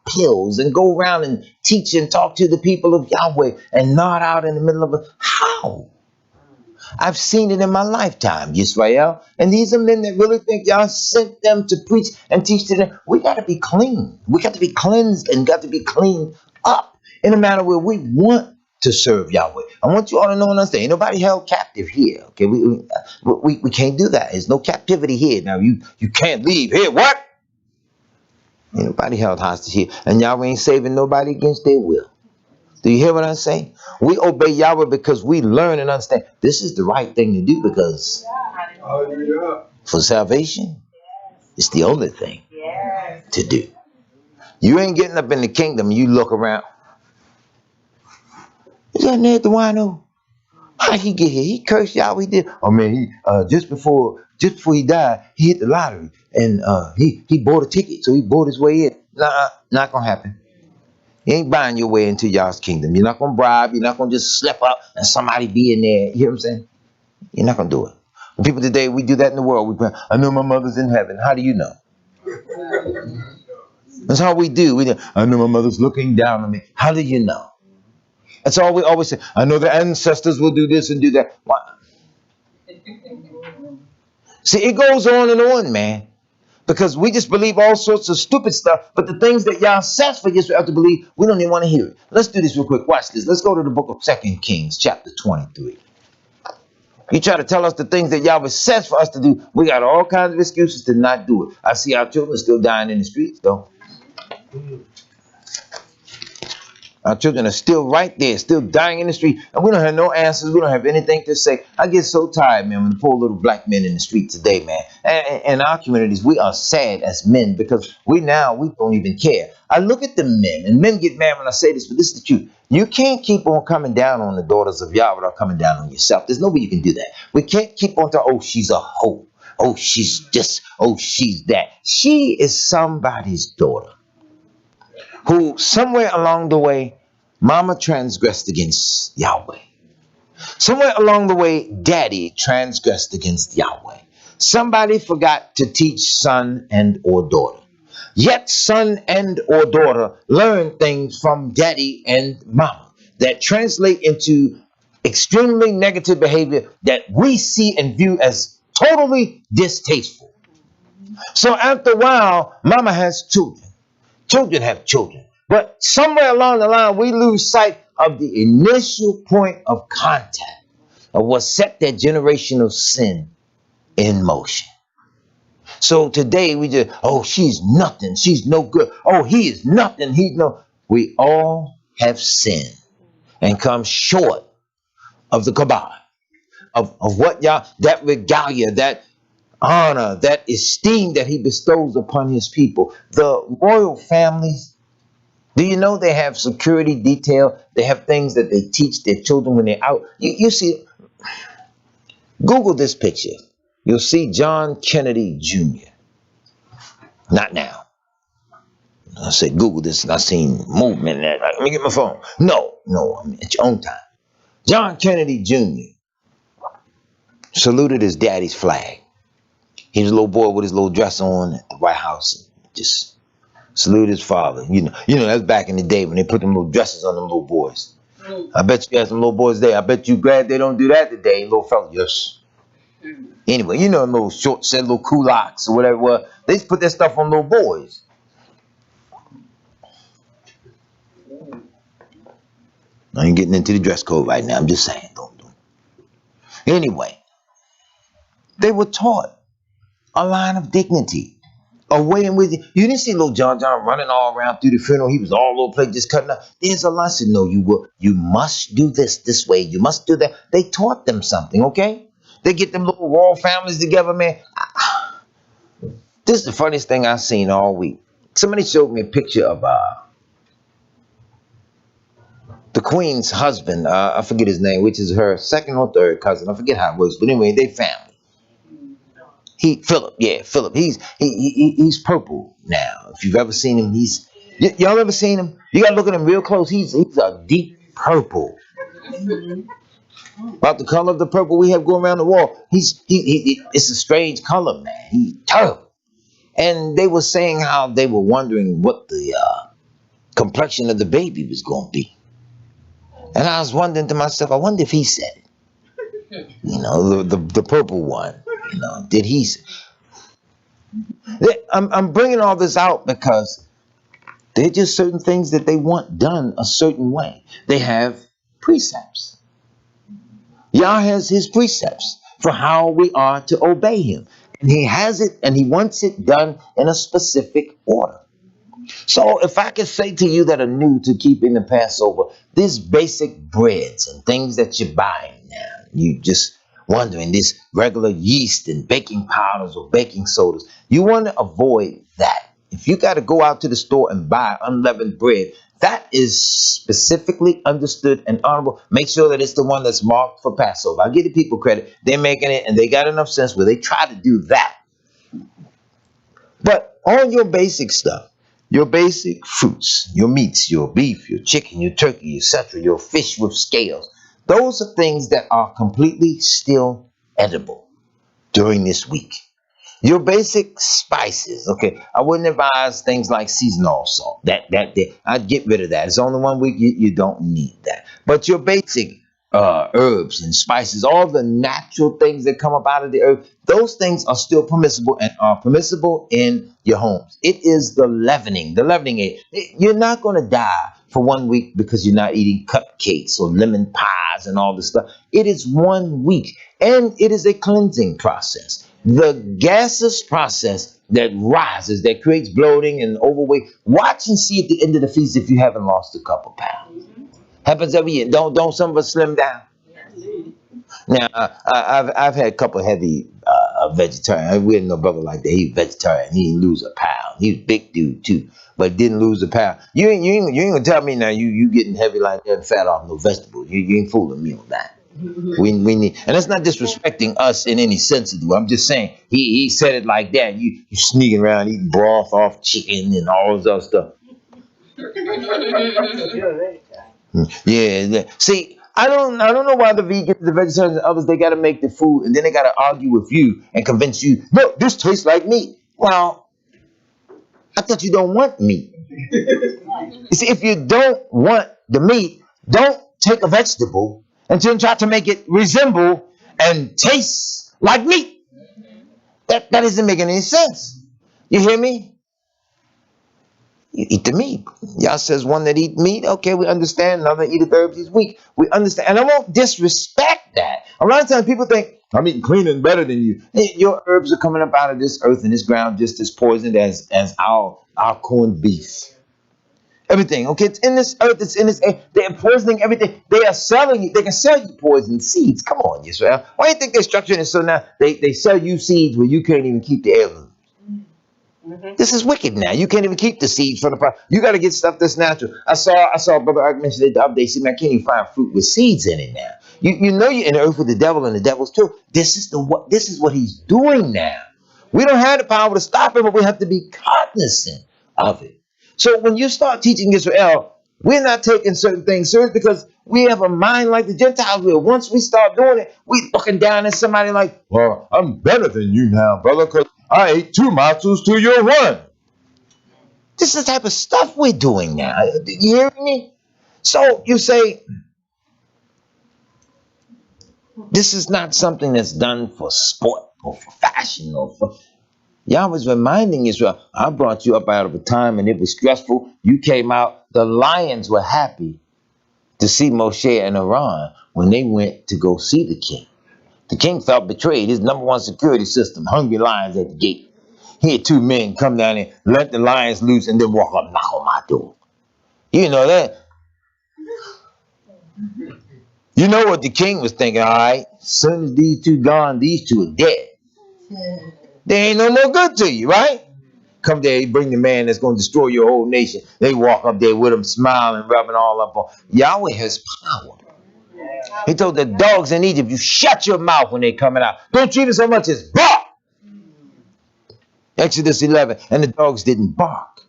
pills and go around and teach and talk to the people of Yahweh and nod out in the middle of it. How? I've seen it in my lifetime, Yisrael. And these are men that really think Yah sent them to preach and teach to them. We got to be clean. We got to be cleansed and got to be cleaned up in a manner where we want to serve Yahweh. I want you all to know and understand. Ain't nobody held captive here. Okay, we can't do that. There's no captivity here. Now you can't leave here. What? Ain't nobody held hostage here. And Yahweh ain't saving nobody against their will. Do you hear what I'm saying? We obey Yahweh because we learn and understand this is the right thing to do, because for salvation, it's the only thing to do. You ain't getting up in the kingdom, you look around. Is that Ned the wino? How'd he get here? He cursed Yahweh. He did. Oh man, he just before he died, he hit the lottery and he bought a ticket, so he bought his way in. Nah, not gonna happen. You ain't buying your way into y'all's kingdom. You're not gonna bribe. You're not gonna just slip up and somebody be in there. You hear what I'm saying? You're not gonna do it. When people today, we do that in the world. We pray, I know my mother's in heaven. How do you know? That's how we do. I know my mother's looking down on me. How do you know? That's all we always say. I know the ancestors will do this and do that. Why? See, it goes on and on, man. Because we just believe all sorts of stupid stuff, but the things that Yah says for Israel to believe, we don't even want to hear it. Let's do this real quick. Watch this. Let's go to the book of 2 Kings, chapter 23. You try to tell us the things that Yahweh says for us to do, we got all kinds of excuses to not do it. I see our children still dying in the streets, though. Our children are still right there, still dying in the street, and we don't have no answers. We don't have anything to say. I get so tired, man, when the poor little black men in the street today, man. And our communities, we are sad as men because we don't even care. I look at the men, and men get mad when I say this, but this is the truth. You can't keep on coming down on the daughters of Yah without coming down on yourself. There's no way you can do that. We can't keep on talking, oh, she's a hoe. Oh, she's this. Oh, she's that. She is somebody's daughter who somewhere along the way, mama transgressed against Yahweh. Somewhere along the way, daddy transgressed against Yahweh. Somebody forgot to teach son and or daughter. Yet son and or daughter learn things from daddy and mama that translate into extremely negative behavior that we see and view as totally distasteful. So after a while, mama has children. Children have children. But somewhere along the line, we lose sight of the initial point of contact of what set that generation of sin in motion. So today we just, oh, she's nothing. She's no good. Oh, he is nothing. He's no. We all have sinned and come short of the kabah, of what Yah, that regalia, that honor, that esteem that he bestows upon his people. The royal families, do you know they have security detail? They have things that they teach their children when they're out. You see, Google this picture. You'll see John Kennedy Jr. Not now. I said Google this and I seen movement. Let me get my phone. No, I mean, at your own time. John Kennedy Jr. saluted his daddy's flag. He was a little boy with his little dress on at the White House. Just salute his father. You know, that's back in the day when they put them little dresses on them little boys. I bet you got some little boys there. I bet you glad they don't do that today, little fella. Yes. Anyway, you know, little short set, little kulaks or whatever it was. They just put that stuff on little boys. I ain't getting into the dress code right now. I'm just saying. Don't. Anyway, they were taught a line of dignity. A way in which you didn't see little John running all around through the funeral. He was all over the place just cutting up. There's a lesson. No, you must do this way. You must do that. They taught them something, okay? They get them little royal families together, man. This is the funniest thing I've seen all week. Somebody showed me a picture of the Queen's husband. I forget his name, which is her second or third cousin. I forget how it was, but anyway, they family. Philip. He's purple now. If you've ever seen him, y'all ever seen him? You gotta look at him real close. He's a deep purple. About the color of the purple we have going around the wall. It's a strange color, man. He's terrible. And they were saying how they were wondering what the complexion of the baby was going to be. And I was wondering to myself, I wonder if he said it. You know, the purple one. You know, did he? I'm bringing all this out because they're just certain things that they want done a certain way. They have precepts. Yah has his precepts for how we are to obey him. And he has it and he wants it done in a specific order. So if I could say to you that are new to keeping the Passover, these basic breads and things that you're buying now, you just wondering, this regular yeast and baking powders or baking sodas, you want to avoid that. If you got to go out to the store and buy unleavened bread, that is specifically understood and honorable. Make sure that it's the one that's marked for Passover. I'll give the people credit. They're making it and they got enough sense where they try to do that. But on your basic stuff, your basic fruits, your meats, your beef, your chicken, your turkey, etc., your fish with scales, those are things that are completely still edible during this week. Your basic spices, okay, I wouldn't advise things like seasonal salt. I'd get rid of that. It's only 1 week, you don't need that. But your basic herbs and spices, all the natural things that come up out of the earth, those things are still permissible and are permissible in your homes. It is the leavening aid. You're not going to die for 1 week because you're not eating cupcakes or lemon pies and all this stuff. It is 1 week, and it is a cleansing process. The gaseous process that rises, that creates bloating and overweight. Watch and see at the end of the feast if you haven't lost a couple pounds. Happens every year. Don't some of us slim down? Now, I've had a couple heavy vegetarian. We didn't know a brother like that. He was vegetarian. He didn't lose a pound. He was a big dude too, but didn't lose a pound. You ain't gonna tell me now you getting heavy like that and fat off no vegetables. You ain't fooling me on that. We need, and that's not disrespecting us in any sense of the word. I'm just saying he said it like that. You sneaking around eating broth off chicken and all this other stuff. Yeah. See, I don't know why the vegans, the vegetarians, and others, they got to make the food and then they got to argue with you and convince you, no, this tastes like meat. Well, I thought you don't want meat. You see, if you don't want the meat, don't take a vegetable and then try to make it resemble and taste like meat. That doesn't make any sense. You hear me? You eat the meat. Yah says one that eat meat, okay, we understand. Another eateth herbs, he's weak. We understand. And I won't disrespect that. A lot of times people think, I'm eating cleaner and better than you. Hey, your herbs are coming up out of this earth and this ground just as poisoned as our corned beef. Everything, okay? It's in this earth, it's in this air. They're poisoning everything. They are selling you. They can sell you poisoned seeds. Come on, Israel. Why do you think they're structuring it so now they sell you seeds where you can't even keep the heirloom? This is wicked now. You can't even keep the seeds from the product. You got to get stuff that's natural. I saw Brother Ark mention it the other day. He said, man, I can't even find fruit with seeds in it now. You know you're in the earth with the devil and the devil's too. This is what he's doing now. We don't have the power to stop him, but we have to be cognizant of it. So when you start teaching Israel, we're not taking certain things serious because we have a mind like the Gentiles will. Once we start doing it, we looking down at somebody like, well, I'm better than you now, brother, because I ate 2 matzos to your 1. This is the type of stuff we're doing now. You hear me? So you say, this is not something that's done for sport or for fashion or for... Yahweh's reminding Israel, I brought you up out of a time and it was stressful. You came out. The lions were happy to see Moshe and Aaron when they went to go see the king. The king felt betrayed. His #1 security system, hungry lions at the gate. He had 2 men come down there, let the lions loose, and then walk up, knock on my door. You know that. You know what the king was thinking, all right, as soon as these 2 gone, these 2 are dead. They ain't no more good to you, right? Come there, you bring the man that's going to destroy your whole nation. They walk up there with him, smiling, rubbing all up on. Yahweh has power. He told the dogs in Egypt, you shut your mouth when they're coming out. Don't treat it so much as bark. Exodus 11. And the dogs didn't bark.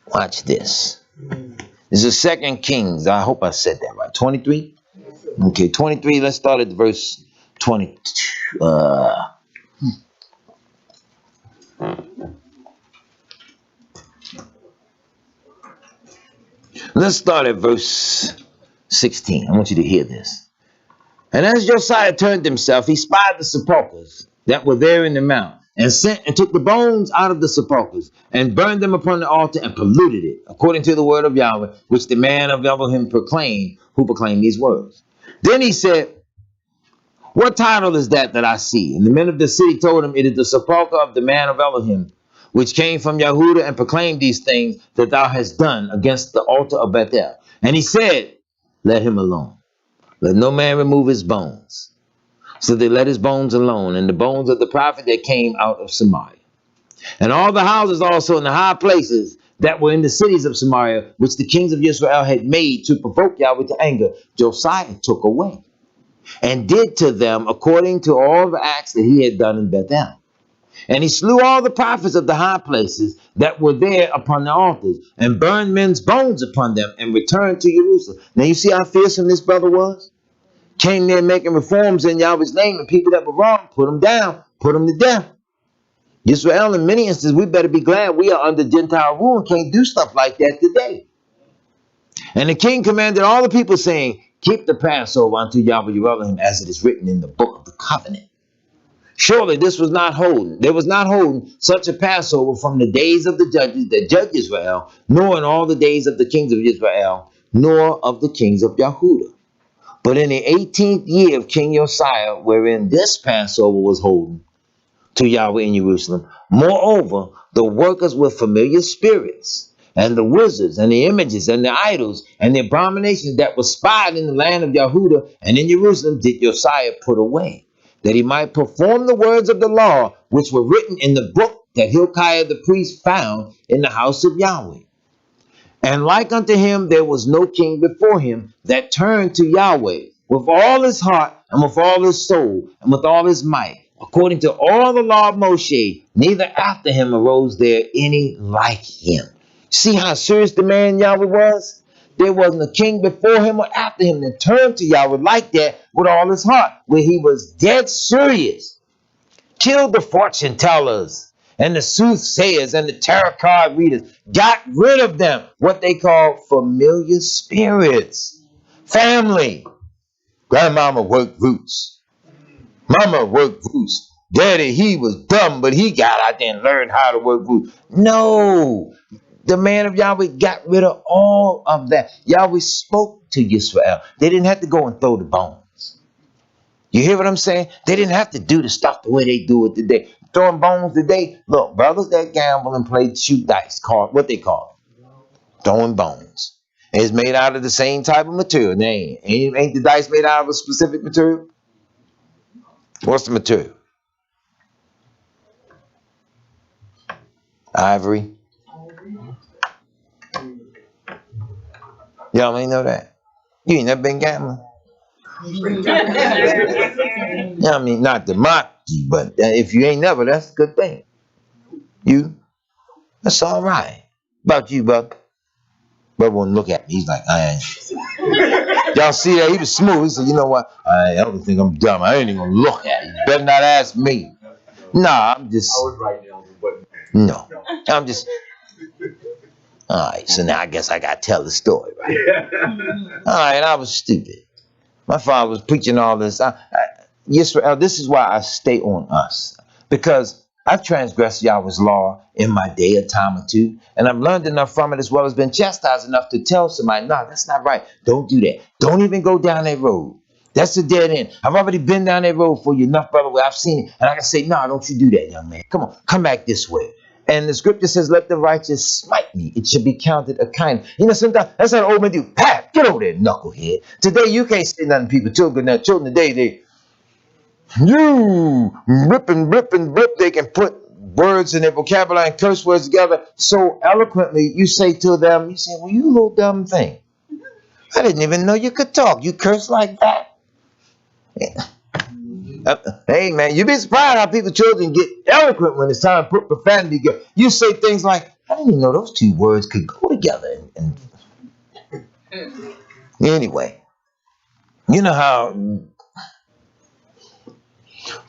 Watch this. This is 2 Kings. I hope I said that right. 23? Okay, 23. Let's start at verse 22. Let's start at verse 16. I want you to hear this. And as Josiah turned himself, he spied the sepulchres that were there in the mount, and sent and took the bones out of the sepulchres, and burned them upon the altar, and polluted it, according to the word of Yahweh, which the man of Elohim proclaimed, who proclaimed these words. Then he said, what title is that I see? And the men of the city told him, it is the sepulchre of the man of Elohim, which came from Yahudah and proclaimed these things that thou hast done against the altar of Bethel. And he said, let him alone. Let no man remove his bones. So they let his bones alone, and the bones of the prophet that came out of Samaria. And all the houses also in the high places that were in the cities of Samaria, which the kings of Israel had made to provoke Yahweh to anger, Josiah took away, and did to them according to all the acts that he had done in Bethel. And he slew all the prophets of the high places that were there upon the altars, and burned men's bones upon them, and returned to Jerusalem. Now you see how fearsome this brother was? Came there making reforms in Yahweh's name, and people that were wrong, put them down, put them to death. Israel, in many instances, we better be glad we are under Gentile rule and can't do stuff like that today. And the king commanded all the people, saying, keep the Passover unto Yahweh your Elohim, as it is written in the book of the covenant. Surely this was not holden. There was not holden such a Passover from the days of the judges that judged Israel, nor in all the days of the kings of Israel, nor of the kings of Yahudah. But in the 18th year of King Josiah, wherein this Passover was holden to Yahweh in Jerusalem, moreover, the workers with familiar spirits, and the wizards, and the images, and the idols, and the abominations that were spied in the land of Yahudah and in Jerusalem, did Josiah put away, that he might perform the words of the law, which were written in the book that Hilkiah the priest found in the house of Yahweh. And like unto him, there was no king before him that turned to Yahweh with all his heart, and with all his soul, and with all his might, according to all the law of Moshe, neither after him arose there any like him. See how serious the man Yahweh was? There wasn't a king before him or after him that turned to Yahweh like that with all his heart, where he was dead serious. Killed the fortune tellers and the soothsayers and the tarot card readers. Got rid of them, what they call familiar spirits. Family. Grandmama worked roots. Mama worked roots. Daddy, he was dumb, but he got out there and learned how to work roots. No. The man of Yahweh got rid of all of that. Yahweh spoke to Israel. They didn't have to go and throw the bones. You hear what I'm saying? They didn't have to do the stuff the way they do it today. Throwing bones today. Look, brothers that gamble and play shoot dice, call what they call it. Throwing bones. It's made out of the same type of material. Ain't the dice made out of a specific material? What's the material? Ivory. Y'all ain't know that. You ain't never been gambling. I mean, not to mock you, but if you ain't never, that's a good thing. You, that's all right. About you, Buck. But won't look at me. He's like, I ain't. Y'all see that? He was smooth. He said, you know what? I don't think I'm dumb. I ain't even gonna look at you. Better not ask me. Nah, I'm just. I was right now, but no, I'm just. All right, so now I guess I gotta tell the story, right? All right, I was stupid. My father was preaching all this. Yisrael, this is why I stay on us, because I've transgressed Yahweh's law in my day, a time or two, and I've learned enough from it, as well as been chastised enough to tell somebody, no, that's not right. Don't do that. Don't even go down that road. That's a dead end. I've already been down that road for you enough, brother, where I've seen it, and I can say, no, don't you do that, young man. Come on, come back this way. And the scripture says, let the righteous smite me. It should be counted a kind. You know, sometimes that's how the old man do. Pat, get over there, knucklehead. Today, you can't say nothing to people. Children today, you rip and blip and blip. They can put words in their vocabulary and curse words together so eloquently. You say to them, you say, well, you little dumb thing. I didn't even know you could talk. You curse like that. Yeah. Hey, man, you'd be surprised how people, children, get eloquent when it's time to put profanity together. You say things like, I didn't even know those two words could go together. Anyway, you know how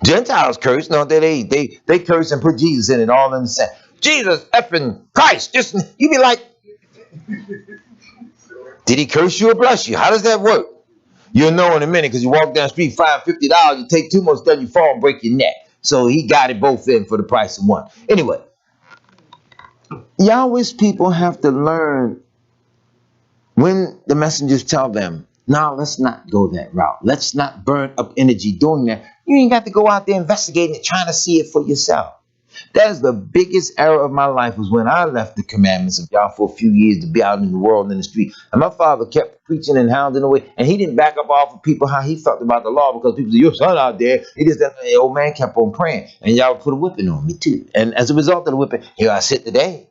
Gentiles curse, don't they? They curse and put Jesus in it all in the same. Jesus effing Christ. Just, you be like, Did he curse you or bless you? How does that work? You'll know in a minute because you walk down the street, $50, you take too much stuff, you fall and break your neck. So he got it both in for the price of one. Anyway, Yahweh's people have to learn when the messengers tell them, no, let's not go that route. Let's not burn up energy doing that. You ain't got to go out there investigating it, trying to see it for yourself. That is the biggest error of my life, was when I left the commandments of Yah for a few years to be out in the world in the street. And my father kept preaching and hounding away. And he didn't back up off of people how he felt about the law, because people said, your son out there. He just, the old man kept on praying. And Yah put a whipping on me too. And as a result of the whipping, here I sit today.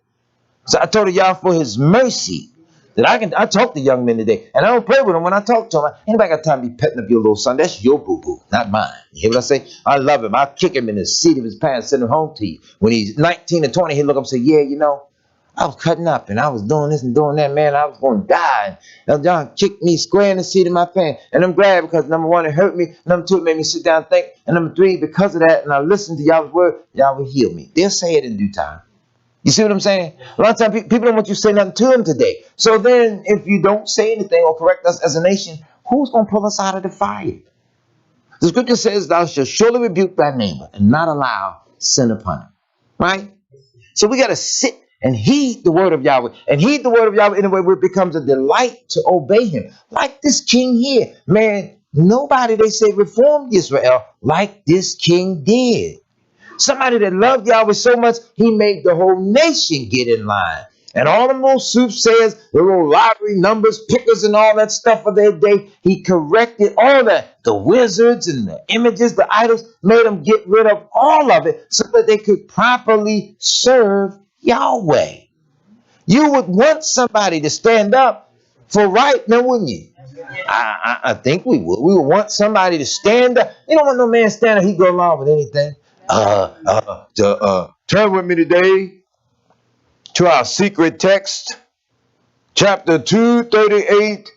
So I told Yah for his mercy that I talk to young men today. And I don't play with them when I talk to them. Anybody got time to be petting up your little son? That's your boo-boo, not mine. You hear what I say? I love him. I'll kick him in the seat of his pants, send him home to you. When he's 19 or 20, he'll look up and say, yeah, you know, I was cutting up and I was doing this and doing that, man. I was going to die. And John kicked me square in the seat of my pants. And I'm glad, because number one, it hurt me. Number two, it made me sit down and think. And number three, because of that, and I listened to Yahweh's word, Yah will heal me. They'll say it in due time. You see what I'm saying? A lot of times people don't want you to say nothing to them today. So then if you don't say anything or correct us as a nation, who's going to pull us out of the fire? The scripture says, thou shalt surely rebuke thy neighbor and not allow sin upon him. Right? So we got to sit and heed the word of Yahweh. And heed the word of Yahweh in a way where it becomes a delight to obey him. Like this king here. Man, nobody, they say, reformed Israel like this king did. Somebody that loved Yahweh so much, he made the whole nation get in line. And all the little soothsayers, the little lottery numbers, pickers, and all that stuff of their day, he corrected all that. The wizards and the images, the idols, made them get rid of all of it so that they could properly serve Yahweh. You would want somebody to stand up for right, now wouldn't you? I think we would. We would want somebody to stand up. You don't want no man standing up, he go along with anything. Turn with me today to our secret text, chapter 238,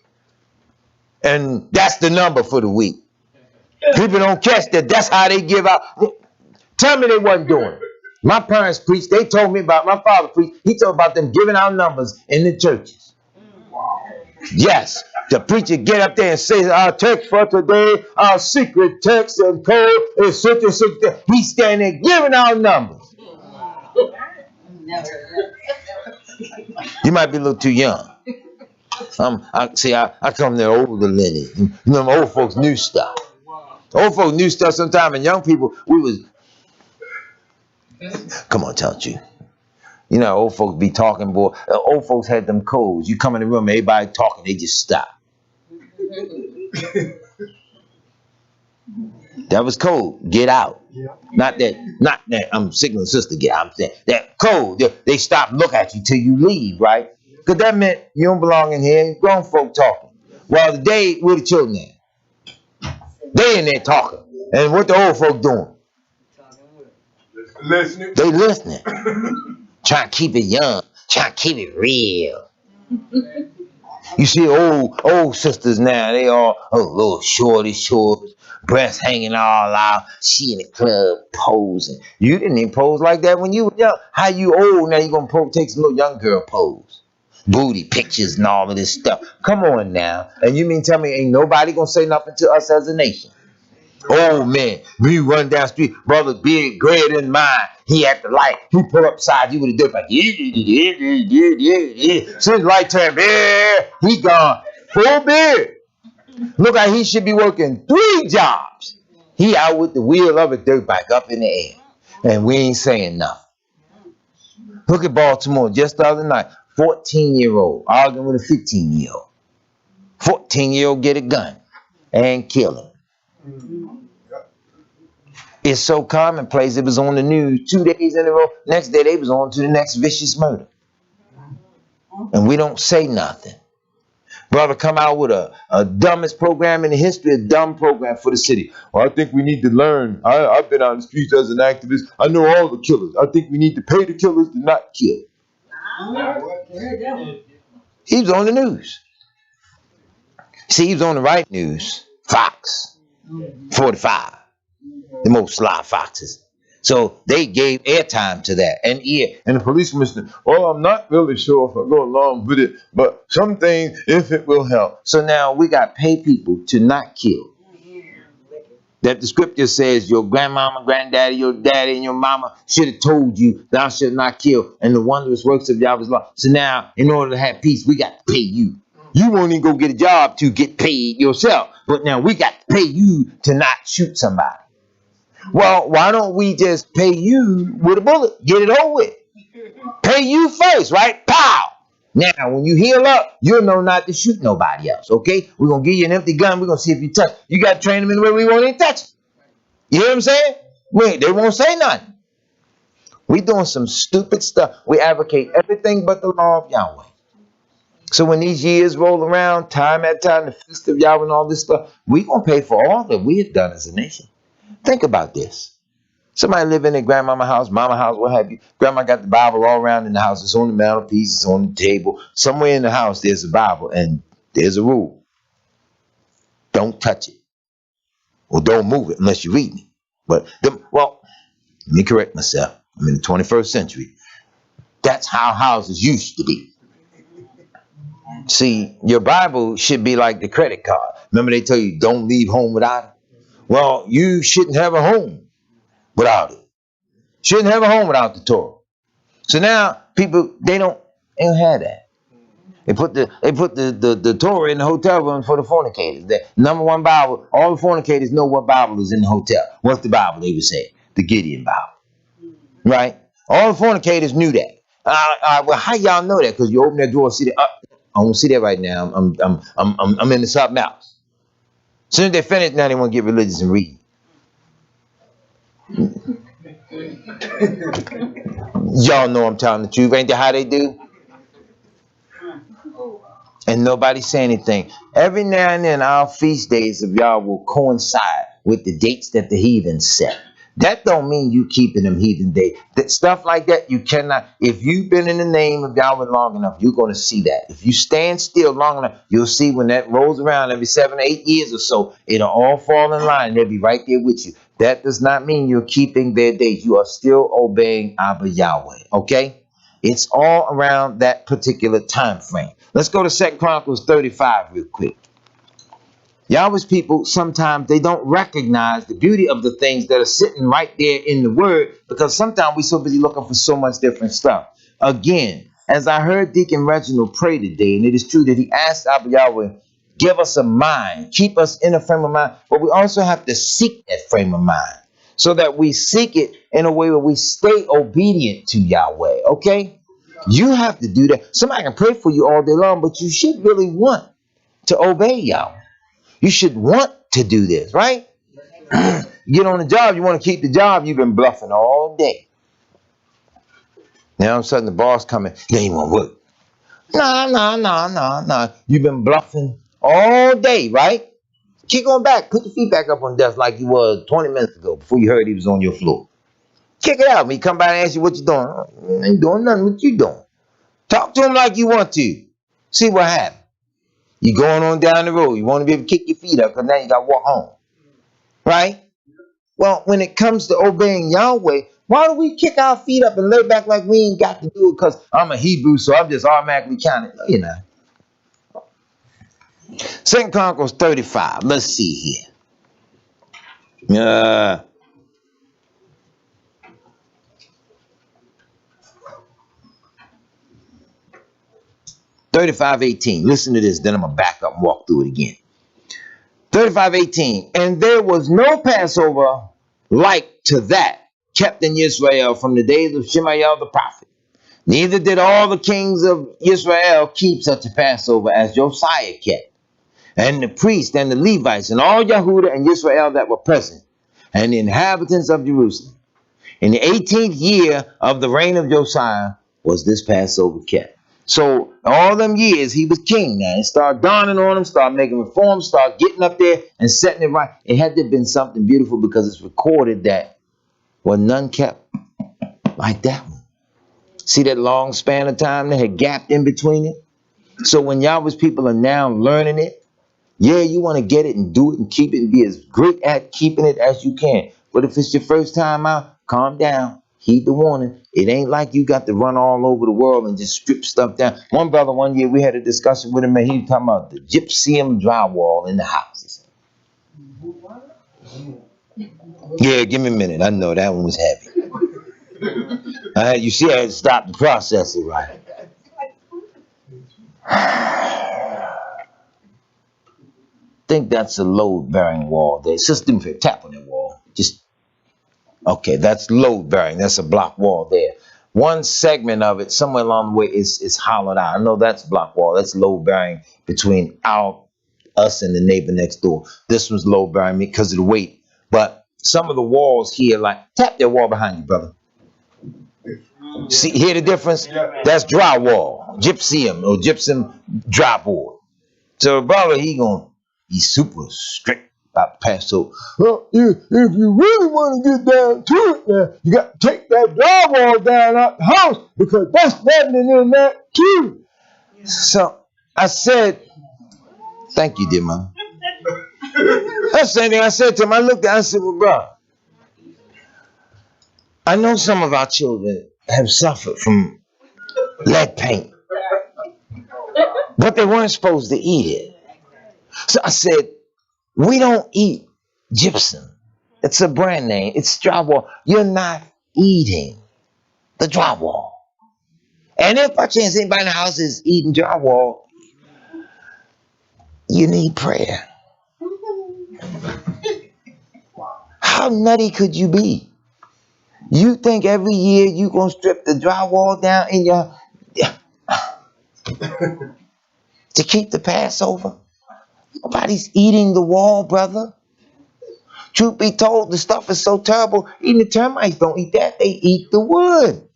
and that's the number for the week. People don't catch that. That's how they give out. Tell me they wasn't doing it. My parents preached. They told me about, my father preached. He told about them giving out numbers in the churches. Yes. The preacher get up there and say, our text for today, our secret text and code is such and such. He's standing there giving out numbers. You might be a little too young. I come there older lineage. You know, old folks knew stuff. Old folks knew stuff sometimes, and young people, we was, come on, tell you. You know, old folks be talking, boy. Old folks had them codes. You come in the room, everybody talking, they just stop. That was code. Get out. Not that I'm signaling sister get out. I'm saying that code. They stop and look at you till you leave, right? Because that meant you don't belong in here. Grown folk talking. Well, today, where the children at? They in there talking. And what the old folk doing? Listening. They listening. Trying to keep it young. Trying to keep it real. You see old sisters now, they all little shorty shorts, breasts hanging all out. She in the club posing. You didn't even pose like that when you were young. How you old now? You gonna take some little young girl pose, booty pictures and all of this stuff. Come on now, and you mean tell me ain't nobody gonna say nothing to us as a nation? Oh man, we run down the street, brother beard greater than mine. He at the light, he pull up beside you with a dirt bike. Since light turned, he gone. Full beard. Look like he should be working 3 jobs. He out with the wheel of a dirt bike up in the air. And we ain't saying nothing. Look at Baltimore just the other night. 14-year-old arguing with a 15-year-old. 14-year-old get a gun and kill him. It's so commonplace. It was on the news 2 days in a row. Next day they was on to the next vicious murder. And we don't say nothing. Brother come out with a dumbest program in the history, a dumb program for the city. Well, I think we need to learn. I've been on the streets as an activist. I know all the killers. I think we need to pay the killers to not kill. He was on the news. See, he was on the right news. Fox. 45. The most sly foxes. So they gave airtime to that. And the police commissioner, well, I'm not really sure if I go along with it, but some things, if it will help. So now we got to pay people to not kill. That the scripture says your grandmama, granddaddy, your daddy, and your mama should have told you thou shalt not kill, and the wondrous works of Yahweh's law. So now, in order to have peace, we got to pay you. You won't even go get a job to get paid yourself. But now we got to pay you to not shoot somebody. Well, why don't we just pay you with a bullet? Get it over with. Pay you first, right? Pow! Now, when you heal up, you'll know not to shoot nobody else, okay? We're going to give you an empty gun. We're going to see if you touch. You got to train them in the way we won't even touch it. You hear what I'm saying? They won't say nothing. We doing some stupid stuff. We advocate everything but the law of Yahweh. So when these years roll around, time at time, the feast of Yahweh and all this stuff, we're going to pay for all that we have done as a nation. Think about this. Somebody live in their grandmama house, mama house, what have you. Grandma got the Bible all around in the house. It's on the mantelpiece. It's on the table. Somewhere in the house, there's a Bible, and there's a rule. Don't touch it. Or don't move it unless you read it. But, let me correct myself. I'm in the 21st century. That's how houses used to be. See, your Bible should be like the credit card. Remember they tell you, don't leave home without it? Well, you shouldn't have a home without it. Shouldn't have a home without the Torah. So now people they don't have that. They put the Torah in the hotel room for the fornicators. The number one Bible. All the fornicators know what Bible is in the hotel. What's the Bible? They would say the Gideon Bible, right? All the fornicators knew that. Well, how y'all know that? Because you open that door and see that. I don't see that right now. I'm in the something else. As soon as they finish, now they want to get religious and read. Y'all know I'm telling the truth. Ain't that how they do? And nobody say anything. Every now and then our feast days of y'all will coincide with the dates that the heathens set. That don't mean you keeping them heathen days. That stuff like that, you cannot. If you've been in the name of Yahweh long enough, you're going to see that. If you stand still long enough, you'll see when that rolls around every 7 or 8 years or so, it'll all fall in line. They'll be right there with you. That does not mean you're keeping their days. You are still obeying Abba Yahweh. Okay? It's all around that particular time frame. Let's go to 2 Chronicles 35 real quick. Yahweh's people, sometimes they don't recognize the beauty of the things that are sitting right there in the word because sometimes we're so busy looking for so much different stuff. Again, as I heard Deacon Reginald pray today, and it is true that he asked Abba Yahweh, give us a mind, keep us in a frame of mind, but we also have to seek that frame of mind so that we seek it in a way where we stay obedient to Yahweh, okay? You have to do that. Somebody can pray for you all day long, but you should really want to obey Yahweh. You should want to do this, right? You get on the job, you want to keep the job, you've been bluffing all day. Now all of a sudden the boss coming, you ain't want to work. No. You've been bluffing all day, right? Keep going back. Put your feet back up on the desk like you was 20 minutes ago before you heard he was on your floor. Kick it out. When he come by and ask you what you doing, I ain't doing nothing. What you doing? Talk to him like you want to. See what happens. You going on down the road. You want to be able to kick your feet up because now you got to walk home. Right? Well, when it comes to obeying Yahweh, why do we kick our feet up and lay back like we ain't got to do it because I'm a Hebrew, so I'm just automatically counting? No, you're not. 2 Chronicles 35. Let's see here. 35:18. Listen to this, then I'm going to back up and walk through it again. 35:18. And there was no Passover like to that kept in Israel from the days of Shemaiah the prophet. Neither did all the kings of Israel keep such a Passover as Josiah kept, and the priests and the Levites and all Yehudah and Israel that were present, and the inhabitants of Jerusalem. In the 18th year of the reign of Josiah was this Passover kept. So all them years he was king now. It started dawning on him, started making reforms, started getting up there and setting it right. It had to have been something beautiful because it's recorded that none kept like that one. See that long span of time that had gapped in between it? So when Yahweh's people are now learning it, yeah, you want to get it and do it and keep it and be as great at keeping it as you can. But if it's your first time out, calm down. Heed the warning. It ain't like you got to run all over the world and just strip stuff down. One brother, one year, we had a discussion with him, and he was talking about the gypsum drywall in the houses. Yeah, give me a minute. I know that one was heavy. You see, I had to stop to process it right. I think that's a load-bearing wall there. System for tap on that wall. Just okay. That's load-bearing. That's a block wall there. One segment of it, somewhere along the way, is hollowed out. I know that's block wall. That's load-bearing between us and the neighbor next door. This one's load-bearing because of the weight. But some of the walls here, like tap that wall behind you, brother. See, hear the difference? That's drywall, gypsum or gypsum drywall. So, brother, he's super strict about Passover. Well, if you really want to get down to it, now, you got to take that drywall down out the house because that's leavening in that too. So I said, thank you, dear mom. That's the same thing I said to him. I looked at him, I said, well, bro, I know some of our children have suffered from lead paint, but they weren't supposed to eat it. So I said, we don't eat gypsum. It's a brand name. It's drywall. You're not eating the drywall. And if by chance anybody in the house is eating drywall, you need prayer. How nutty could you be? You think every year you gonna strip the drywall down in your to keep the Passover? Nobody's eating the wall, brother. Truth be told, the stuff is so terrible. Even the termites don't eat that. They eat the wood.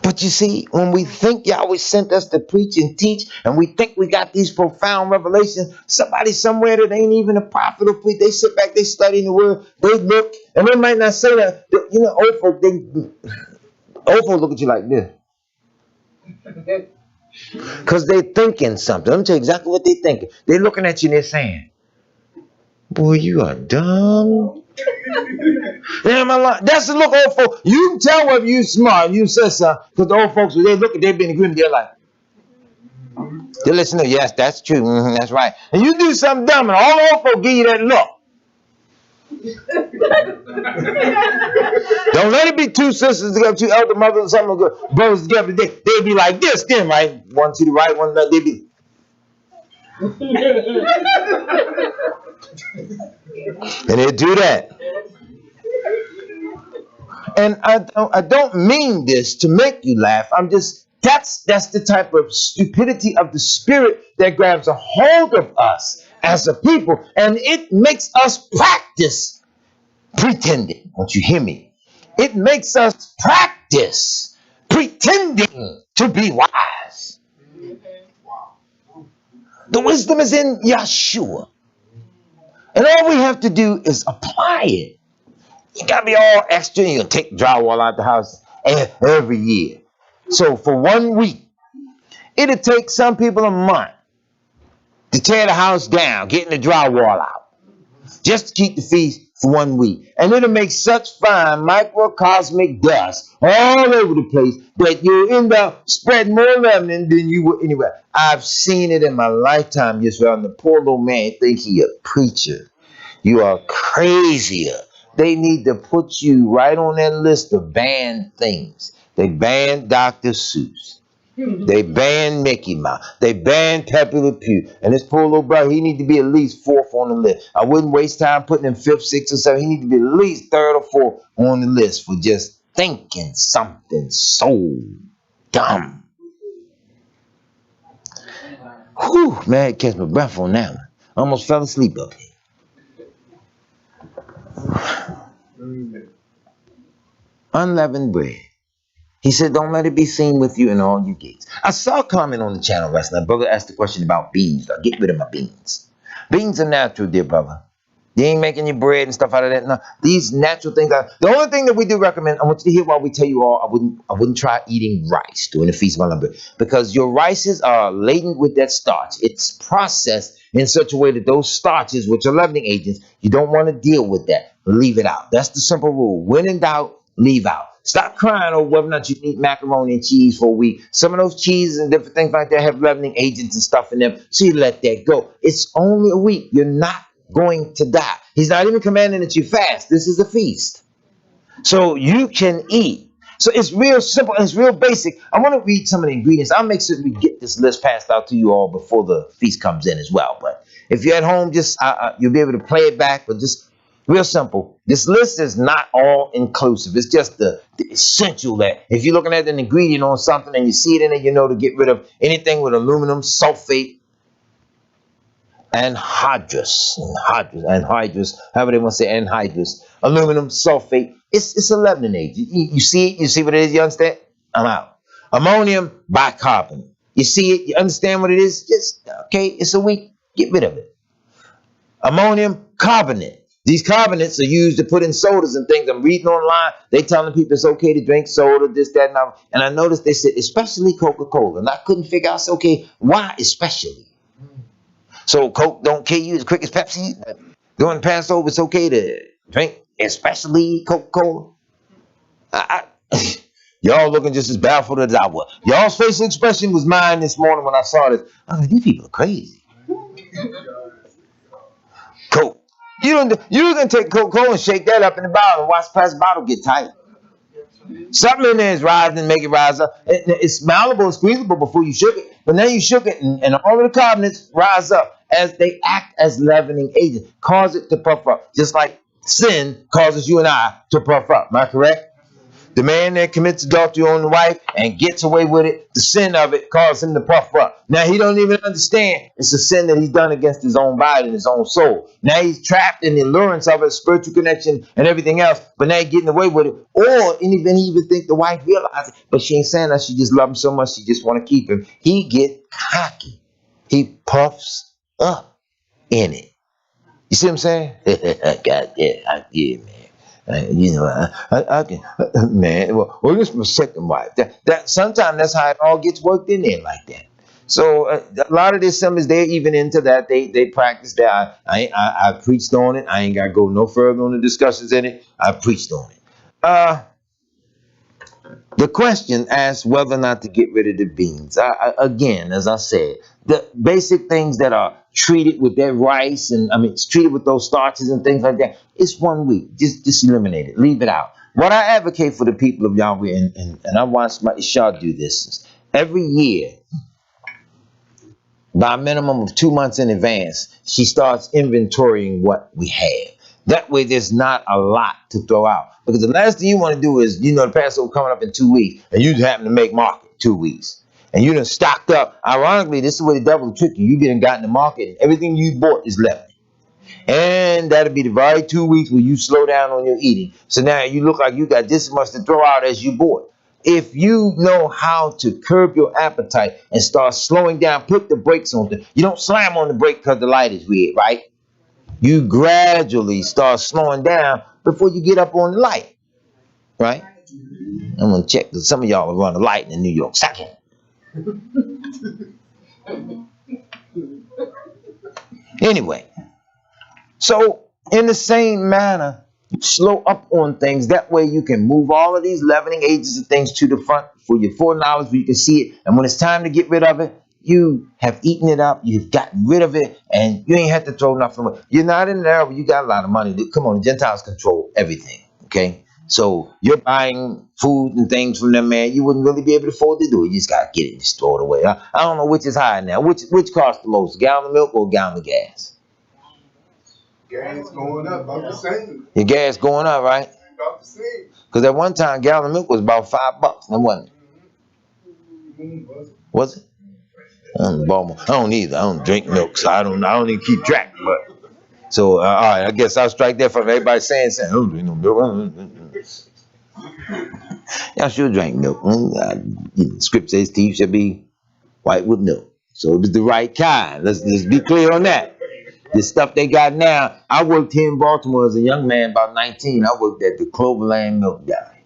But you see, when we think Yahweh sent us to preach and teach, and we think we got these profound revelations, somebody somewhere that ain't even a prophet or preach, they sit back, they study the word, they look, and they might not say that. You know, old folk look at you like this. Because they're thinking something. Let me tell you exactly what they're thinking. They're looking at you and they're saying, boy, you are dumb. Damn, that's the look old folks. You can tell whether you smart, you say something, because the old folks, when they look at, they've been agreeing, they're like, they listen to, yes, that's true, that's right. And you do something dumb, and all the old folks give you that look. Don't let it be two sisters together, two elder mothers, or something, brothers together. They'll be like this, then, right? One to the right, one to the left, they'll be. And they do that. And I don't mean this to make you laugh. I'm just, that's the type of stupidity of the spirit that grabs a hold of us as a people. And it makes us practice pretending. Don't you hear me? It makes us practice pretending to be wise. The wisdom is in Yahshua. And all we have to do is apply it. You got to be all extra. You're going to take the drywall out the house every year. So for 1 week, it'll take some people a month to tear the house down, getting the drywall out, just to keep the feast for 1 week. And it'll make such fine microcosmic dust all over the place that you'll end up spreading more leavening than you would anywhere. I've seen it in my lifetime, just around the poor little man think he a preacher. You are crazier. They need to put you right on that list of banned things. They banned Dr. Seuss. They banned Mickey Mouse. They banned Pepe Le Pew. And this poor little brother, he need to be at least fourth on the list. I wouldn't waste time putting him fifth, sixth, or seventh. He need to be at least third or fourth on the list for just thinking something so dumb. Whew, man, I catch my breath on that one. I almost fell asleep up here. Unleavened bread. He said, don't let it be seen with you in all your gates. I saw a comment on the channel last night. Brother asked the question about beans. I'll get rid of my beans. Beans are natural, dear brother. You ain't making your bread and stuff out of that. No, these natural things are the only thing that we do recommend. I want you to hear why we tell you all I wouldn't try eating rice during the Feast of Unleavened Bread, because your rices are laden with that starch. It's processed in such a way that those starches, which are leavening agents, you don't want to deal with that. Leave it out. That's the simple rule. When in doubt, leave out. Stop crying over whether or not you can eat macaroni and cheese for a week. Some of those cheeses and different things like that have leavening agents and stuff in them, so you let that go. It's only a week. You're not going to die. He's not even commanding that you fast. This is a feast. So you can eat. So it's real simple and it's real basic. I want to read some of the ingredients. I'll make sure we get this list passed out to you all before the feast comes in as well. But if you're at home, just you'll be able to play it back. But just real simple. This list is not all inclusive. It's just the essential that if you're looking at an ingredient on something and you see it in it, you know to get rid of anything with aluminum, sulfate, anhydrous, however they want to say anhydrous, aluminum sulfate. It's a leavening agent. You see it, you see what it is, you understand? I'm out. Ammonium bicarbonate. You see it, you understand what it is? Just, okay, it's a weak, get rid of it. Ammonium carbonate. These carbonates are used to put in sodas and things. I'm reading online, they telling people it's okay to drink soda, this, that, and that. And I noticed they said, especially Coca-Cola. And I couldn't figure out, okay, why especially? So Coke don't kill you as quick as Pepsi? During Passover, it's okay to drink, especially Coca-Cola? Y'all looking just as baffled as I was. Y'all's facial expression was mine this morning when I saw this. I was like, these people are crazy. Coke. You can take Coca-Cola and shake that up in the bottle and watch the plastic bottle get tight. Something in there is rising and make it rise up. It's malleable, it's squeezable before you shook it. But now you shook it and all of the carbonates rise up as they act as leavening agents. Cause it to puff up. Just like sin causes you and I to puff up. Am I correct? The man that commits adultery on the wife and gets away with it, the sin of it causes him to puff up. Now he don't even understand it's a sin that he's done against his own body and his own soul. Now he's trapped in the allurance of a spiritual connection and everything else, but now he's getting away with it. Or even he even think the wife realizes, but she ain't saying that she just love him so much she just want to keep him. He get cocky. He puffs up in it. You see what I'm saying? God, yeah, I did, man. I can, man. Well, this is my second wife. That sometimes that's how it all gets worked in there like that. So a lot of the assemblies, they're even into that. They practice that. I preached on it. I ain't got to go no further on the discussions in it. I preached on it. The question asks whether or not to get rid of the beans. Again, as I said, the basic things that are treated with that rice and it's treated with those starches and things like that. It's 1 week. Just eliminate it. Leave it out. What I advocate for the people of Yahweh, and I watch my Ishah do this, every year, by a minimum of 2 months in advance, she starts inventorying what we have. That way there's not a lot to throw out. Because the last thing you want to do is, the Passover coming up in 2 weeks, and you happen to make market 2 weeks. And you done stocked up. Ironically, this is where the devil will trick you. You done got in the market, and everything you bought is left. And that'll be the very 2 weeks where you slow down on your eating. So now you look like you got just as much to throw out as you bought. If you know how to curb your appetite and start slowing down, put the brakes on it. You don't slam on the brake because the light is red, right? You gradually start slowing down before you get up on the light, right? I'm going to check because some of y'all are running light in New York. Second. Anyway, so in the same manner, slow up on things. That way you can move all of these leavening agents and things to the front for your foreknowledge where you can see it. And when it's time to get rid of it, you have eaten it up, you've gotten rid of it, and you ain't had to throw nothing away. You're not in there, but you got a lot of money. Come on, the Gentiles control everything, okay? So you're buying food and things from them, man. You wouldn't really be able to afford to do it. You just got to get it and just throw it away. I don't know which is higher now. Which costs the most, a gallon of milk or a gallon of gas? Gas going up, about the same. Your gas going up, right? About the same. Because at one time, a gallon of milk was about $5. Now, wasn't it? Was it? I don't either. I don't drink milk, so I don't even keep track. But so all right, I guess I'll strike that from everybody saying I don't drink no milk. Y'all should drink milk. Scripture says teeth shall be white with milk, so it was the right kind. Let's be clear on that. The stuff they got now, I worked here in Baltimore as a young man, about 19. I worked at the Cloverland Milk Dairy.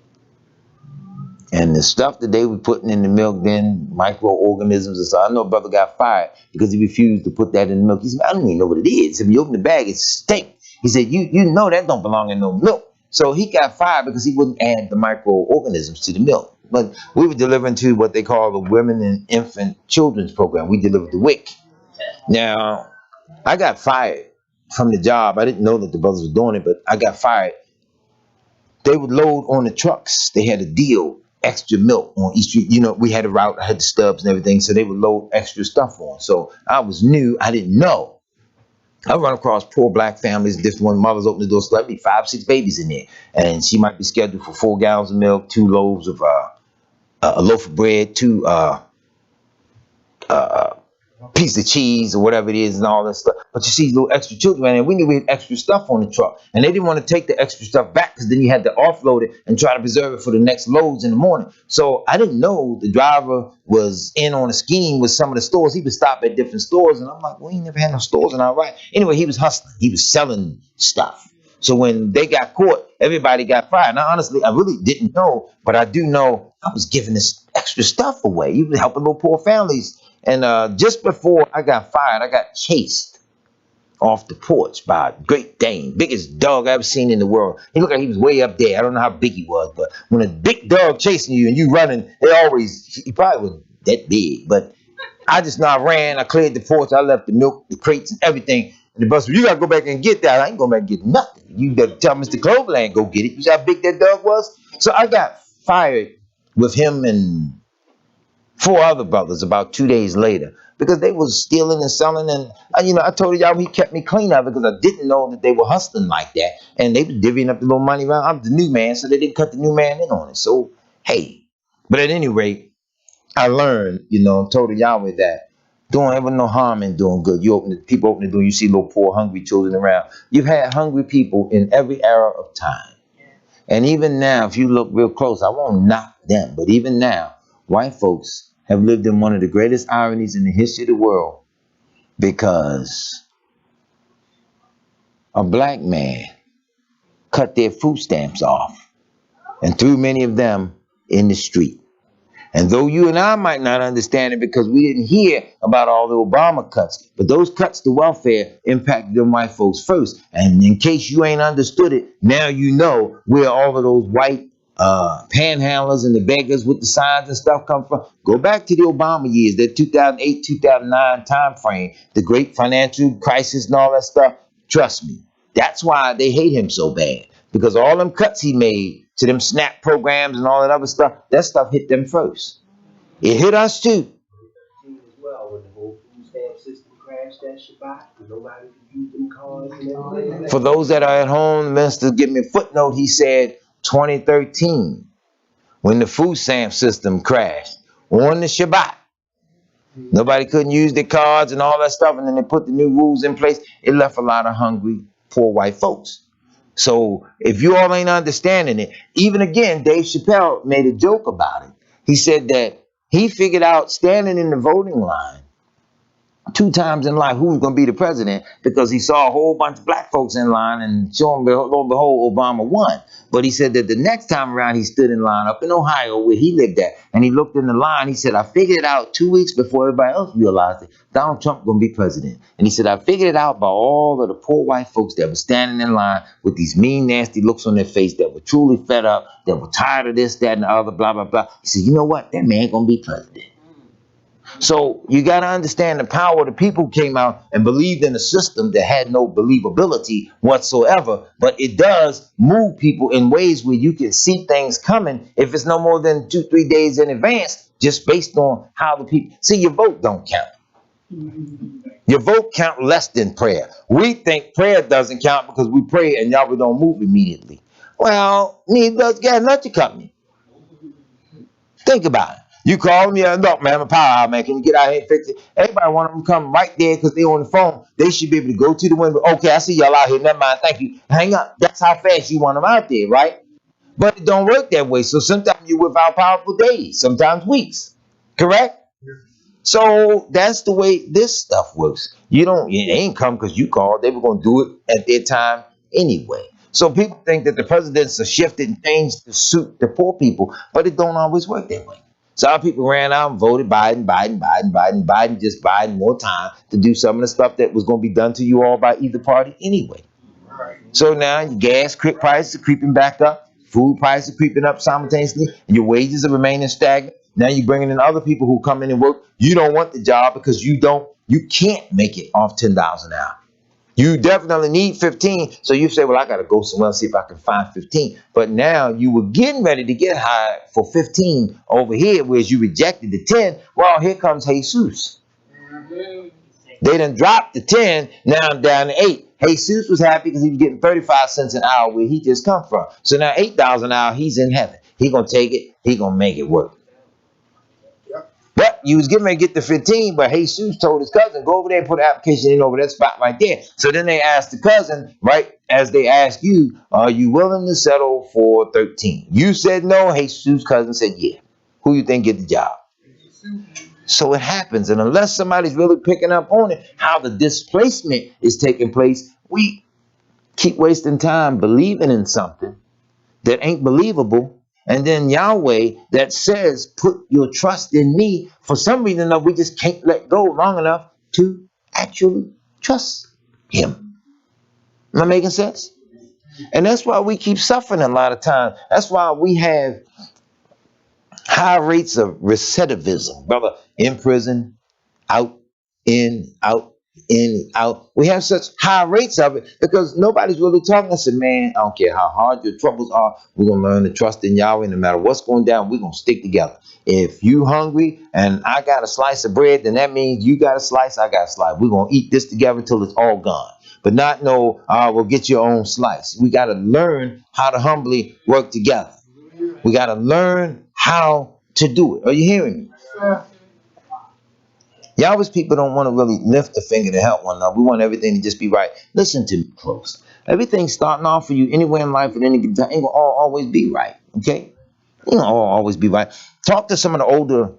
And the stuff that they were putting in the milk then, microorganisms and stuff. I know a brother got fired because he refused to put that in the milk. He said, I don't even know what it is. If you open the bag, it stinks. He said, you know that don't belong in no milk. So he got fired because he wouldn't add the microorganisms to the milk. But we were delivering to what they call the Women and Infant Children's Program. We delivered the WIC. Now, I got fired from the job. I didn't know that the brothers were doing it, but I got fired. They would load on the trucks. They had a deal, extra milk on each street. You know, we had a route. I had the stubs and everything, so they would load extra stuff on. So I was new. I didn't know. I run across poor black families. Different one, mothers open the door, so there'd be 5, 6 babies in there, and she might be scheduled for 4 gallons of milk, 2 loaves of a loaf of bread, 2 piece of cheese or whatever it is, and all that stuff. But you see little extra children, and we knew we had extra stuff on the truck, and they didn't want to take the extra stuff back because then you had to offload it and try to preserve it for the next loads in the morning. So I didn't know the driver was in on a scheme with some of the stores. He would stop at different stores, and I'm like, we ain't never had no stores in our right. Anyway, he was hustling. He was selling stuff. So when they got caught, everybody got fired. Now, honestly, I really didn't know, but I do know I was giving this extra stuff away. You was helping little poor families. And just before I got fired, I got chased off the porch by a Great Dane, biggest dog I've ever seen in the world. He looked like he was way up there. I don't know how big he was, but when a big dog chasing you and you running, he probably was that big. But I just now ran. I cleared the porch. I left the milk, the crates, and everything. And the bus said, you got to go back and get that. I ain't going back and get nothing. You got to tell Mr. Cloverland go get it. You see how big that dog was? So I got fired with him and 4 other brothers about 2 days later because they was stealing and selling. And I told y'all he kept me clean of it because I didn't know that they were hustling like that. And they was divvying up the little money around. I'm the new man, so they didn't cut the new man in on it. So, hey. But at any rate, I learned, told Yahweh that don't ever no harm in doing good. People open the door, you see little poor hungry children around. You've had hungry people in every era of time. And even now, if you look real close, I won't knock them, but even now, white folks have lived in one of the greatest ironies in the history of the world because a black man cut their food stamps off and threw many of them in the street. And though you and I might not understand it because we didn't hear about all the Obama cuts, but those cuts to welfare impacted them white folks first. And in case you ain't understood it, now you know where all of those white panhandlers and the beggars with the signs and stuff come from. Go back to the Obama years, that 2008, 2009 time frame, the great financial crisis and all that stuff. Trust me, that's why they hate him so bad, because all them cuts he made to them SNAP programs and all that other stuff, that stuff hit them first. It hit us too. As well, when the whole food stamp system crashed that Shabbat, nobody could use them cards and everything. For those that are at home, the minister give me a footnote. He said 2013, when the food stamp system crashed on the Shabbat, nobody couldn't use their cards and all that stuff, and then they put the new rules in place. It left a lot of hungry, poor white folks. So if you all ain't understanding it, even again, Dave Chappelle made a joke about it. He said that he figured out standing in the voting line 2 times in life who was going to be the president because he saw a whole bunch of black folks in line, and lo and behold, Obama won. But he said that the next time around he stood in line up in Ohio where he lived at, and he looked in the line. He said, I figured it out 2 weeks before everybody else realized it. Donald Trump going to be president. And he said, I figured it out by all of the poor white folks that were standing in line with these mean, nasty looks on their face, that were truly fed up, that were tired of this, that, and the other, blah, blah, blah. He said, you know what? That man going to be president. So you got to understand the power of the people who came out and believed in a system that had no believability whatsoever. But it does move people in ways where you can see things coming if it's no more than 2-3 days in advance, just based on how the people see. Your vote don't count. Your vote count less than prayer. We think prayer doesn't count because we pray and Yahweh don't move immediately. Well, neither does gas and electric company. Think about it. You call me, look, man, I'm a power out, man. Can you get out here and fix it? Everybody want them to come right there because they're on the phone. They should be able to go to the window. Okay, I see y'all out here. Never mind. Thank you. Hang up. That's how fast you want them out there, right? But it don't work that way. So sometimes you're without power for days, sometimes weeks. Correct? So that's the way this stuff works. You don't, it ain't come because you called. They were going to do it at their time anyway. So people think that the presidents are shifted and changed to suit the poor people, but it don't always work that way. So our people ran out and voted Biden, just buying more time to do some of the stuff that was going to be done to you all by either party anyway. So now your gas prices are creeping back up, food prices are creeping up simultaneously, and your wages are remaining stagnant. Now you're bringing in other people who come in and work. You don't want the job because you can't make it off $10 an hour. You definitely need 15. So you say, well, I got to go somewhere and see if I can find 15. But now you were getting ready to get hired for 15 over here, whereas you rejected the 10. Well, here comes Jesus. They done dropped the 10. Now I'm down to 8. Jesus was happy because he was getting 35 cents an hour where he just come from. So now $8 an hour, he's in heaven. He going to take it. He going to make it work. But you was getting ready to get the 15, but Jesus told his cousin, go over there and put an application in over that spot right there. So then they asked the cousin, right, as they asked you, are you willing to settle for 13? You said no. Jesus' cousin said yeah. Who you think get the job? So it happens. And unless somebody's really picking up on it, how the displacement is taking place, we keep wasting time believing in something that ain't believable. And then Yahweh that says, put your trust in me. For some reason, we just can't let go long enough to actually trust him. Am I making sense? And that's why we keep suffering a lot of times. That's why we have high rates of recidivism. Brother, in prison, out, in, out, in, out. We have such high rates of it because nobody's really talking. I said, man, I don't care how hard your troubles are. We're going to learn to trust in Yahweh. No matter what's going down, we're going to stick together. If you hungry and I got a slice of bread, then that means you got a slice, I got a slice. We're going to eat this together until it's all gone. But not no, we'll get your own slice. We got to learn how to humbly work together. We got to learn how to do it. Are you hearing me? Yahweh's people don't want to really lift a finger to help one another. We want everything to just be right. Listen to me close. Everything's starting off for you anywhere in life at any given time. Ain't gonna always be right. Okay? Ain't gonna always be right. Talk to some of the older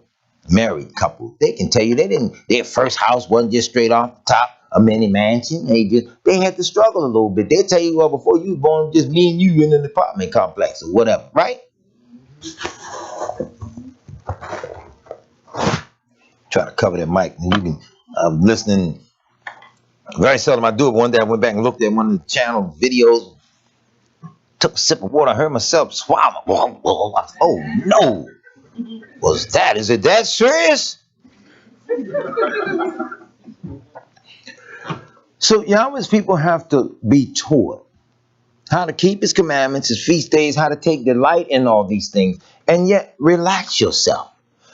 married couples. They can tell you their first house wasn't just straight off the top a mini mansion. They had to struggle a little bit. They'll tell you, well, before you were born, just me and you in an apartment complex or whatever, right? Try to cover that mic. And you can, I'm listening. Very seldom I do it. One day I went back and looked at one of the channel videos. Took a sip of water. I heard myself swallow. Oh no! Is it that serious? So Yahweh's people have to be taught how to keep his commandments, his feast days, how to take delight in all these things, and yet relax yourself.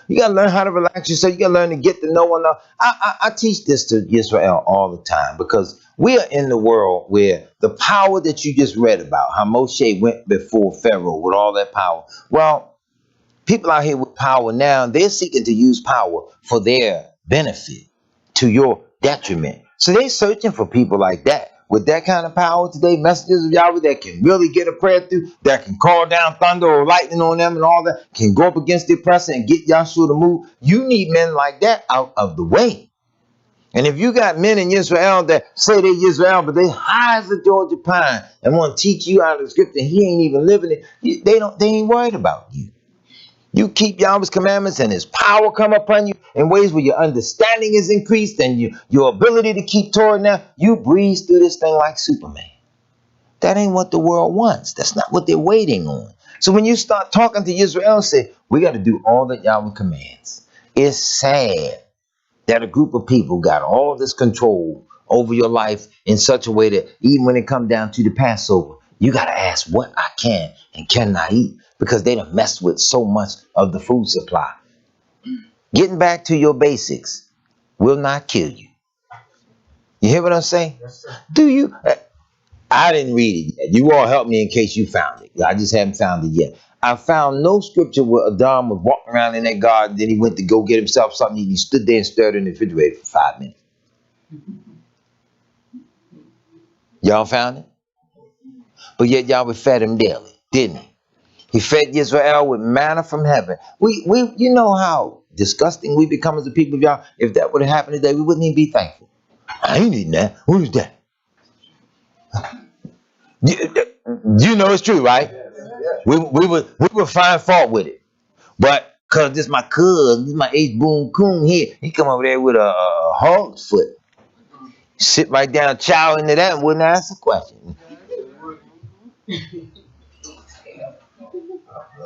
You got to learn how to relax yourself. You got to learn to get to know one another. I teach this to Israel all the time because we are in the world where the power that you just read about, how Moshe went before Pharaoh with all that power. Well, people out here with power now, they're seeking to use power for their benefit, to your detriment. So they're searching for people like that. With that kind of power today, messengers of Yahweh that can really get a prayer through, that can call down thunder or lightning on them and all that, can go up against the oppressor and get Yahshua to move. You need men like that out of the way. And if you got men in Israel that say they're Israel, but they high as a Georgia pine and want to teach you out of the scripture, and he ain't even living it, they ain't worried about you. You keep Yahweh's commandments and his power come upon you in ways where your understanding is increased and your ability to keep Torah now. You breeze through this thing like Superman. That ain't what the world wants. That's not what they're waiting on. So when you start talking to Israel and say, we got to do all that Yahweh commands. It's sad that a group of people got all this control over your life in such a way that even when it comes down to the Passover, you got to ask what I can and cannot eat. Because they done messed with so much of the food supply. Getting back to your basics will not kill you. You hear what I'm saying? Yes, do you? I didn't read it yet. You all help me in case you found it. I just haven't found it yet. I found no scripture where Adam was walking around in that garden. Then he went to go get himself something. He stood there and stirred in the refrigerator for 5 minutes. Y'all found it? But yet Yahweh fed him daily, didn't he? He fed Israel with manna from heaven. You know how disgusting we become as a people of y'all. If that would have happened today, we wouldn't even be thankful. I ain't eating that. What is that? You know it's true, right? We would find fault with it. But cause this my cousin, this my H Boom Coon here, he come over there with a hog's foot. Sit right down, chow into that, and wouldn't ask a question.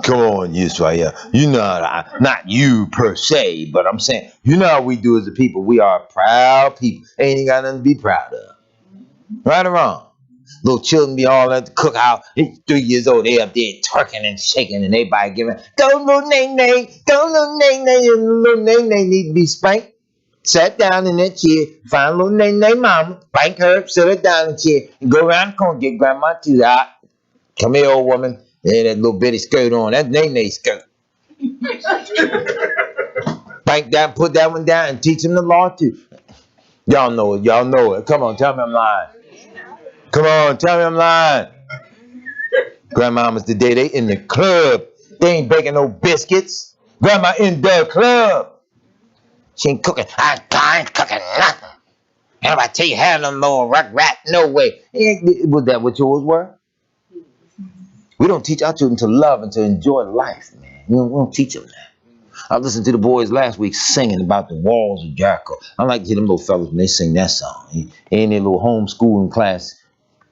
Come on, Yisrael. You know, not you per se, but I'm saying, you know how we do as a people. We are proud people. Ain't got nothing to be proud of. Right or wrong? Little children be all at the cookout. 3 years old, they up there twerking and shaking, and everybody giving, go little nay-nay, go little nay-nay, and little nay-nay need to be spanked. Sat down in that chair, find little nay-nay mama, spank her, sit her down in the chair, and go around the corner, get grandma too. Come here, old woman. Yeah, that little bitty skirt on. That's nay-nay skirt. Spank that, put that one down, and teach them the law too. Y'all know it. Y'all know it. Come on, tell me I'm lying. Come on, tell me I'm lying. Grandmama's today, they in the club. They ain't baking no biscuits. Grandma in the club. She ain't cooking. I ain't cooking nothing. And if I tell you, have them little rat, no way. Was that what yours were? We don't teach our children to love and to enjoy life, man. We don't teach them that. I listened to the boys last week singing about the walls of Jericho. I like to hear them little fellas when they sing that song. In their little homeschooling class,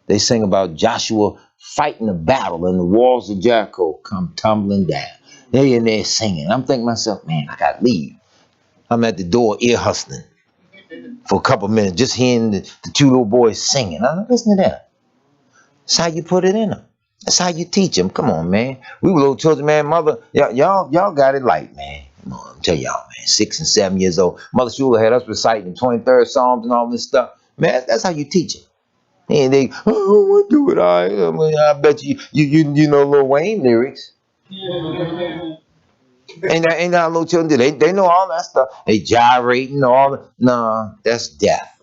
they sing about Joshua fighting a battle and the walls of Jericho come tumbling down. They in there singing. I'm thinking to myself, man, I got to leave. I'm at the door ear hustling for a couple minutes, just hearing the two little boys singing. I'm like, listen to that. That's how you put it in them. That's how you teach them. Come on, man. We were little children, man. Mother, y'all got it light, man. Come on, I'm telling y'all, man. 6 and 7 years old. Mother Shula had us reciting 23rd Psalms and all this stuff. Man, that's how you teach them. And they, oh, what do it? I bet you know Lil Wayne lyrics. Ain't that little children do? They know all that stuff. They gyrating all that. No, that's death.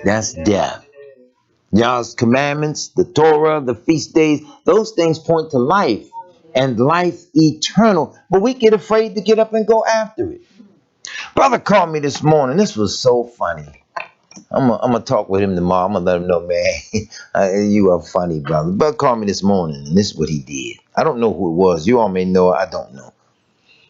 That's death. Y'all's commandments, the Torah, the feast days, those things point to life and life eternal. But we get afraid to get up and go after it. Brother called me this morning. This was so funny. I'm gonna talk with him tomorrow. I'm gonna let him know, man, you are funny, brother. Brother called me this morning, and this is what he did. I don't know who it was. You all may know it. I don't know.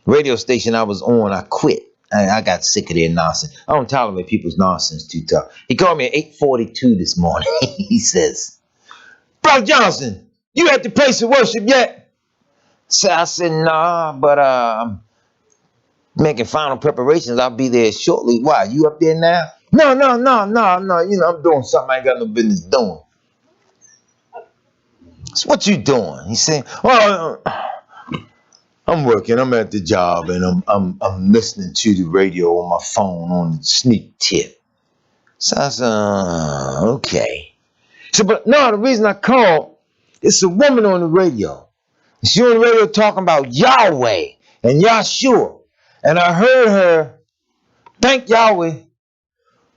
Radio station I was on, I quit. I got sick of their nonsense. I don't tolerate people's nonsense too tough. He called me at 8:42 this morning. He says, Brother Johnson, you at the place of worship yet? So I said, nah, but I'm making final preparations. I'll be there shortly. Why, you up there now? No. You know, I'm doing something I ain't got no business doing. So what you doing? He said, well, I'm working. I'm at the job, and I'm listening to the radio on my phone on the sneak tip. So I said, okay. So, but no, the reason I called, it's a woman on the radio. She on the radio talking about Yahweh and Yahshua, and I heard her thank Yahweh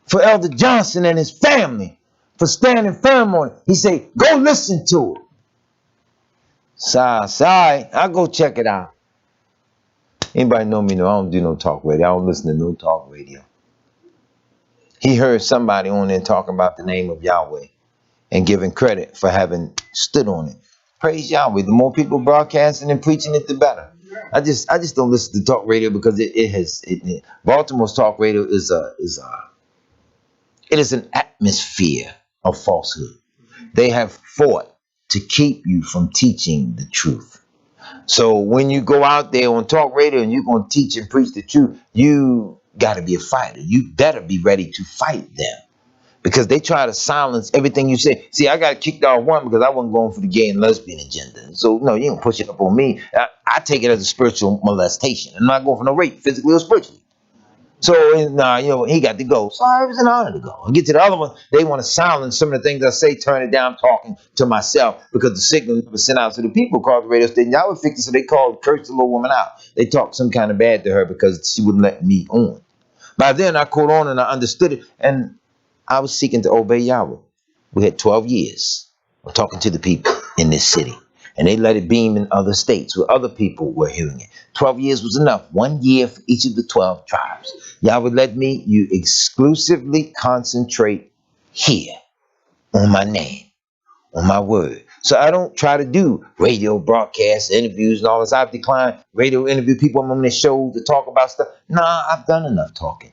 for Elder Johnson and his family for standing firm on it. He said, go listen to it. Sorry, I'll go check it out. Anybody know me? No, I don't do no talk radio. I don't listen to no talk radio. He heard somebody on there talking about the name of Yahweh and giving credit for having stood on it. Praise Yahweh. The more people broadcasting and preaching it, the better. I just don't listen to talk radio because Baltimore's talk radio is an atmosphere of falsehood. They have fought to keep you from teaching the truth. So when you go out there on talk radio and you're going to teach and preach the truth, you got to be a fighter. You better be ready to fight them because they try to silence everything you say. See, I got kicked off one because I wasn't going for the gay and lesbian agenda. So, no, you don't push it up on me. I take it as a spiritual molestation. I'm not going for no rape, physically or spiritually. So, he got to go. So it was an honor to go. I get to the other one. They want to silence some of the things I say, turn it down, talking to myself because the signal never sent out to the people across the radio station. I would fix it, so they cursed the little woman out. They talked some kind of bad to her because she wouldn't let me on. By then, I caught on and I understood it, and I was seeking to obey Yahweh. We had 12 years of talking to the people in this city. And they let it beam in other states where other people were hearing it. 12 years was enough. 1 year for each of the 12 tribes. Yahweh led me, you exclusively concentrate here on my name, on my word. So I don't try to do radio broadcasts, interviews, and all this. I've declined radio interview people. I'm on their show to talk about stuff. Nah, I've done enough talking.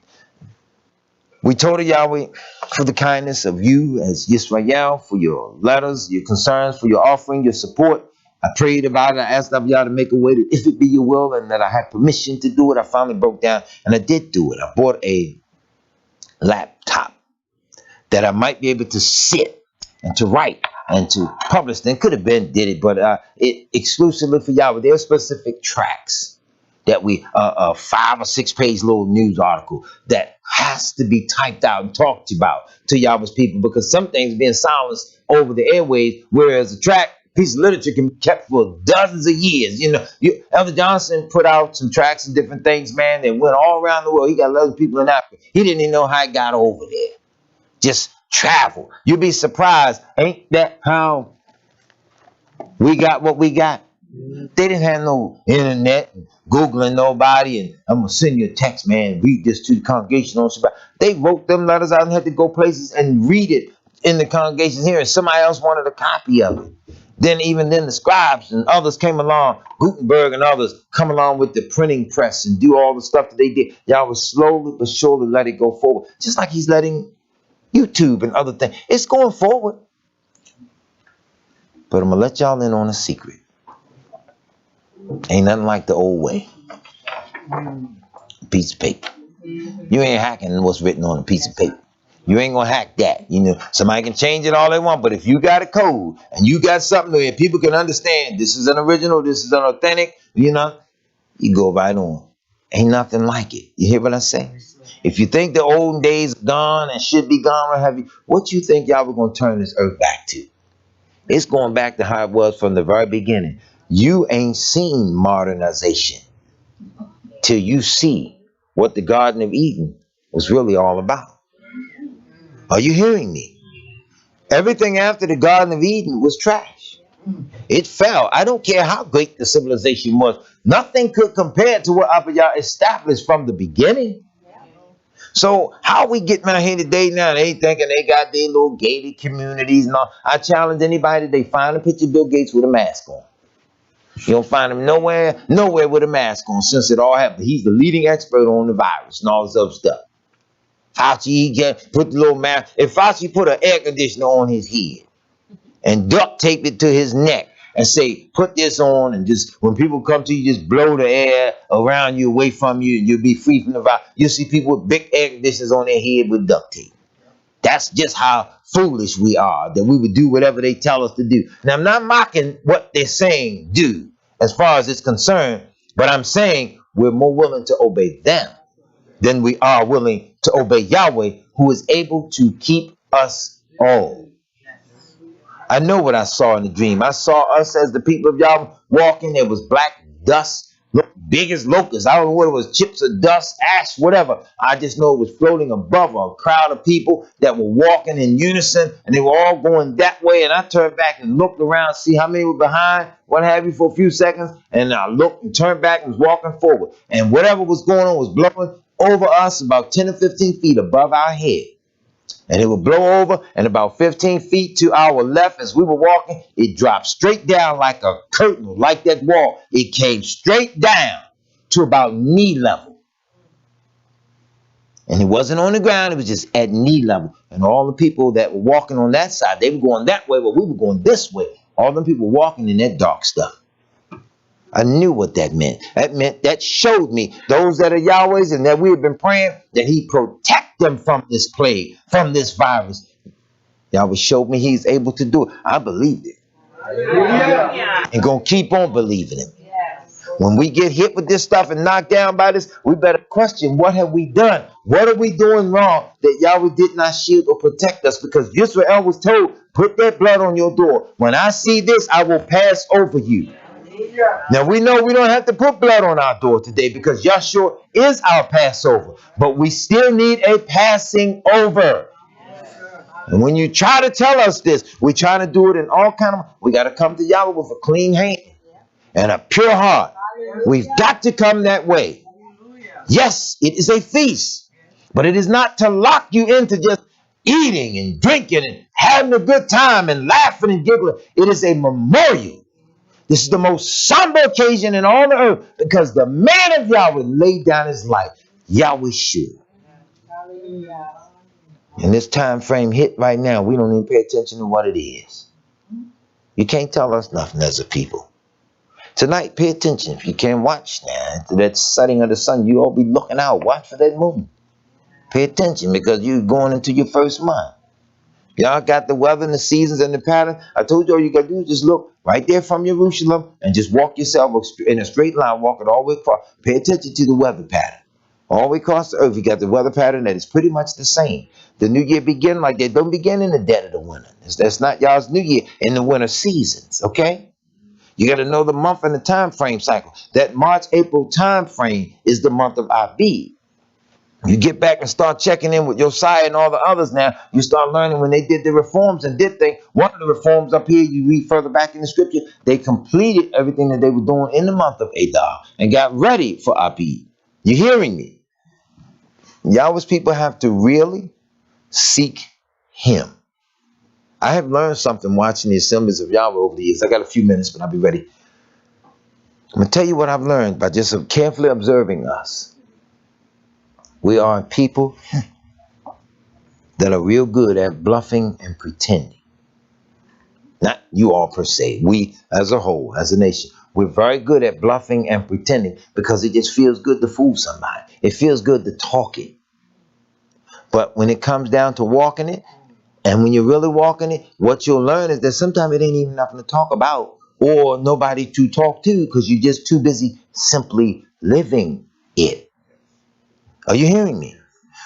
We told Yahweh for the kindness of you as Yisrael, for your letters, your concerns, for your offering, your support. I prayed about it. I asked of y'all to make a way that if it be your will and that I had permission to do it, I finally broke down and I did do it. I bought a laptop that I might be able to sit and to write and to publish. Then could have been did it, but it exclusively for Yahweh. There are specific tracks that we 5 or 6 page little news article that has to be typed out and talked about to Yahweh's people, because some things being silenced over the airwaves, whereas a track piece of literature can be kept for dozens of years. You know, Elder Johnson put out some tracks and different things, man, that went all around the world. He got other people in Africa. He didn't even know how it got over there. Just travel. You'd be surprised. Ain't that how we got what we got? They didn't have no internet and Googling nobody, and I'm going to send you a text, man, read this to the congregation on Shabbat. They wrote them letters out and had to go places and read it in the congregation here, and somebody else wanted a copy of it. Then the scribes and others came along, Gutenberg and others come along with the printing press and do all the stuff that they did. Y'all was slowly but surely let it go forward, just like he's letting YouTube and other things. It's going forward. But I'm going to let y'all in on a secret. Ain't nothing like the old way. Piece of paper. You ain't hacking what's written on a piece of paper. You ain't gonna hack that. You know, somebody can change it all they want, but if you got a code and you got something where people can understand this is an original, this is an authentic, you know, you go right on. Ain't nothing like it. You hear what I say? If you think the old days are gone and should be gone, what have you, what you think y'all were gonna turn this earth back to? It's going back to how it was from the very beginning. You ain't seen modernization till you see what the Garden of Eden was really all about. Are you hearing me? Everything after the Garden of Eden was trash. It fell. I don't care how great the civilization was. Nothing could compare to what Abba Yah established from the beginning. So how we getting out here today now? They thinking they got their little gated communities and all. I challenge anybody, they find a picture of Bill Gates with a mask on. You don't find him nowhere with a mask on since it all happened. He's the leading expert on the virus and all this other stuff. Fauci put the little mask. If Fauci put an air conditioner on his head and duct tape it to his neck and say, put this on, and just when people come to you, just blow the air around you, away from you, and you'll be free from the virus. You'll see people with big air conditioners on their head with duct tape. That's just how foolish we are, that we would do whatever they tell us to do. Now, I'm not mocking what they're saying do as far as it's concerned, but I'm saying we're more willing to obey them than we are willing to obey Yahweh, who is able to keep us all. I know what I saw in the dream. I saw us as the people of Yahweh walking. There was black dust, big as locusts. I don't know what it was, chips of dust, ash, whatever. I just know it was floating above a crowd of people that were walking in unison, and they were all going that way. And I turned back and looked around, see how many were behind, what have you, for a few seconds. And I looked and turned back and was walking forward. And whatever was going on was blowing over us about 10 or 15 feet above our head. And it would blow over, and about 15 feet to our left as we were walking, it dropped straight down like a curtain, like that wall. It came straight down to about knee level. And it wasn't on the ground, it was just at knee level. And all the people that were walking on that side, they were going that way, but we were going this way. All them people walking in that dark stuff. I knew what that meant. That showed me those that are Yahweh's and that we have been praying that he protect them from this plague, from this virus. Yahweh showed me he's able to do it. I believed it. Yeah. And gonna keep on believing him. Yes. When we get hit with this stuff and knocked down by this, we better question, what have we done? What are we doing wrong that Yahweh did not shield or protect us? Because Israel was told, put that blood on your door. When I see this, I will pass over you. Now we know we don't have to put blood on our door today because Yahshua is our Passover, but we still need a passing over. And when you try to tell us this, we're trying to do it in all kind of, we got to come to Yahweh with a clean hand and a pure heart. We've got to come that way. Yes, it is a feast, but it is not to lock you into just eating and drinking and having a good time and laughing and giggling. It is a memorial. This is the most somber occasion in all the earth because the man of Yahweh laid down his life. Yahweh should. And this time frame hit right now, we don't even pay attention to what it is. You can't tell us nothing as a people. Tonight, pay attention. If you can't watch now, to that setting of the sun, you all be looking out. Watch for that moon. Pay attention because you're going into your first month. Y'all got the weather and the seasons and the pattern. I told you all you got to do is just look right there from Jerusalem and just walk yourself in a straight line, walk it all the way across. Pay attention to the weather pattern. All the way across the earth, you got the weather pattern that is pretty much the same. The new year begin like that. Don't begin in the dead of the winter. That's not y'all's new year in the winter seasons, okay? You got to know the month and the time frame cycle. That March, April time frame is the month of Abib. You get back and start checking in with Josiah and all the others now. You start learning when they did the reforms and did things. One of the reforms up here, you read further back in the scripture, they completed everything that they were doing in the month of Adar and got ready for Abib. You hearing me? Yahweh's people have to really seek him. I have learned something watching the assemblies of Yahweh over the years. I got a few minutes, but I'll be ready. I'm going to tell you what I've learned by just carefully observing us. We are people that are real good at bluffing and pretending. Not you all per se. We as a whole, as a nation. We're very good at bluffing and pretending because it just feels good to fool somebody. It feels good to talk it. But when it comes down to walking it, and when you're really walking it, what you'll learn is that sometimes it ain't even nothing to talk about or nobody to talk to because you're just too busy simply living it. Are you hearing me?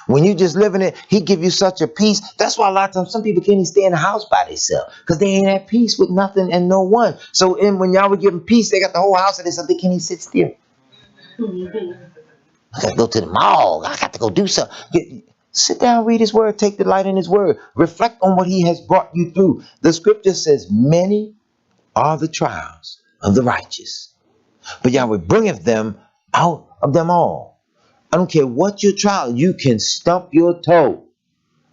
When you just living it, he give you such a peace. That's why a lot of times some people can't even stay in the house by themselves because they ain't at peace with nothing and no one. So when y'all would give them peace, they got the whole house and they can't even sit still. I got to go to the mall. I got to go do something. Sit down, read his word, take delight in his word. Reflect on what he has brought you through. The scripture says, many are the trials of the righteous, but Yahweh bringeth them out of them all. I don't care what your trial, you can stump your toe.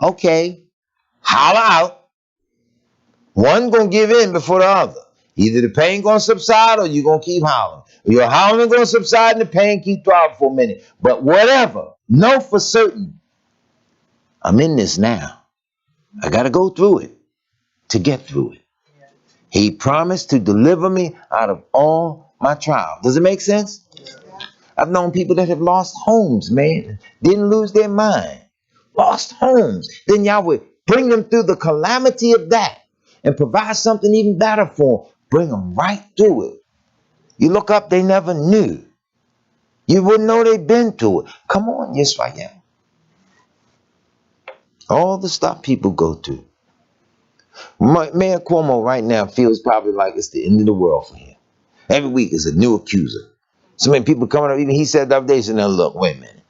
Okay, holler out. One gonna give in before the other. Either the pain gonna subside or you gonna keep hollering. Your howling gonna subside and the pain keep throbbing for a minute. But whatever, know for certain, I'm in this now. I got to go through it to get through it. He promised to deliver me out of all my trials. Does it make sense? I've known people that have lost homes, man. Didn't lose their mind. Lost homes. Then Yahweh bring them through the calamity of that and provide something even better for them. Bring them right through it. You look up, they never knew. You wouldn't know they've been through it. Come on, yes, right now. All the stuff people go through. Mayor Cuomo right now feels probably like it's the end of the world for him. Every week is a new accuser. So many people coming up, even he said the other day, he said, now look, wait a minute.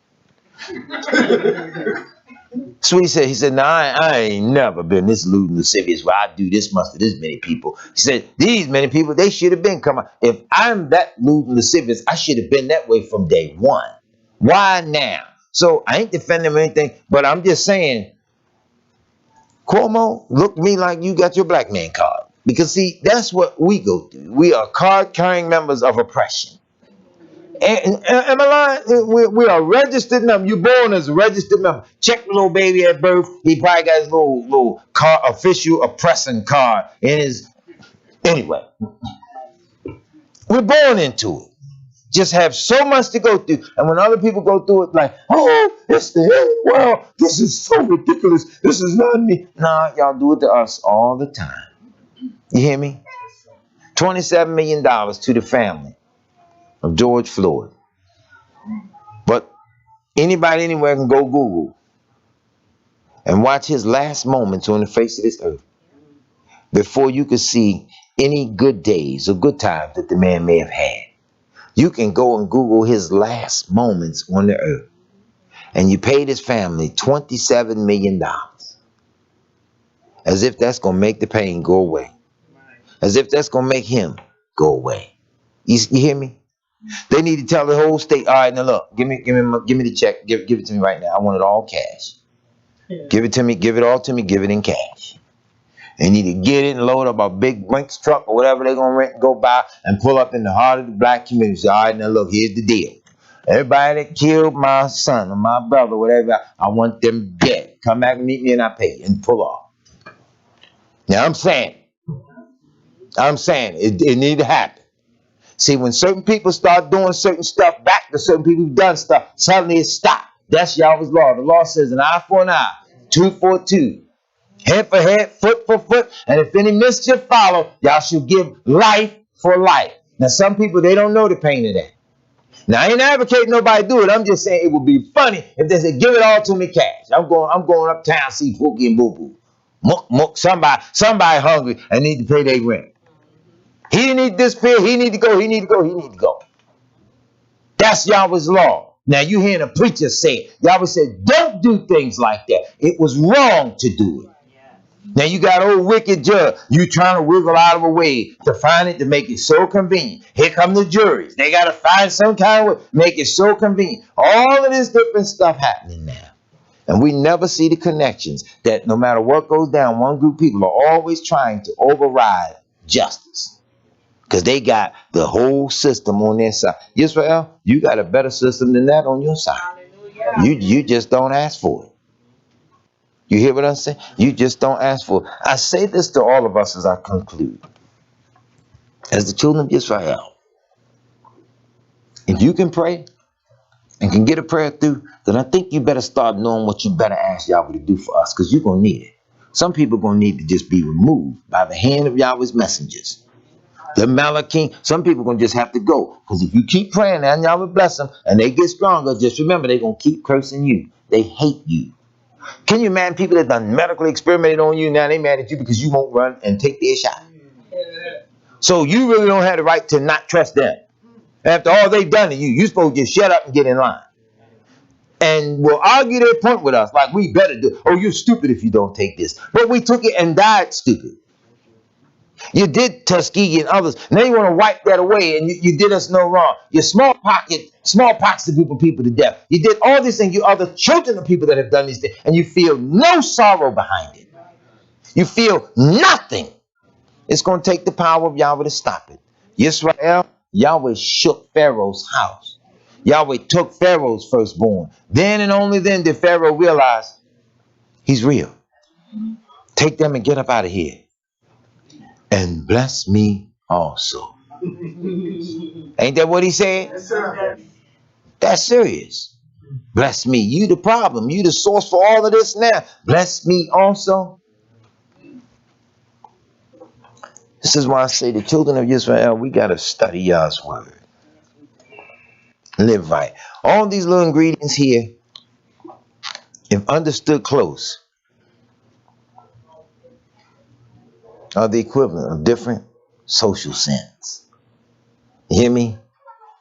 So he said, nah, I ain't never been this lewd and lascivious where I do this much to this many people. He said, these many people, they should have been coming. If I'm that lewd and lascivious, I should have been that way from day one. Why now? So I ain't defending him or anything, but I'm just saying, Cuomo, look to me like you got your black man card. Because see, that's what we go through. We are card-carrying members of oppression. Am I lying? We are registered members. You're born as a registered member. Check the little baby at birth. He probably got his little card, official oppressing card in his... Anyway, we're born into it. Just have so much to go through. And when other people go through it like, oh, it's the end of the world. This is so ridiculous. This is not me. Nah, y'all do it to us all the time. You hear me? $27 million to the family of George Floyd. But anybody anywhere can go Google and watch his last moments on the face of this earth before you could see any good days or good times that the man may have had. You can go and Google his last moments on the earth. And you paid his family $27 million. As if that's going to make the pain go away. As if that's going to make him go away. You hear me? They need to tell the whole state, all right, now look, give me the check. Give it to me right now. I want it all cash. Give it to me. Give it all to me. Give it in cash. They need to get it and load up a big Brinks truck or whatever they're going to rent and go buy and pull up in the heart of the black community. Say, all right, now look, here's the deal. Everybody that killed my son or my brother, whatever, I want them dead. Come back and meet me and I pay you, and pull off. Now I'm saying it need to happen. See, when certain people start doing certain stuff back to certain people who've done stuff, suddenly it stops. That's Yahweh's law. The law says an eye for an eye, tooth for a tooth, head for head, foot for foot, and if any mischief follow, y'all should give life for life. Now, some people, they don't know the pain of that. Now, I ain't advocating nobody do it. I'm just saying it would be funny if they said, give it all to me cash. I'm going uptown to see Pookie and Boo Boo. Mook, somebody hungry and need to pay their rent. He need this pill, he need to go. That's Yahweh's law. Now, you hearing a preacher say it. Yahweh said, don't do things like that. It was wrong to do it. Now, you got old wicked judge. You trying to wiggle out of a way to find it to make it so convenient. Here come the juries. They got to find some kind of way, make it so convenient. All of this different stuff happening now. And we never see the connections that no matter what goes down, one group of people are always trying to override justice. Because they got the whole system on their side. Israel, you got a better system than that on your side. You just don't ask for it. You hear what I'm saying? You just don't ask for it. I say this to all of us as I conclude. As the children of Israel, if you can pray and can get a prayer through, then I think you better start knowing what you better ask Yahweh to do for us, because you're going to need it. Some people are going to need to just be removed by the hand of Yahweh's messengers. The Malachim, some people are going to just have to go. Because if you keep praying and Yahweh bless them and they get stronger, just remember they're going to keep cursing you. They hate you. Can you imagine people that done medically experimented on you, now they mad at you because you won't run and take their shot? So you really don't have the right to not trust them. After all they've done to you, you're supposed to just shut up and get in line. And will argue their point with us like we better do. Oh, you're stupid if you don't take this. But we took it and died stupid. You did Tuskegee and others. Now you want to wipe that away, and you did us no wrong. You smallpox the group of people to death. You did all these things. You are the children of people that have done these things, and you feel no sorrow behind it. You feel nothing. It's going to take the power of Yahweh to stop it. Yisrael, Yahweh shook Pharaoh's house. Yahweh took Pharaoh's firstborn. Then and only then did Pharaoh realize he's real. Take them and get up out of here. And bless me also. Ain't that what he said? Yes, sir. That's serious. Bless me. You the problem. You the source for all of this now. Bless me also. This is why I say the children of Israel, we got to study Yah's word. Live right. All these little ingredients here, if understood close, are the equivalent of different social sins. You hear me?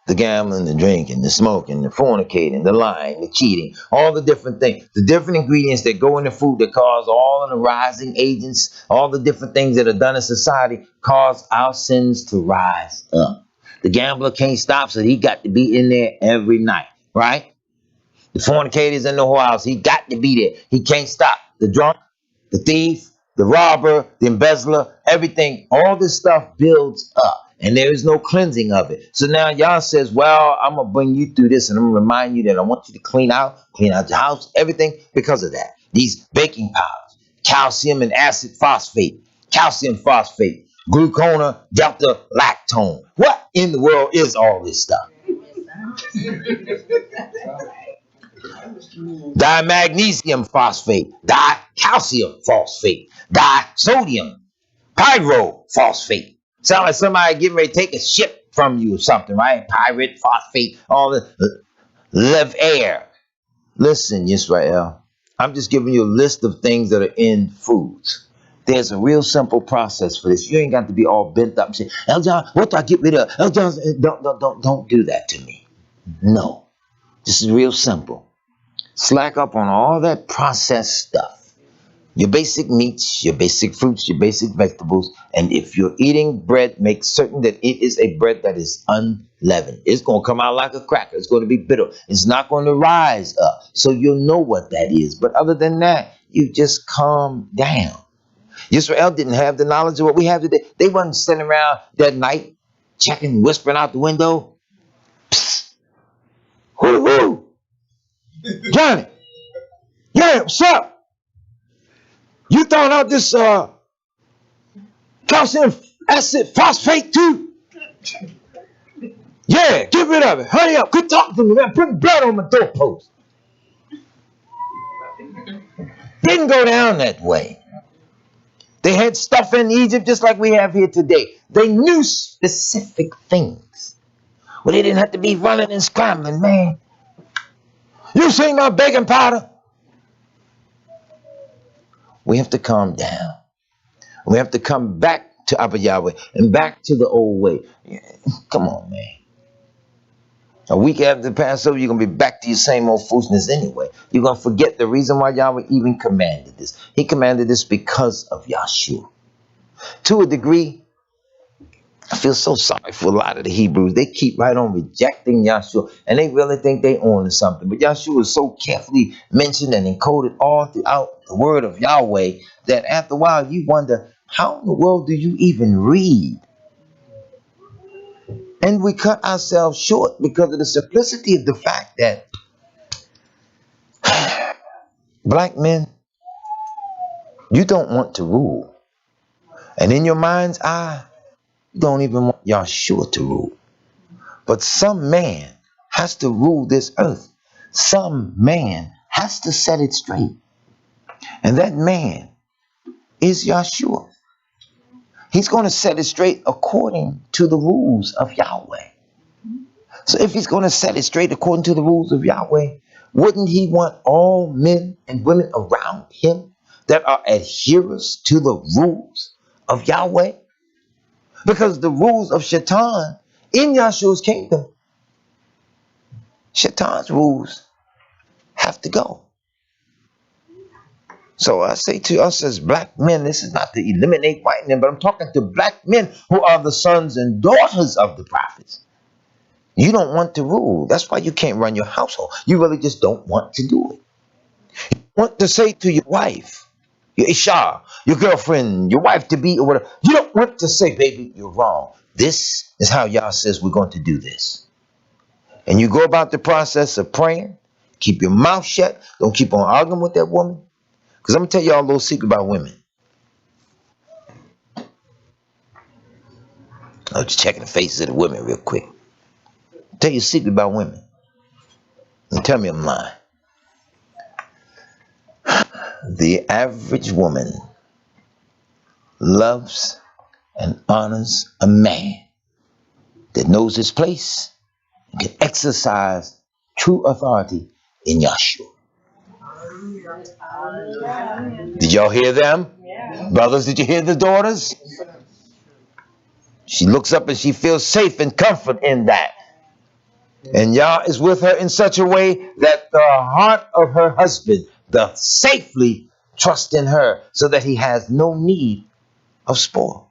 The gambling, the drinking, the smoking, the fornicating, the lying, the cheating, all the different things. The different ingredients that go in the food that cause all of the rising agents, all the different things that are done in society cause our sins to rise up. The gambler can't stop, so he got to be in there every night, right? The fornicator's in the whorehouse, he got to be there. He can't stop. The drunk, the thief, the robber, the embezzler, everything, all this stuff builds up. And there is no cleansing of it. So now Yah says, well, I'm going to bring you through this and I'm going to remind you that I want you to clean out your house, everything because of that. These baking powders, calcium and acid phosphate, calcium phosphate, glucona, delta lactone. What in the world is all this stuff? Dimagnesium phosphate, dicalcium phosphate, disodium pyrophosphate. Sound like somebody getting ready to take a ship from you or something, right? Pirate, phosphate, all the live air. Listen, Yisrael, I'm just giving you a list of things that are in foods. There's a real simple process for this. You ain't got to be all bent up and say, El John, what do I get rid of? El John, don't do that to me. No. This is real simple. Slack up on all that processed stuff. Your basic meats, your basic fruits, your basic vegetables. And if you're eating bread, make certain that it is a bread that is unleavened. It's going to come out like a cracker. It's going to be bitter. It's not going to rise up. So you'll know what that is. But other than that, you just calm down. Israel didn't have the knowledge of what we have today. They wasn't sitting around that night checking, whispering out the window. Psst. Who? Johnny. Yeah, what's up? You throwing out this calcium acid phosphate too? Yeah, get rid of it. Hurry up. Quit talking to me, man. Put blood on my doorpost. Didn't go down that way. They had stuff in Egypt just like we have here today. They knew specific things. Well, they didn't have to be running and scrambling, man. You seen my baking powder? We have to calm down. We have to come back to Abba Yahweh and back to the old way. Come on, man. A week after Passover, you're going to be back to your same old foolishness anyway. You're going to forget the reason why Yahweh even commanded this. He commanded this because of Yahshua. To a degree, I feel so sorry for a lot of the Hebrews. They keep right on rejecting Yahshua, and they really think they own something. But Yahshua is so carefully mentioned and encoded all throughout the word of Yahweh that after a while you wonder, how in the world do you even read? And we cut ourselves short because of the simplicity of the fact that black men, you don't want to rule. And in your mind's eye, you don't even want Yahshua to rule. But some man has to rule this earth. Some man has to set it straight. And that man is Yahshua. He's going to set it straight according to the rules of Yahweh. So if he's going to set it straight according to the rules of Yahweh, wouldn't he want all men and women around him that are adherers to the rules of Yahweh? Because the rules of Shaitan in Yahshua's kingdom, Shaitan's rules have to go. So I say to us as black men, this is not to eliminate white men, but I'm talking to black men who are the sons and daughters of the prophets. You don't want to rule. That's why you can't run your household. You really just don't want to do it. You want to say to your wife, your Isha, your girlfriend, your wife to be or whatever. You don't want to say, baby, you're wrong. This is how Yah says we're going to do this. And you go about the process of praying. Keep your mouth shut. Don't keep on arguing with that woman. Because I'm going to tell y'all a little secret about women. I'm just checking the faces of the women real quick. I'll tell you a secret about women. And tell me I'm lying. The average woman loves and honors a man that knows his place and can exercise true authority in Yahshua. Did y'all hear them? Yeah. Brothers, did you hear the daughters? She looks up and she feels safe and comfort in that. And Yah is with her in such a way that the heart of her husband doth safely trust in her so that he has no need of spoil.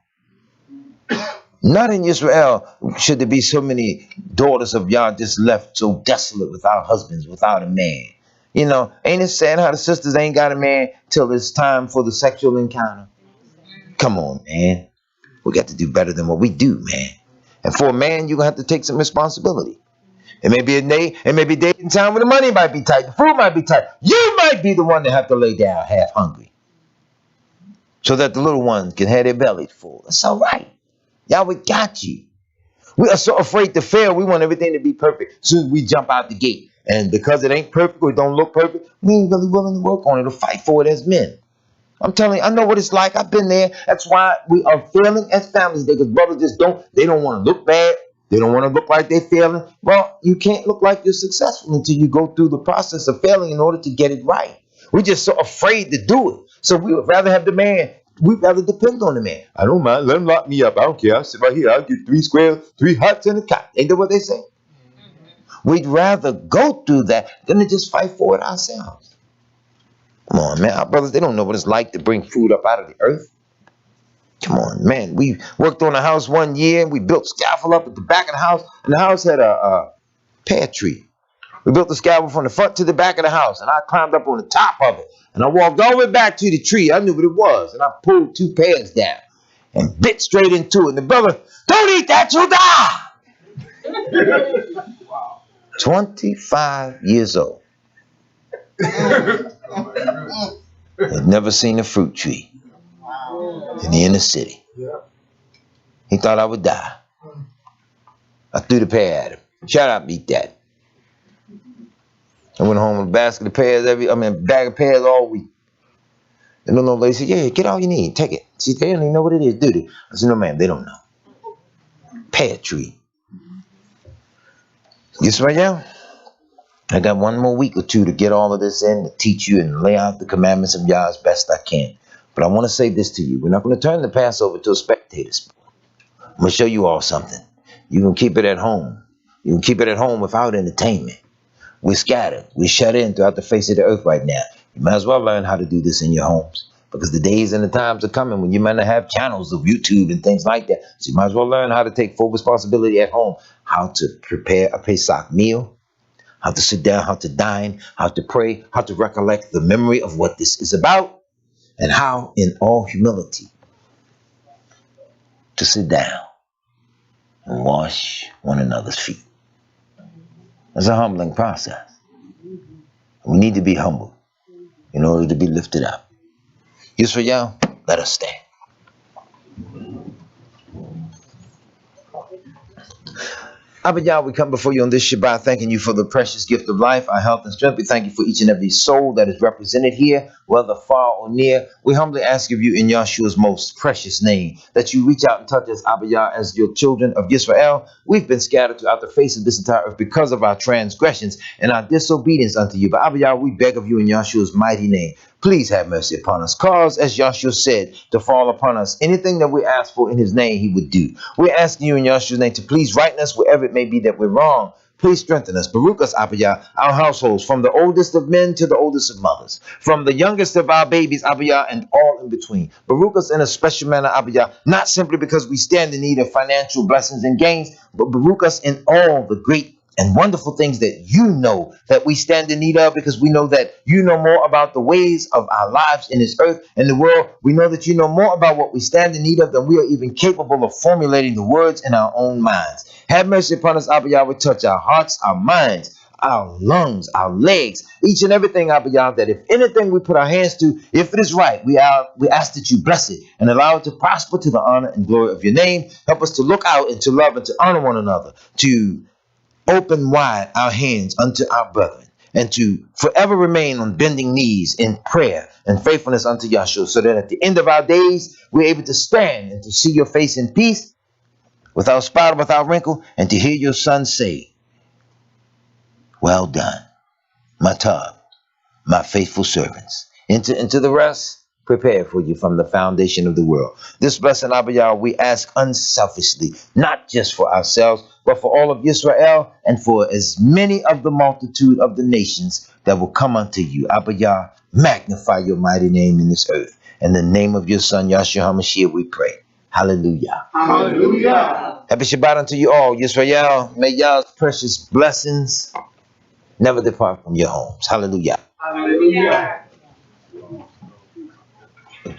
Not in Israel should there be so many daughters of Yah just left so desolate without husbands, without a man. You know, ain't it sad how the sisters ain't got a man till it's time for the sexual encounter? Come on, man. We got to do better than what we do, man. And for a man, you're going to have to take some responsibility. It may be a day, it may be dating time when the money might be tight, the food might be tight. You might be the one that have to lay down half hungry so that the little ones can have their bellies full. That's all right. Yahweh got you. We are so afraid to fail. We want everything to be perfect. As soon as we jump out the gate. And because it ain't perfect or it don't look perfect, we ain't really willing to work on it or fight for it as men. I'm telling you, I know what it's like. I've been there. That's why we are failing as families today. Because brothers just don't want to look bad. They don't want to look like they're failing. Well, you can't look like you're successful until you go through the process of failing in order to get it right. We're just so afraid to do it. So we would rather have the man. We'd rather depend on the man. I don't mind. Let him lock me up. I don't care. I'll sit right here. I'll get 3 squares, 3 hots and a cot. Ain't that what they say? We'd rather go through that than to just fight for it ourselves. Come on, man. Our brothers, they don't know what it's like to bring food up out of the earth. Come on, man. We worked on a house one year. We built scaffold up at the back of the house. And the house had a pear tree. We built the scaffold from the front to the back of the house. And I climbed up on the top of it. And I walked all the way back to the tree. I knew what it was. And I pulled 2 pears down and bit straight into it. And the brother, don't eat that, you'll die. 25 years old. Had never seen a fruit tree in the inner city. He thought I would die. I threw the pear at him. Shut up, eat that. I went home with a basket of pears bag of pears all week. And the little lady said, yeah, get all you need, take it. See, they don't even know what it is, do they? I said, no, ma'am, they don't know. Pear tree. Yes, right now? I got 1 more week or 2 to get all of this in, to teach you and lay out the commandments of Yah as best I can. But I want to say this to you. We're not going to turn the Passover to a spectator sport. I'm going to show you all something. You can keep it at home. You can keep it at home without entertainment. We're scattered. We're shut in throughout the face of the earth right now. You might as well learn how to do this in your homes. Because the days and the times are coming when you might not have channels of YouTube and things like that. So you might as well learn how to take full responsibility at home. How to prepare a Pesach meal. How to sit down, how to dine, how to pray, how to recollect the memory of what this is about, and how, in all humility, to sit down and wash one another's feet. It's a humbling process. We need to be humble in order to be lifted up. Yisrael, let us stand. Abba Yah, we come before you on this Shabbat, thanking you for the precious gift of life, our health and strength. We thank you for each and every soul that is represented here, whether far or near. We humbly ask of you in Yahshua's most precious name that you reach out and touch us, Abba Yah, as your children of Yisrael. We've been scattered throughout the face of this entire earth because of our transgressions and our disobedience unto you. But Abba Yah, we beg of you in Yahshua's mighty name, please have mercy upon us. Cause, as Yahshua said, to fall upon us. Anything that we ask for in his name, he would do. We're asking you in Yahshua's name to please right us wherever it may be that we're wrong. Please strengthen us. Baruch us, Abba Yah, our households, from the oldest of men to the oldest of mothers, from the youngest of our babies, Abba Yah, and all in between. Baruch us in a special manner, Abba Yah, not simply because we stand in need of financial blessings and gains, but Baruch us in all the great and wonderful things that you know that we stand in need of, because we know that you know more about the ways of our lives in this earth and the world. We know that you know more about what we stand in need of than we are even capable of formulating the words in our own minds. Have mercy upon us, Abba Yah. Touch our hearts, our minds, our lungs, our legs, each and everything, Abba Yah, that if anything we put our hands to, if it is right, we ask that you bless it and allow it to prosper to the honor and glory of your name. Help us to look out and to love and to honor one another, to open wide our hands unto our brethren, and to forever remain on bending knees in prayer and faithfulness unto Yahshua, so that at the end of our days, we're able to stand and to see your face in peace, without spot, without wrinkle, and to hear your son say, well done, my Tab, my faithful servants. Enter into the rest prepared for you from the foundation of the world. This blessing, Abba Yah, we ask unselfishly, not just for ourselves, but for all of Israel and for as many of the multitude of the nations that will come unto you. Abba Yah, magnify your mighty name in this earth. In the name of your son, Yahshua HaMashiach, we pray. Hallelujah. Hallelujah. Happy Shabbat unto you all, Yisrael. May Yah's precious blessings never depart from your homes. Hallelujah. Hallelujah.